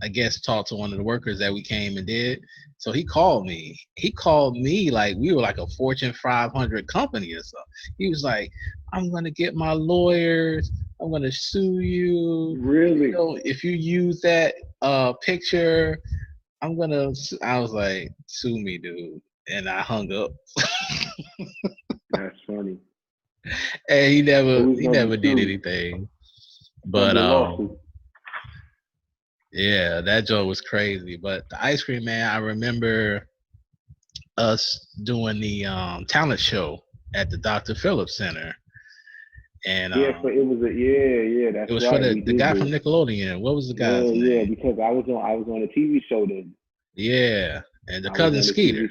Speaker 1: I guess, talked to one of the workers that we came and did. So he called me. He called me like we were like a Fortune 500 company or something. He was like, "I'm gonna get my lawyers. I'm gonna sue you.
Speaker 2: Really?
Speaker 1: You know, if you use that picture, I'm gonna." I was like, "Sue me, dude," and I hung up.
Speaker 2: That's funny.
Speaker 1: And he never did anything. But yeah, that joke was crazy. But the ice cream man, I remember us doing the talent show at the Dr. Phillips Center. And
Speaker 2: so it was that's
Speaker 1: it was
Speaker 2: right.
Speaker 1: for the guy from Nickelodeon. What was the guy's name?
Speaker 2: Yeah, because I was on a TV show then.
Speaker 1: Yeah, and the cousin Skeeter.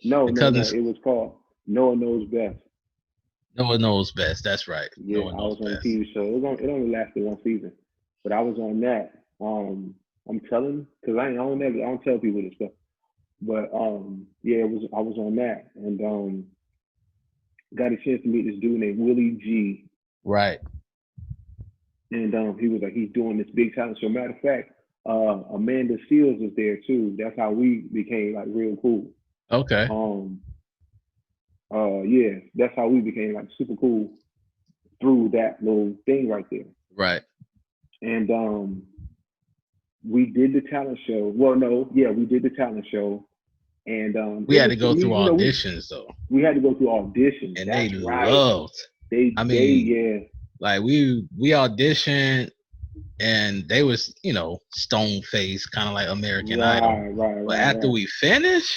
Speaker 2: No, it was called No One Knows Best.
Speaker 1: No One Knows Best. That's right.
Speaker 2: Yeah, I was on a TV show. It only lasted one season, but I was on that. I'm telling, because I don't tell people this stuff, but I was on that, and got a chance to meet this dude named Willie G.
Speaker 1: Right.
Speaker 2: And he was like, he's doing this big talent show. Matter of fact, Amanda Seals was there too. That's how we became like real cool.
Speaker 1: Okay.
Speaker 2: That's how we became like super cool through that little thing right there.
Speaker 1: Right.
Speaker 2: And we did the talent show. Well, no, yeah, we did the talent show. And
Speaker 1: we had to go through auditions though.
Speaker 2: We had to go through auditions.
Speaker 1: And they loved. Like we auditioned and they was, stone faced, kind of like American Idol.
Speaker 2: Right.
Speaker 1: But after we finished,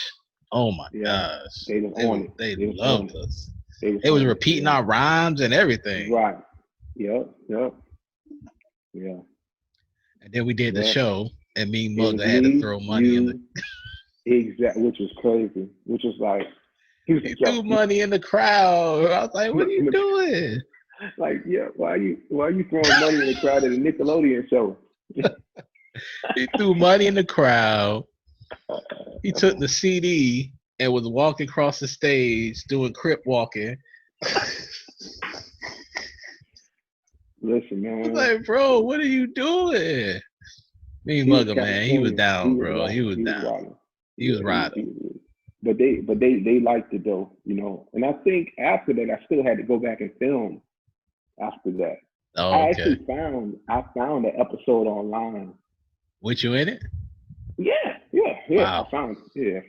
Speaker 1: oh my gosh. They loved us. They was repeating our rhymes and everything.
Speaker 2: Right. Yep. Yeah.
Speaker 1: And then we did the show, and me and Mugga had to throw money in the
Speaker 2: exactly, which was crazy. Which was like
Speaker 1: he threw money in the crowd. I was like, "What are you doing?"
Speaker 2: Like, yeah, why are you throwing money in the crowd at a Nickelodeon show?
Speaker 1: He threw money in the crowd. He took the CD and was walking across the stage doing crip walking.
Speaker 2: Listen, man.
Speaker 1: I was like, bro, what are you doing? Me and Mugga, man, he was down, bro. He was down. He was riding.
Speaker 2: But they liked it though, And I think after that, I still had to go back and film. After that, I actually found an episode online.
Speaker 1: With you in it?
Speaker 2: Yeah. Wow. I found it.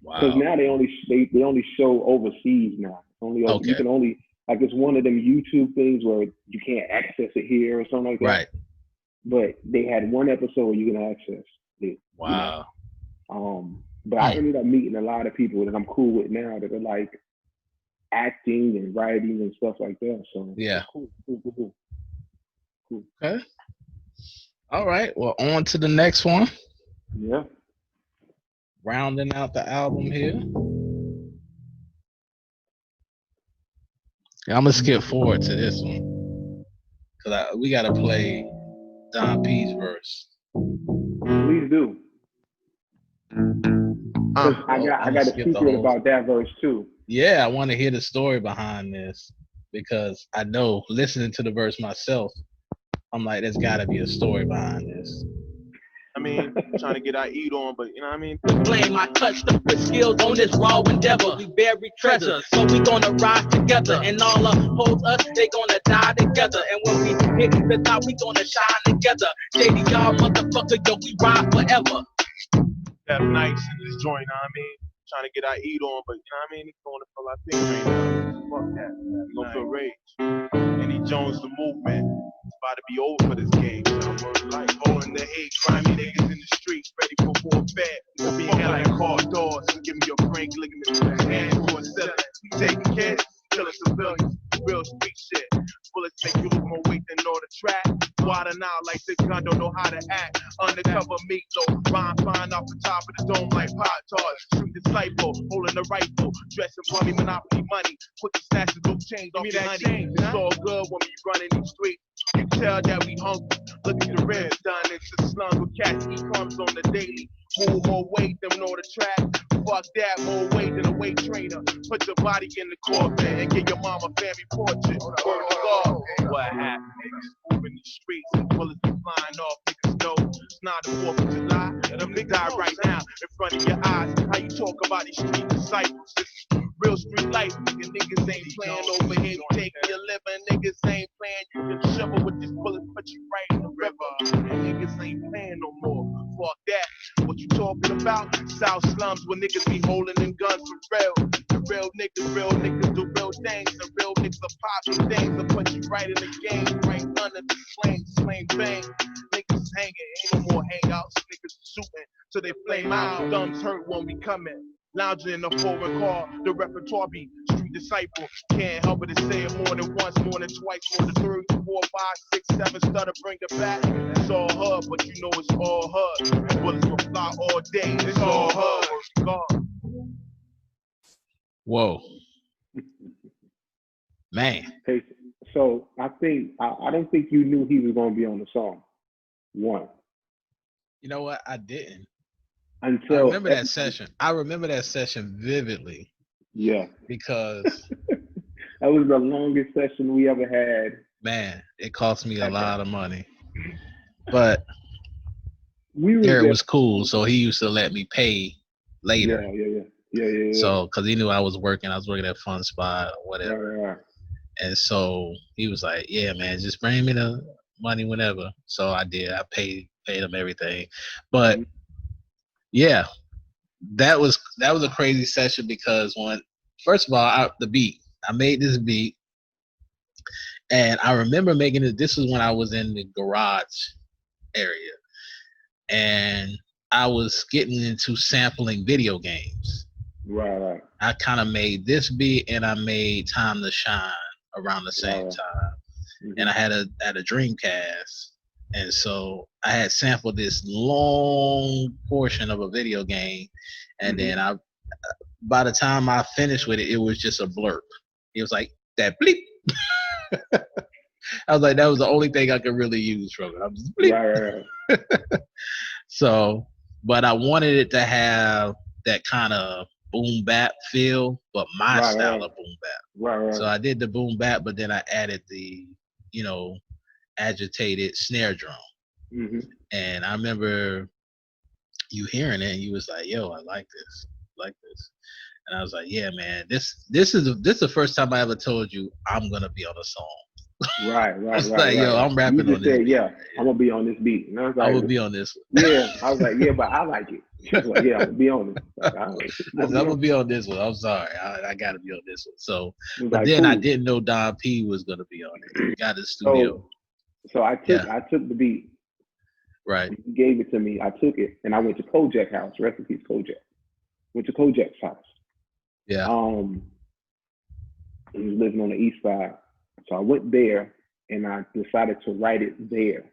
Speaker 1: Wow.
Speaker 2: Because now they only show overseas now. You can only like it's one of them YouTube things where you can't access it here or something like that.
Speaker 1: Right.
Speaker 2: But they had one episode where you can access it.
Speaker 1: Wow.
Speaker 2: But I ended up meeting a lot of people that I'm cool with now that are like acting and writing and stuff like that. So
Speaker 1: yeah.
Speaker 2: Cool.
Speaker 1: Okay. All right. Well, on to the next one.
Speaker 2: Yeah.
Speaker 1: Rounding out the album here. Yeah, I'm gonna skip forward to this one because we gotta play Don P's verse.
Speaker 2: Please do. I got a secret about that verse too.
Speaker 1: Yeah, I want to hear the story behind this because I know listening to the verse myself, I'm like, there's got to be a story behind this.
Speaker 3: I mean, trying to get our eat on, but you know what I mean?
Speaker 7: Blame I touched up with skills on this raw endeavor. We bury treasure, so we gonna ride together. And all uphold us, they gonna die together. And when we hit the top, we gonna shine together. JDR motherfucker, yo, we ride forever.
Speaker 3: Have nights in this joint, you know what I mean? Trying to get our eat on, but you know what I mean? It's going to feel our things right now. Fuck that. We gonna feel rage. Eddie Jones, the movement. It's about to be over for this game. Like holding the hate, grimy niggas in the streets, ready for warfare. We'll be here like car doors. Give me your brain, ligaments in the hand. For a seven, taking care, killing civilians. Real street shit. Bullets make you lose more weight than all the track. Wildin' out like this gun don't know how to act. Undercover meat though, rhyme flying off the top of the dome like pot tarts. Shoot the cypher, holding the rifle, dressing bummy, monopoly money. Quick to snatch the loose change off the honey. It's all good when we running these streets. You can tell that we hungry. Look at the ribs done into slums with cats eat crumbs on the daily. Move more weight than on the track. Fuck that, more weight than a weight trainer. Put your body in the coffin and get your mama family portrait. Word to God. What happened? Niggas moving the streets, bullets be flying off. Niggas not the 4th of July. Them niggas die right now in front of your eyes. How you talk about these street disciples? Real street life, nigga. Niggas ain't playing over here. Take your living, niggas ain't playing. You can shiver with this bullet, put you right in the river. And niggas ain't playing no more. Fuck that. What you talking about? South slums where niggas be holding them guns for real. The real niggas do real things. The real niggas are popping things. They'll put you right in the game, right under the sling bang. Niggas hanging, ain't no more hangouts. Niggas shooting till they flame out. Thumbs hurt when we come in. Lounging in a foreign car, the repertoire be street disciple. Can't help but to say it more than once, more than twice, more than 3, 4, 5, 6, 7, stutter, bring it back. It's all her, but you know it's all her. Bullets will fly all day, it's all her. God.
Speaker 1: Whoa. Man.
Speaker 2: Hey, so I don't think you knew he was going to be on the song. One.
Speaker 1: You know what? I didn't.
Speaker 2: Until
Speaker 1: I remember that session. I remember that session vividly.
Speaker 2: Yeah.
Speaker 1: Because
Speaker 2: that was the longest session we ever had.
Speaker 1: Man, it cost me a lot of money. But
Speaker 2: Eric
Speaker 1: was cool, so he used to let me pay later.
Speaker 2: Yeah.
Speaker 1: So, because he knew I was working at Fun Spot or whatever.
Speaker 2: Right.
Speaker 1: And so he was like, yeah, man, just bring me the money whenever. So I did. I paid him everything. But yeah, that was a crazy session because first of all, I made this beat, and I remember making it. This was when I was in the garage area, and I was getting into sampling video games.
Speaker 2: Right.
Speaker 1: I kind of made this beat, and I made Time to Shine around the same time, and I had a Dreamcast. And so I had sampled this long portion of a video game, and then by the time I finished with it, it was just a blurb. It was like that bleep. I was like, that was the only thing I could really use from it. I was just bleep.
Speaker 2: Right.
Speaker 1: So, but I wanted it to have that kind of boom bap feel, but my style of boom bap.
Speaker 2: Right.
Speaker 1: So I did the boom bap, but then I added the, agitated snare drum. And I remember you hearing it and you was like, yo, I like this. And I was like, yeah, man, this is the first time I ever told you I'm gonna be on a song.
Speaker 2: Right.
Speaker 1: Yo, I'm rapping on this.
Speaker 2: Said, yeah, I'm gonna be on this beat. And I was like,
Speaker 1: I will be on this one.
Speaker 2: Yeah, I was like, yeah, but I like it. She was like, yeah, I'm gonna be on it. I'm
Speaker 1: gonna be on this one. I'm sorry, I gotta be on this one. So, but
Speaker 2: like,
Speaker 1: then
Speaker 2: cool.
Speaker 1: I didn't know Don P was gonna be on it. He got his studio.
Speaker 2: So I took the beat.
Speaker 1: Right.
Speaker 2: He gave it to me. I took it and I went to Kojak's house. Rest in peace, Kojak. Went to Kojak's house.
Speaker 1: Yeah.
Speaker 2: He was living on the east side. So I went there and I decided to write it there.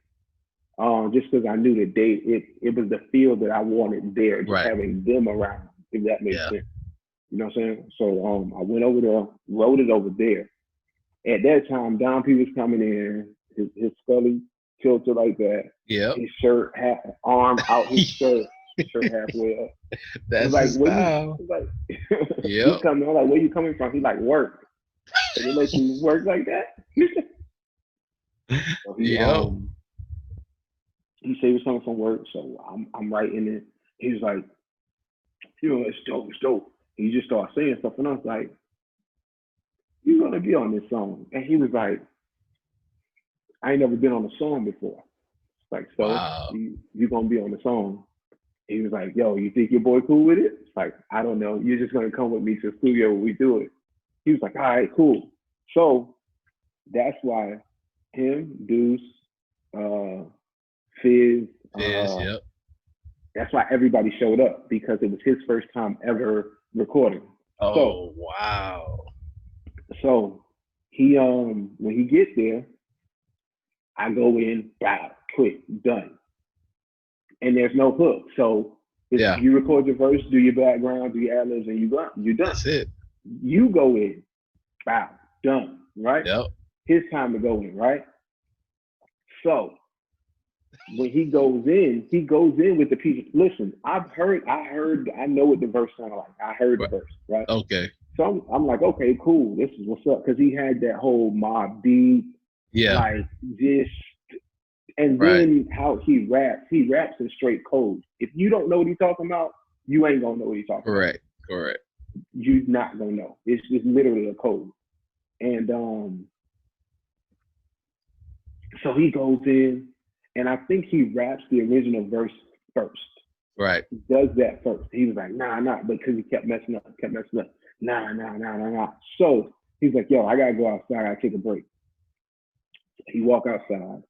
Speaker 2: Just because I knew that it was the feel that I wanted there, just having them around, if that makes sense. You know what I'm saying? So I went over there, wrote it over there. At that time, Don P was coming in, his Scully tilted like that.
Speaker 1: Yeah.
Speaker 2: His shirt, arm out his shirt halfway up.
Speaker 1: That's
Speaker 2: like,
Speaker 1: his style.
Speaker 2: He's coming. I'm like, where you coming from? He's like, work. So they let you work like that? So he said he was coming from work, so I'm writing it. He was like, it's dope. He just started saying stuff, and I was like, you're gonna be on this song. And he was like, I ain't never been on a song before. Like, so you gonna be on the song. He was like, yo, you think your boy cool with it? It's like, I don't know. You're just gonna come with me to the studio when we do it. He was like, all right, cool. So that's why him, Deuce, Fizz, that's why everybody showed up, because it was his first time ever recording.
Speaker 1: Oh, wow.
Speaker 2: So he when he gets there, I go in, quick, done. And there's no hook. So you record your verse, do your background, do your ad-libs, and you're done.
Speaker 1: That's it.
Speaker 2: You go in, done, right?
Speaker 1: Yep.
Speaker 2: His time to go in, right? So when he goes in with the piece. Listen, I know what the verse sounded like. I heard the verse, right?
Speaker 1: Okay.
Speaker 2: So I'm like, okay, cool. This is what's up. Because he had that whole Mobb Deep, like just And then how he raps in straight code. If you don't know what he's talking about, you ain't gonna know what he's talking about.
Speaker 1: Correct.
Speaker 2: You're not gonna know. It's just literally a code. And so he goes in, and I think he raps the original verse first.
Speaker 1: Right.
Speaker 2: He does that first. He was like, nah, because he kept messing up. Nah. So he's like, yo, I gotta go outside. I gotta take a break. He walk outside.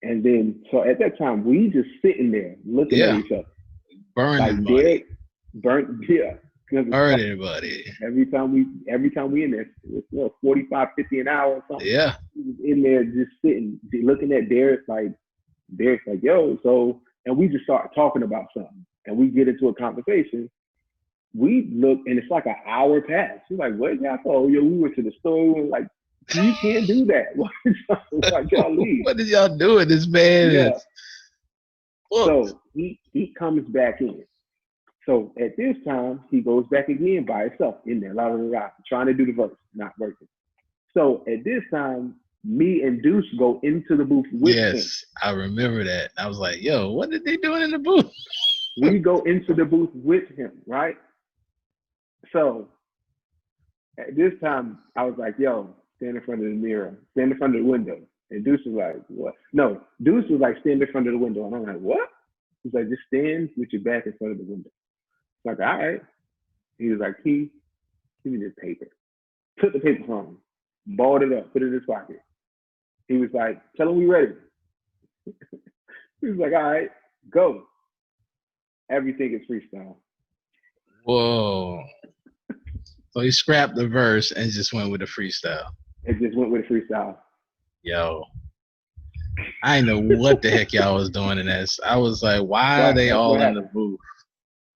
Speaker 2: And then, so at that time, we just sitting there looking at each other.
Speaker 1: Burning buddy.
Speaker 2: Burning buddy. Every time we in there, it's 45, 50 an hour or something.
Speaker 1: Yeah.
Speaker 2: We was in there just sitting, looking at Derek's like, yo, so, and we just start talking about something. And we get into a conversation. We look, and it's like an hour past. She's like, what y'all for? Oh, yo, we went to the store, and like, you can't do that. Like, y'all leave.
Speaker 1: What did y'all doing? This man is.
Speaker 2: So he comes back in. So at this time, he goes back again by himself in there, trying to do the verse, not working. So at this time, me and Deuce go into the booth with him.
Speaker 1: Yes, I remember that. I was like, yo, what are they doing in the booth?
Speaker 2: We go into the booth with him, right? So at this time, I was like, yo, stand in front of the mirror, stand in front of the window. And Deuce was like, what? No, Deuce was like, stand in front of the window. And I'm like, what? He's like, just stand with your back in front of the window. Like, all right. He was like, give me this paper. Took the paper from him, balled it up, put it in his pocket. He was like, tell him we ready. He was like, all right, go. Everything is freestyle.
Speaker 1: Whoa. So he scrapped the verse and just went with the freestyle.
Speaker 2: It just went with the freestyle.
Speaker 1: Yo. I didn't know what the heck y'all was doing in this. I was like, why are they all in the booth?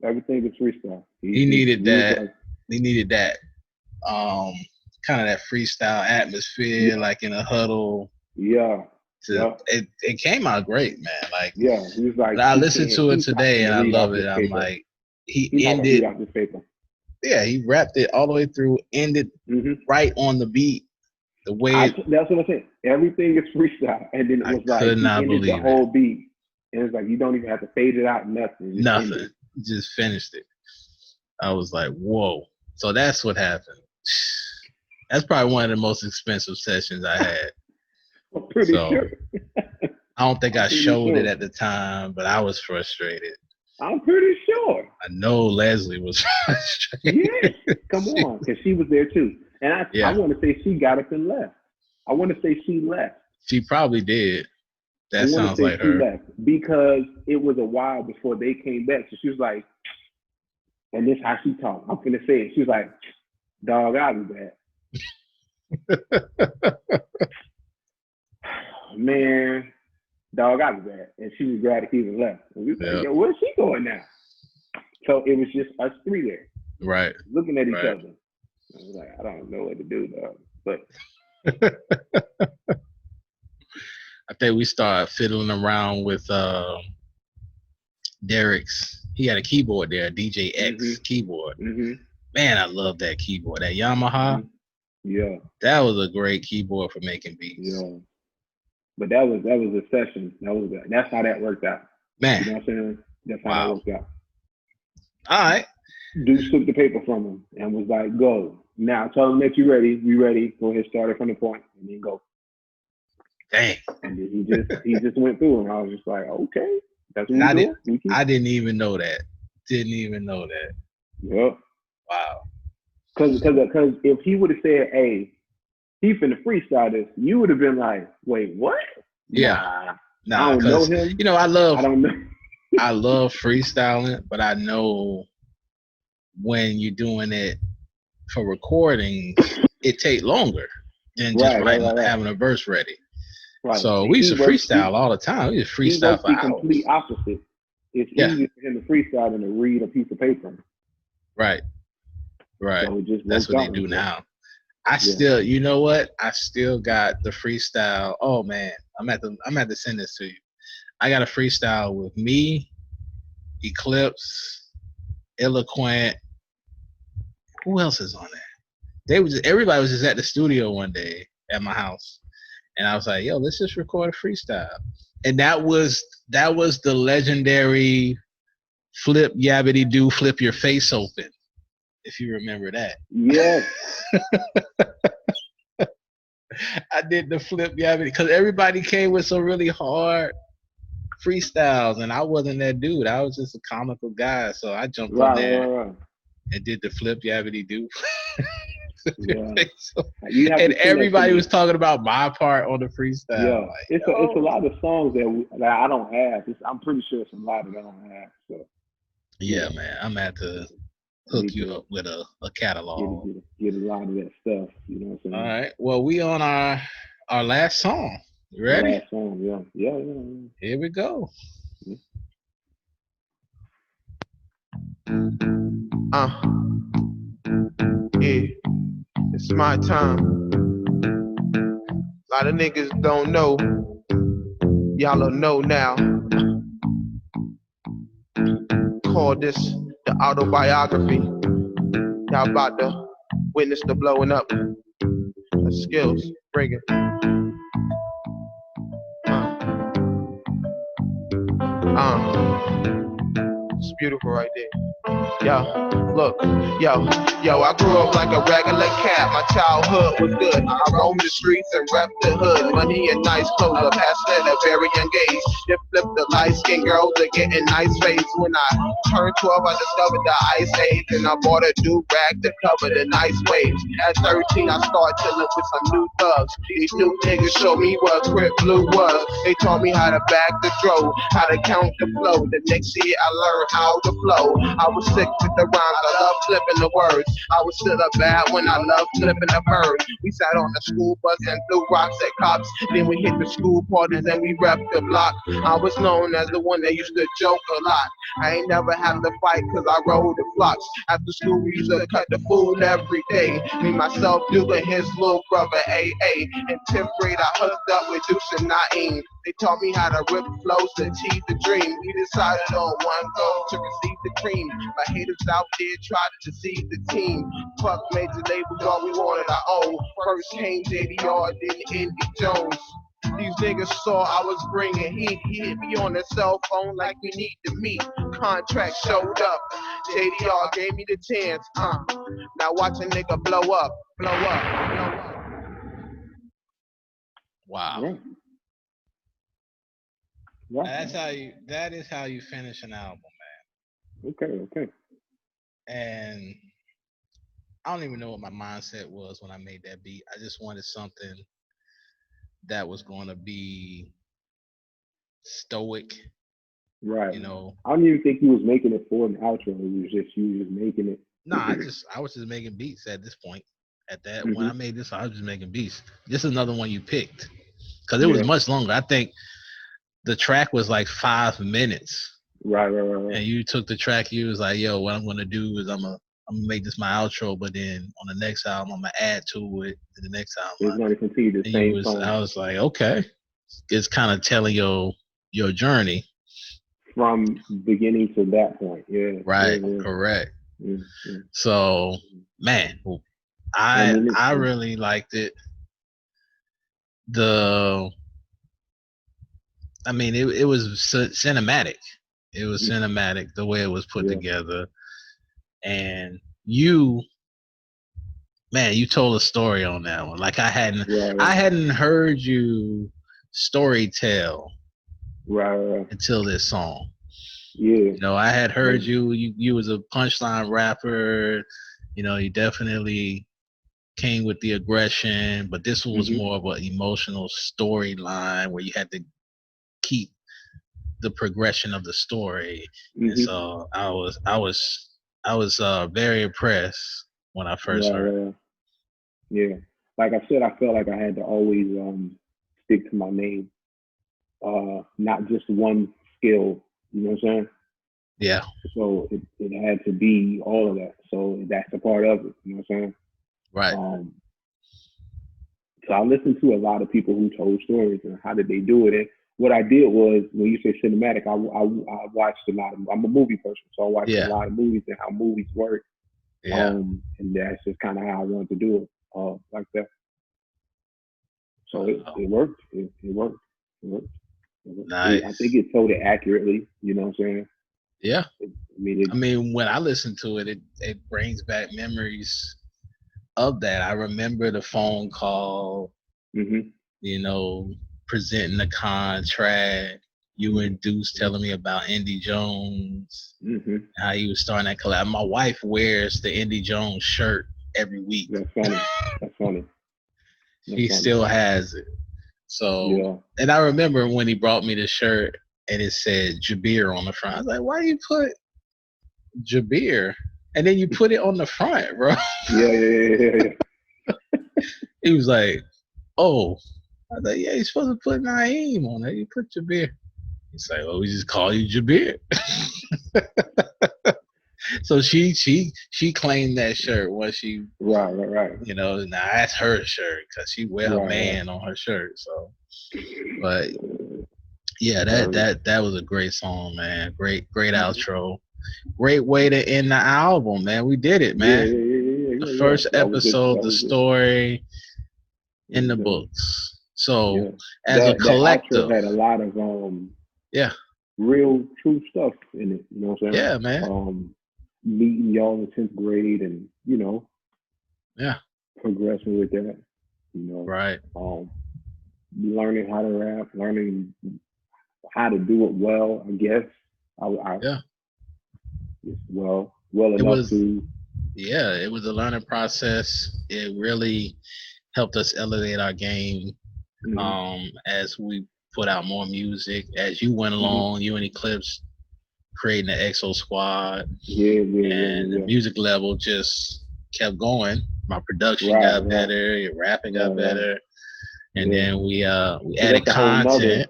Speaker 2: Everything is freestyle.
Speaker 1: He needed that. He needed that kind of that freestyle atmosphere, like in a huddle.
Speaker 2: Yeah.
Speaker 1: It came out great, man. Like,
Speaker 2: he was like,
Speaker 1: I listened to it today and I love it. I'm like, he ended. Yeah, he wrapped it all the way through, ended right on the beat. The way
Speaker 2: that's what I said. Everything is freestyle, and then it was like he ended the whole beat, and it's like you don't even have to fade it out. Nothing.
Speaker 1: Just finished it. I was like, whoa. So that's what happened. That's probably one of the most expensive sessions I had.
Speaker 2: I'm pretty sure.
Speaker 1: I don't think I showed it at the time, but I was frustrated.
Speaker 2: I'm pretty sure.
Speaker 1: I know Leslie was frustrated.
Speaker 2: Yeah, come on, because she was there too. And I want to say she got up and left. I want to say she left.
Speaker 1: She probably did. That sounds like her.
Speaker 2: Left because it was a while before they came back. So she was like, and this is how she talked. I'm finna say it. She was like, dog, I'll be back. Man, dog, I'll be back. And she was glad to even left. And we was like, yo, where's she going now? So it was just us three there.
Speaker 1: Right.
Speaker 2: Looking at each other. I was like, I don't know what to do, dog. But
Speaker 1: I think we started fiddling around with Derek's. He had a keyboard there, a DJ X keyboard. Man, I love that keyboard. That Yamaha.
Speaker 2: Yeah.
Speaker 1: That was a great keyboard for making beats.
Speaker 2: Yeah. But that was a session. That's how that worked out.
Speaker 1: Man.
Speaker 2: You know what I'm saying? That's how that worked out.
Speaker 1: All right.
Speaker 2: Dude took the paper from him and was like, go. Now tell him that you're ready. We ready. Go ahead, start it from the point and then go.
Speaker 1: Dang.
Speaker 2: And then he just went through and I was just like, okay. That's what
Speaker 1: I didn't even know that. Didn't even know that.
Speaker 2: Yep.
Speaker 1: Wow.
Speaker 2: Because if he would have said, hey, he finna freestyle this, you would have been like, wait, what?
Speaker 1: Yeah.
Speaker 2: Nah, I don't know him.
Speaker 1: You know, I don't
Speaker 2: know.
Speaker 1: I love freestyling, but I know when you're doing it for recording, it take longer than just having a verse ready. Right. So we used to freestyle all the time. We used to freestyle for hours.
Speaker 2: The complete opposite. It's easier for him to freestyle than to read a piece of paper.
Speaker 1: Right. So that's what they do now. I still, you know what? I still got the freestyle. Oh man, I'm at to send this to you. I got a freestyle with me, Eclipse, Eloquent. Who else is on there? Everybody was just at the studio one day at my house. And I was like, yo, let's just record a freestyle. And that was the legendary flip yabbity do, flip your face open, if you remember that.
Speaker 2: Yes.
Speaker 1: I did the flip yabbity because everybody came with some really hard freestyles, and I wasn't that dude. I was just a comical guy, so I jumped on there and did the flip yabbity do.
Speaker 2: Yeah.
Speaker 1: And everybody was talking about my part on the freestyle.
Speaker 2: Yeah,
Speaker 1: like,
Speaker 2: it's a lot of songs that I don't have. I'm pretty sure it's a lot that I don't have. So
Speaker 1: yeah, man, I'm gonna have to hook you up with a catalog.
Speaker 2: Get a lot of that stuff. You know what I'm saying?
Speaker 1: All right. Well, we on our last song. You ready?
Speaker 2: Last song, yeah.
Speaker 1: Here we go.
Speaker 3: Yeah, it's my time. A lot of niggas don't know. Y'all'll know now. Call this the autobiography. Y'all about to witness the blowing up of SKILLZ. Bring it. It's beautiful right there. Yo, look, yo, I grew up like a regular cat. My childhood was good. I roamed the streets and repped the hood. Money and nice clothes, I passed at a very young age. Just flipped the light-skinned girls are getting nice face. When I turned 12, I discovered the ice age, and I bought a do-rag to cover the nice waves. At 13, I started chilling with some new thugs. These new niggas showed me what Crip Blue was. They taught me how to back the throw, how to count the flow. The next year, I learned how to flow. I was sick with the rhymes, I love flipping the words. I was still a bad when I loved flipping the bird. We sat on the school bus and threw rocks at cops. Then we hit the school parties and we repped the block. I was known as the one that used to joke a lot. I ain't never had to fight cause I rode the flocks. After school we used to cut the food every day. Me, myself, Duke and his little brother AA. In 10th grade I hooked up with Deuce and Naeem. They taught me how to rip flows to achieve the dream. We decided on one goal to receive the cream. My haters out there tried to deceive the team. Fuck major labels, all we wanted our own. First came JDR, then Indy Jones. These niggas saw I was bringing heat. He hit me on the cell phone like we need to meet. Contract showed up. JDR gave me the chance. Now watch a nigga blow up.
Speaker 1: Wow.
Speaker 2: Yeah.
Speaker 1: That is how you finish an album, man.
Speaker 2: Okay.
Speaker 1: And I don't even know what my mindset was when I made that beat. I just wanted something that was going to be stoic.
Speaker 2: Right.
Speaker 1: You know.
Speaker 2: I don't even think you was making it for an outro. You was just making it.
Speaker 1: No, I was just making beats at this point. At that when I made this, I was just making beats. This is another one you picked because it was much longer. I think the track was like 5 minutes.
Speaker 2: Right.
Speaker 1: And you took the track. You was like, "Yo, what I'm gonna do is I'm gonna make this my outro, but then on the next album I'm gonna add to it. And the next album
Speaker 2: it's gonna continue the same song."
Speaker 1: I was like, okay, it's kind of telling your journey
Speaker 2: from beginning to that point. Yeah.
Speaker 1: Right.
Speaker 2: Yeah.
Speaker 1: Correct.
Speaker 2: Yeah.
Speaker 1: So, man, I really liked it. It was cinematic. It was cinematic the way it was put together. And you told a story on that one. Like I hadn't heard you story tell until this song.
Speaker 2: Yeah.
Speaker 1: You know, I had heard you was a punchline rapper. You know, you definitely came with the aggression, but this was more of an emotional storyline where you had to keep the progression of the story. And so I was very impressed when I first heard it.
Speaker 2: Yeah. Like I said, I felt like I had to always stick to my name. Not just one skill, you know what I'm saying?
Speaker 1: Yeah.
Speaker 2: So it had to be all of that. So that's a part of it, you know what I'm saying?
Speaker 1: Right.
Speaker 2: So I listened to a lot of people who told stories and how did they do it. And what I did was, when you say cinematic, I watched a lot of, I'm a movie person, so I watched a lot of movies and how movies work.
Speaker 1: Yeah.
Speaker 2: And that's just kind of how I wanted to do it, like that. So it worked. It worked.
Speaker 1: Nice.
Speaker 2: I think it told it accurately. You know what I'm saying?
Speaker 1: Yeah.
Speaker 2: I
Speaker 1: mean, when I listen to it, it brings back memories of that. I remember the phone call, you know, presenting the contract. You and Deuce telling me about Indy Jones, how he was starting that collab. My wife wears the Indy Jones shirt every week.
Speaker 2: That's funny. That's funny.
Speaker 1: She still has it. So, and I remember when he brought me the shirt and it said Jabir on the front. I was like, why do you put Jabir? And then you put it on the front, bro.
Speaker 2: Yeah.
Speaker 1: He was like, oh. I was like, yeah, you're supposed to put Naeem on it. You put Jabir. He's like, well, we just call you Jabir. So she claimed that shirt once she
Speaker 2: right.
Speaker 1: You know, now that's her shirt because she wear her man on her shirt. So, but yeah, that was a great song, man. Great outro. Great way to end the album, man. We did it, man. The first episode, the story in the books. So as a collective,
Speaker 2: that had a lot of real true stuff in it. You know what I'm saying?
Speaker 1: Yeah, man.
Speaker 2: Meeting y'all in 10th grade and, you know, progressing with that, you know.
Speaker 1: Right.
Speaker 2: Learning how to rap, learning how to do it well, I guess. Well enough to.
Speaker 1: Yeah, it was a learning process. It really helped us elevate our game as we put out more music. As you went along, you and Eclipse creating the EXO squad. The music level just kept going. My production got better, your rapping got better. And then we added content.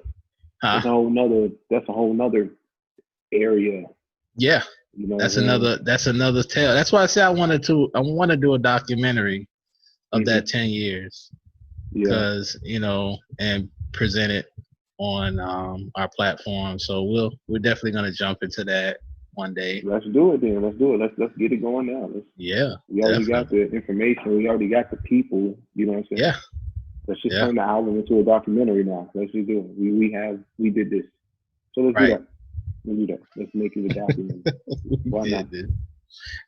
Speaker 2: That's a whole nother area.
Speaker 1: Yeah. You know, that's another tale. That's why I said I want to do a documentary of that 10 years. Because, you know, and present it on our platform. So we're definitely gonna jump into that one day.
Speaker 2: Let's do it then. Let's do it. Let's get it going now. We already got the information. We already got the people. You know what I'm saying?
Speaker 1: Yeah.
Speaker 2: Let's just turn the album into a documentary now. Let's just do it. We did this. So let's do that. Let's make it a documentary. Why not?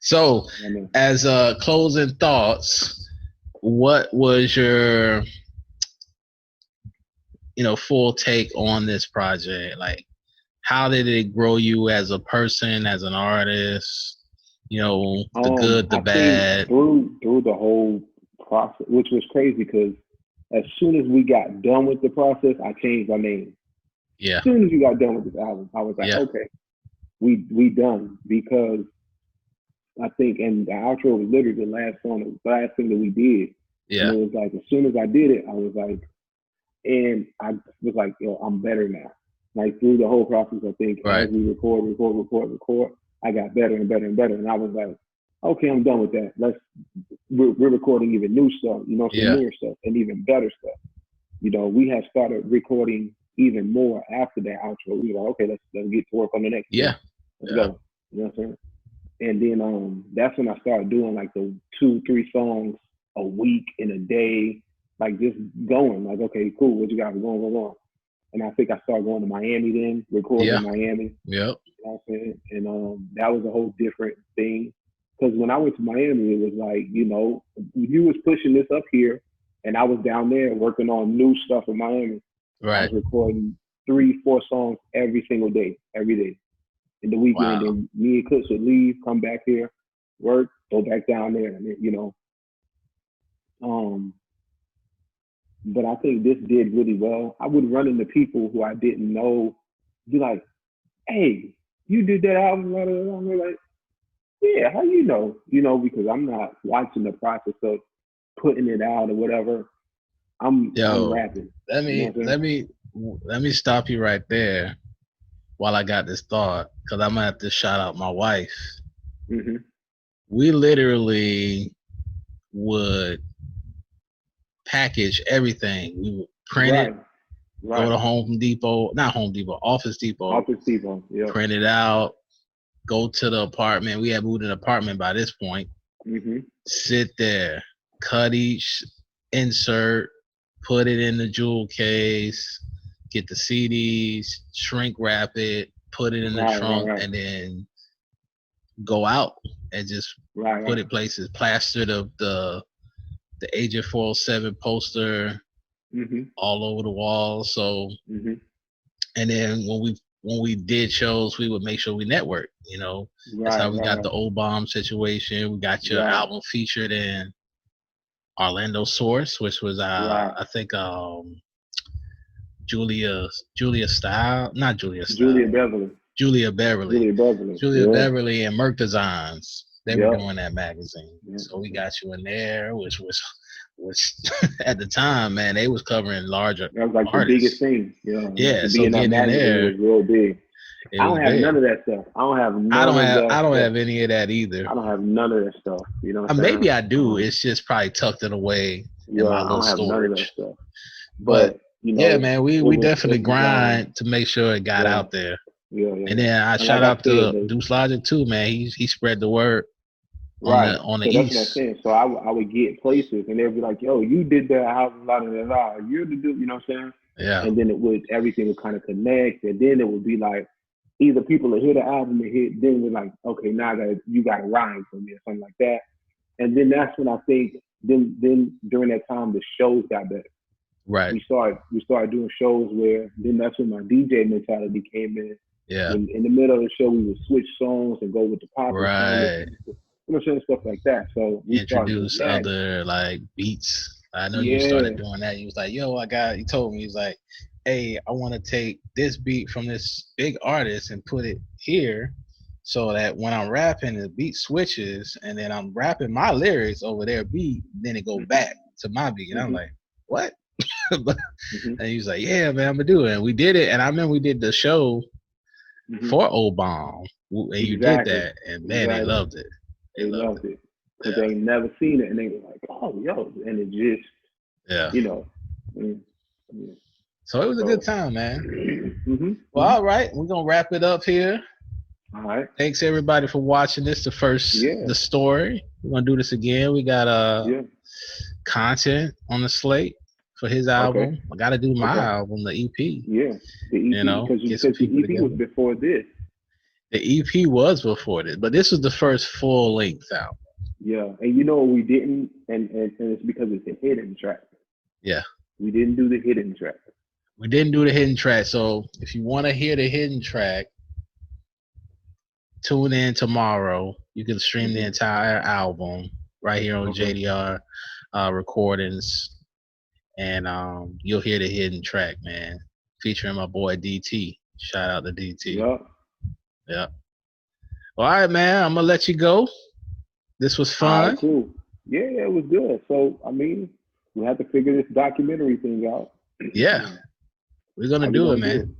Speaker 1: So as closing thoughts, what was your full take on this project? Like, how did it grow you as a person, as an artist? The good, the bad.
Speaker 2: Through the whole process, which was crazy because as soon as we got done with the process, I changed my name.
Speaker 1: Yeah.
Speaker 2: As soon as we got done with this album, I was like, okay, we done, because I think, and the outro was literally the last song, the last thing that we did.
Speaker 1: Yeah.
Speaker 2: And it was like, as soon as I did it, I was like, and I was like, yo, I'm better now. Like through the whole process, I think as we record, I got better and better and better. And I was like, okay, I'm done with that. We're recording even new stuff, some newer stuff and even better stuff. We have started recording even more after that outro. We were like, okay, let's get to work on the next thing. Let's go. You know what I'm saying? And then that's when I started doing like the 2-3 songs a week in a day, like just going, like, okay, cool, what you got? We're going. And I think I started going to Miami then, recording in Miami.
Speaker 1: Yep.
Speaker 2: You know what I'm saying? And that was a whole different thing. Because when I went to Miami, it was like, you was pushing this up here, and I was down there working on new stuff in Miami.
Speaker 1: Right.
Speaker 2: I was recording 3-4 songs every single day, every day. In the weekend, and me and Clips would leave, come back here, work, go back down there, and but I think this did really well. I would run into people who I didn't know, be like, hey, you did that album, blah, blah, blah. And they're like, yeah, how you know? Because I'm not watching the process of putting it out or whatever. I'm rapping.
Speaker 1: Let me stop you right there while I got this thought, because I'm gonna have to shout out my wife.
Speaker 2: Mm-hmm.
Speaker 1: We literally would package everything. We would print it, go to Office Depot, print it out, go to the apartment. We had moved an apartment by this point.
Speaker 2: Mm-hmm.
Speaker 1: Sit there, cut each insert, put it in the jewel case, get the CDs, shrink wrap it, put it in the trunk, and then go out and just put it places. Plastered the Agent 407 poster all over the wall. So, and then when we did shows, we would make sure we network. You know, that's how we got the old bomb situation. We got your album featured in Orlando Source, which was I think Julia Beverly and Merc Designs. They were doing that magazine. So we got you in there, which at the time, man, they was covering larger
Speaker 2: That was like
Speaker 1: artists.
Speaker 2: the biggest thing. Yeah.
Speaker 1: So getting in there
Speaker 2: was real big. I don't have none of that stuff. I don't
Speaker 1: have any of that either.
Speaker 2: I don't have none of that stuff. You know,
Speaker 1: maybe I do. It's just probably tucked it away in my little storage.
Speaker 2: None of that stuff.
Speaker 1: But you know, yeah, man, we definitely grind to make sure it got out there. Yeah. And then I shout out to Deuce Logic too, man. He spread the word on the
Speaker 2: East.
Speaker 1: East.
Speaker 2: That's what I'm saying. So I would get places and they'd be like, "Yo, you did that house, blah blah blah. You're the dude," you know what I'm saying?
Speaker 1: Yeah.
Speaker 2: And then everything would kind of connect, and then it would be like either people would hear the album and hit, then we're like, okay, now you got to rhyme for me or something like that. And then that's when I think then during that time the shows got better.
Speaker 1: Right.
Speaker 2: We started doing shows where then that's when my DJ mentality came in.
Speaker 1: Yeah.
Speaker 2: In the middle of the show, we would switch songs and go with the pop.
Speaker 1: Right.
Speaker 2: You know, stuff like that. So we
Speaker 1: introduce other like beats. I know you started doing that. He was like, "Yo, he told me, he's like, hey, I want to take this beat from this big artist and put it here so that when I'm rapping, the beat switches and then I'm rapping my lyrics over their beat, then it go back to my beat." And I'm like, what? And he was like, yeah, man, I'm gonna do it. And we did it. And I remember we did the show for Old Bomb. And you did that. And man, they loved it.
Speaker 2: They loved it. Because they ain't never seen it. And they were like, oh, yo. And it just, you know.
Speaker 1: So it was a good time, man. Well, all right. We're going to wrap it up here.
Speaker 2: All right.
Speaker 1: Thanks, everybody, for watching this. The story. We're going to do this again. We got content on the slate for his album.
Speaker 2: Okay.
Speaker 1: I got to do my album, the EP.
Speaker 2: Yeah, the EP.
Speaker 1: You know,
Speaker 2: because the EP was before this.
Speaker 1: The EP was before this, but this was the first full-length album.
Speaker 2: Yeah, and you know what we didn't, and it's because it's a hidden track.
Speaker 1: Yeah.
Speaker 2: We didn't do the hidden track.
Speaker 1: We didn't do the hidden track. So if you want to hear the hidden track, tune in tomorrow. You can stream the entire album right here on JDR Recordings. And you'll hear the hidden track, man, featuring my boy DT. Shout out to DT. Yeah. All right, man. I'm going to let you go. This was fun.
Speaker 2: Right, cool. Yeah, it was good. So, I mean, we have to figure this documentary thing out.
Speaker 1: Yeah. We're going to do it, man.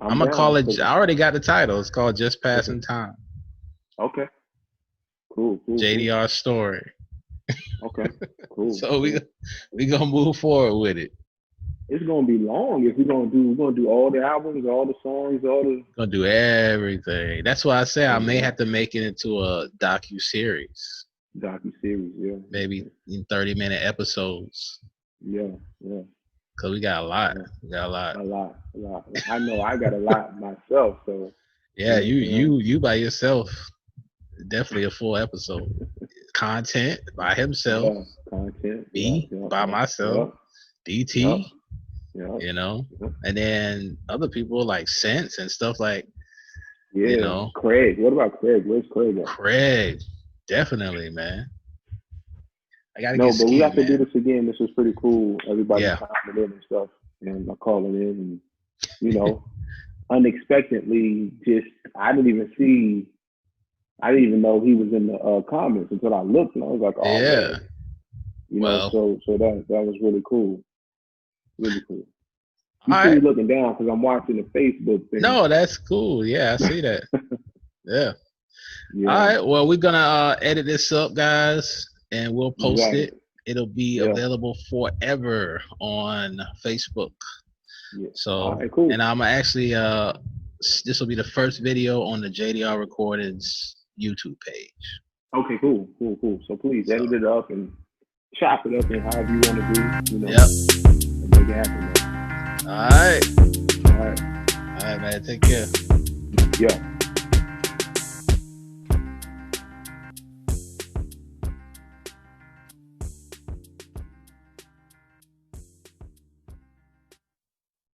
Speaker 1: I'm going to call it, I already got the title. It's called Just Passing Time.
Speaker 2: Okay. Cool.
Speaker 1: JDR Story.
Speaker 2: Okay, cool.
Speaker 1: So we going to move forward with it.
Speaker 2: It's going to be long if we're going to do all the albums, all the songs,
Speaker 1: going to do everything. That's why I say I may have to make it into a docu-series.
Speaker 2: Yeah.
Speaker 1: Maybe in 30-minute episodes.
Speaker 2: Yeah.
Speaker 1: Because we got a lot.
Speaker 2: A lot. I know I got a lot myself, so.
Speaker 1: Yeah, you by yourself, definitely a full episode. Content by himself. Me by myself. DT. You know, and then other people like Sense and stuff like, you know.
Speaker 2: Craig. What about Craig? Where's Craig at?
Speaker 1: Craig, definitely, man. I gotta
Speaker 2: but we have to do this again. This was pretty cool. Everybody calling in and stuff, and calling in, and you know, unexpectedly, I didn't even know he was in the comments until I looked, and I was like, oh man. You know, so that was really cool. Really cool. You see me looking down because I'm watching the Facebook thing.
Speaker 1: No, that's cool. Yeah, I see that. Yeah. All right. Well, we're gonna edit this up, guys, and we'll post it. It'll be available forever on Facebook.
Speaker 2: Yeah.
Speaker 1: So,
Speaker 2: cool.
Speaker 1: And I'm actually this will be the first video on the JDR Recordings YouTube page.
Speaker 2: Okay, cool. So please edit it up and chop it up and however you want to do. You know.
Speaker 1: Yep.
Speaker 2: And make it happen.
Speaker 1: All right. man. Take care.
Speaker 2: Yeah.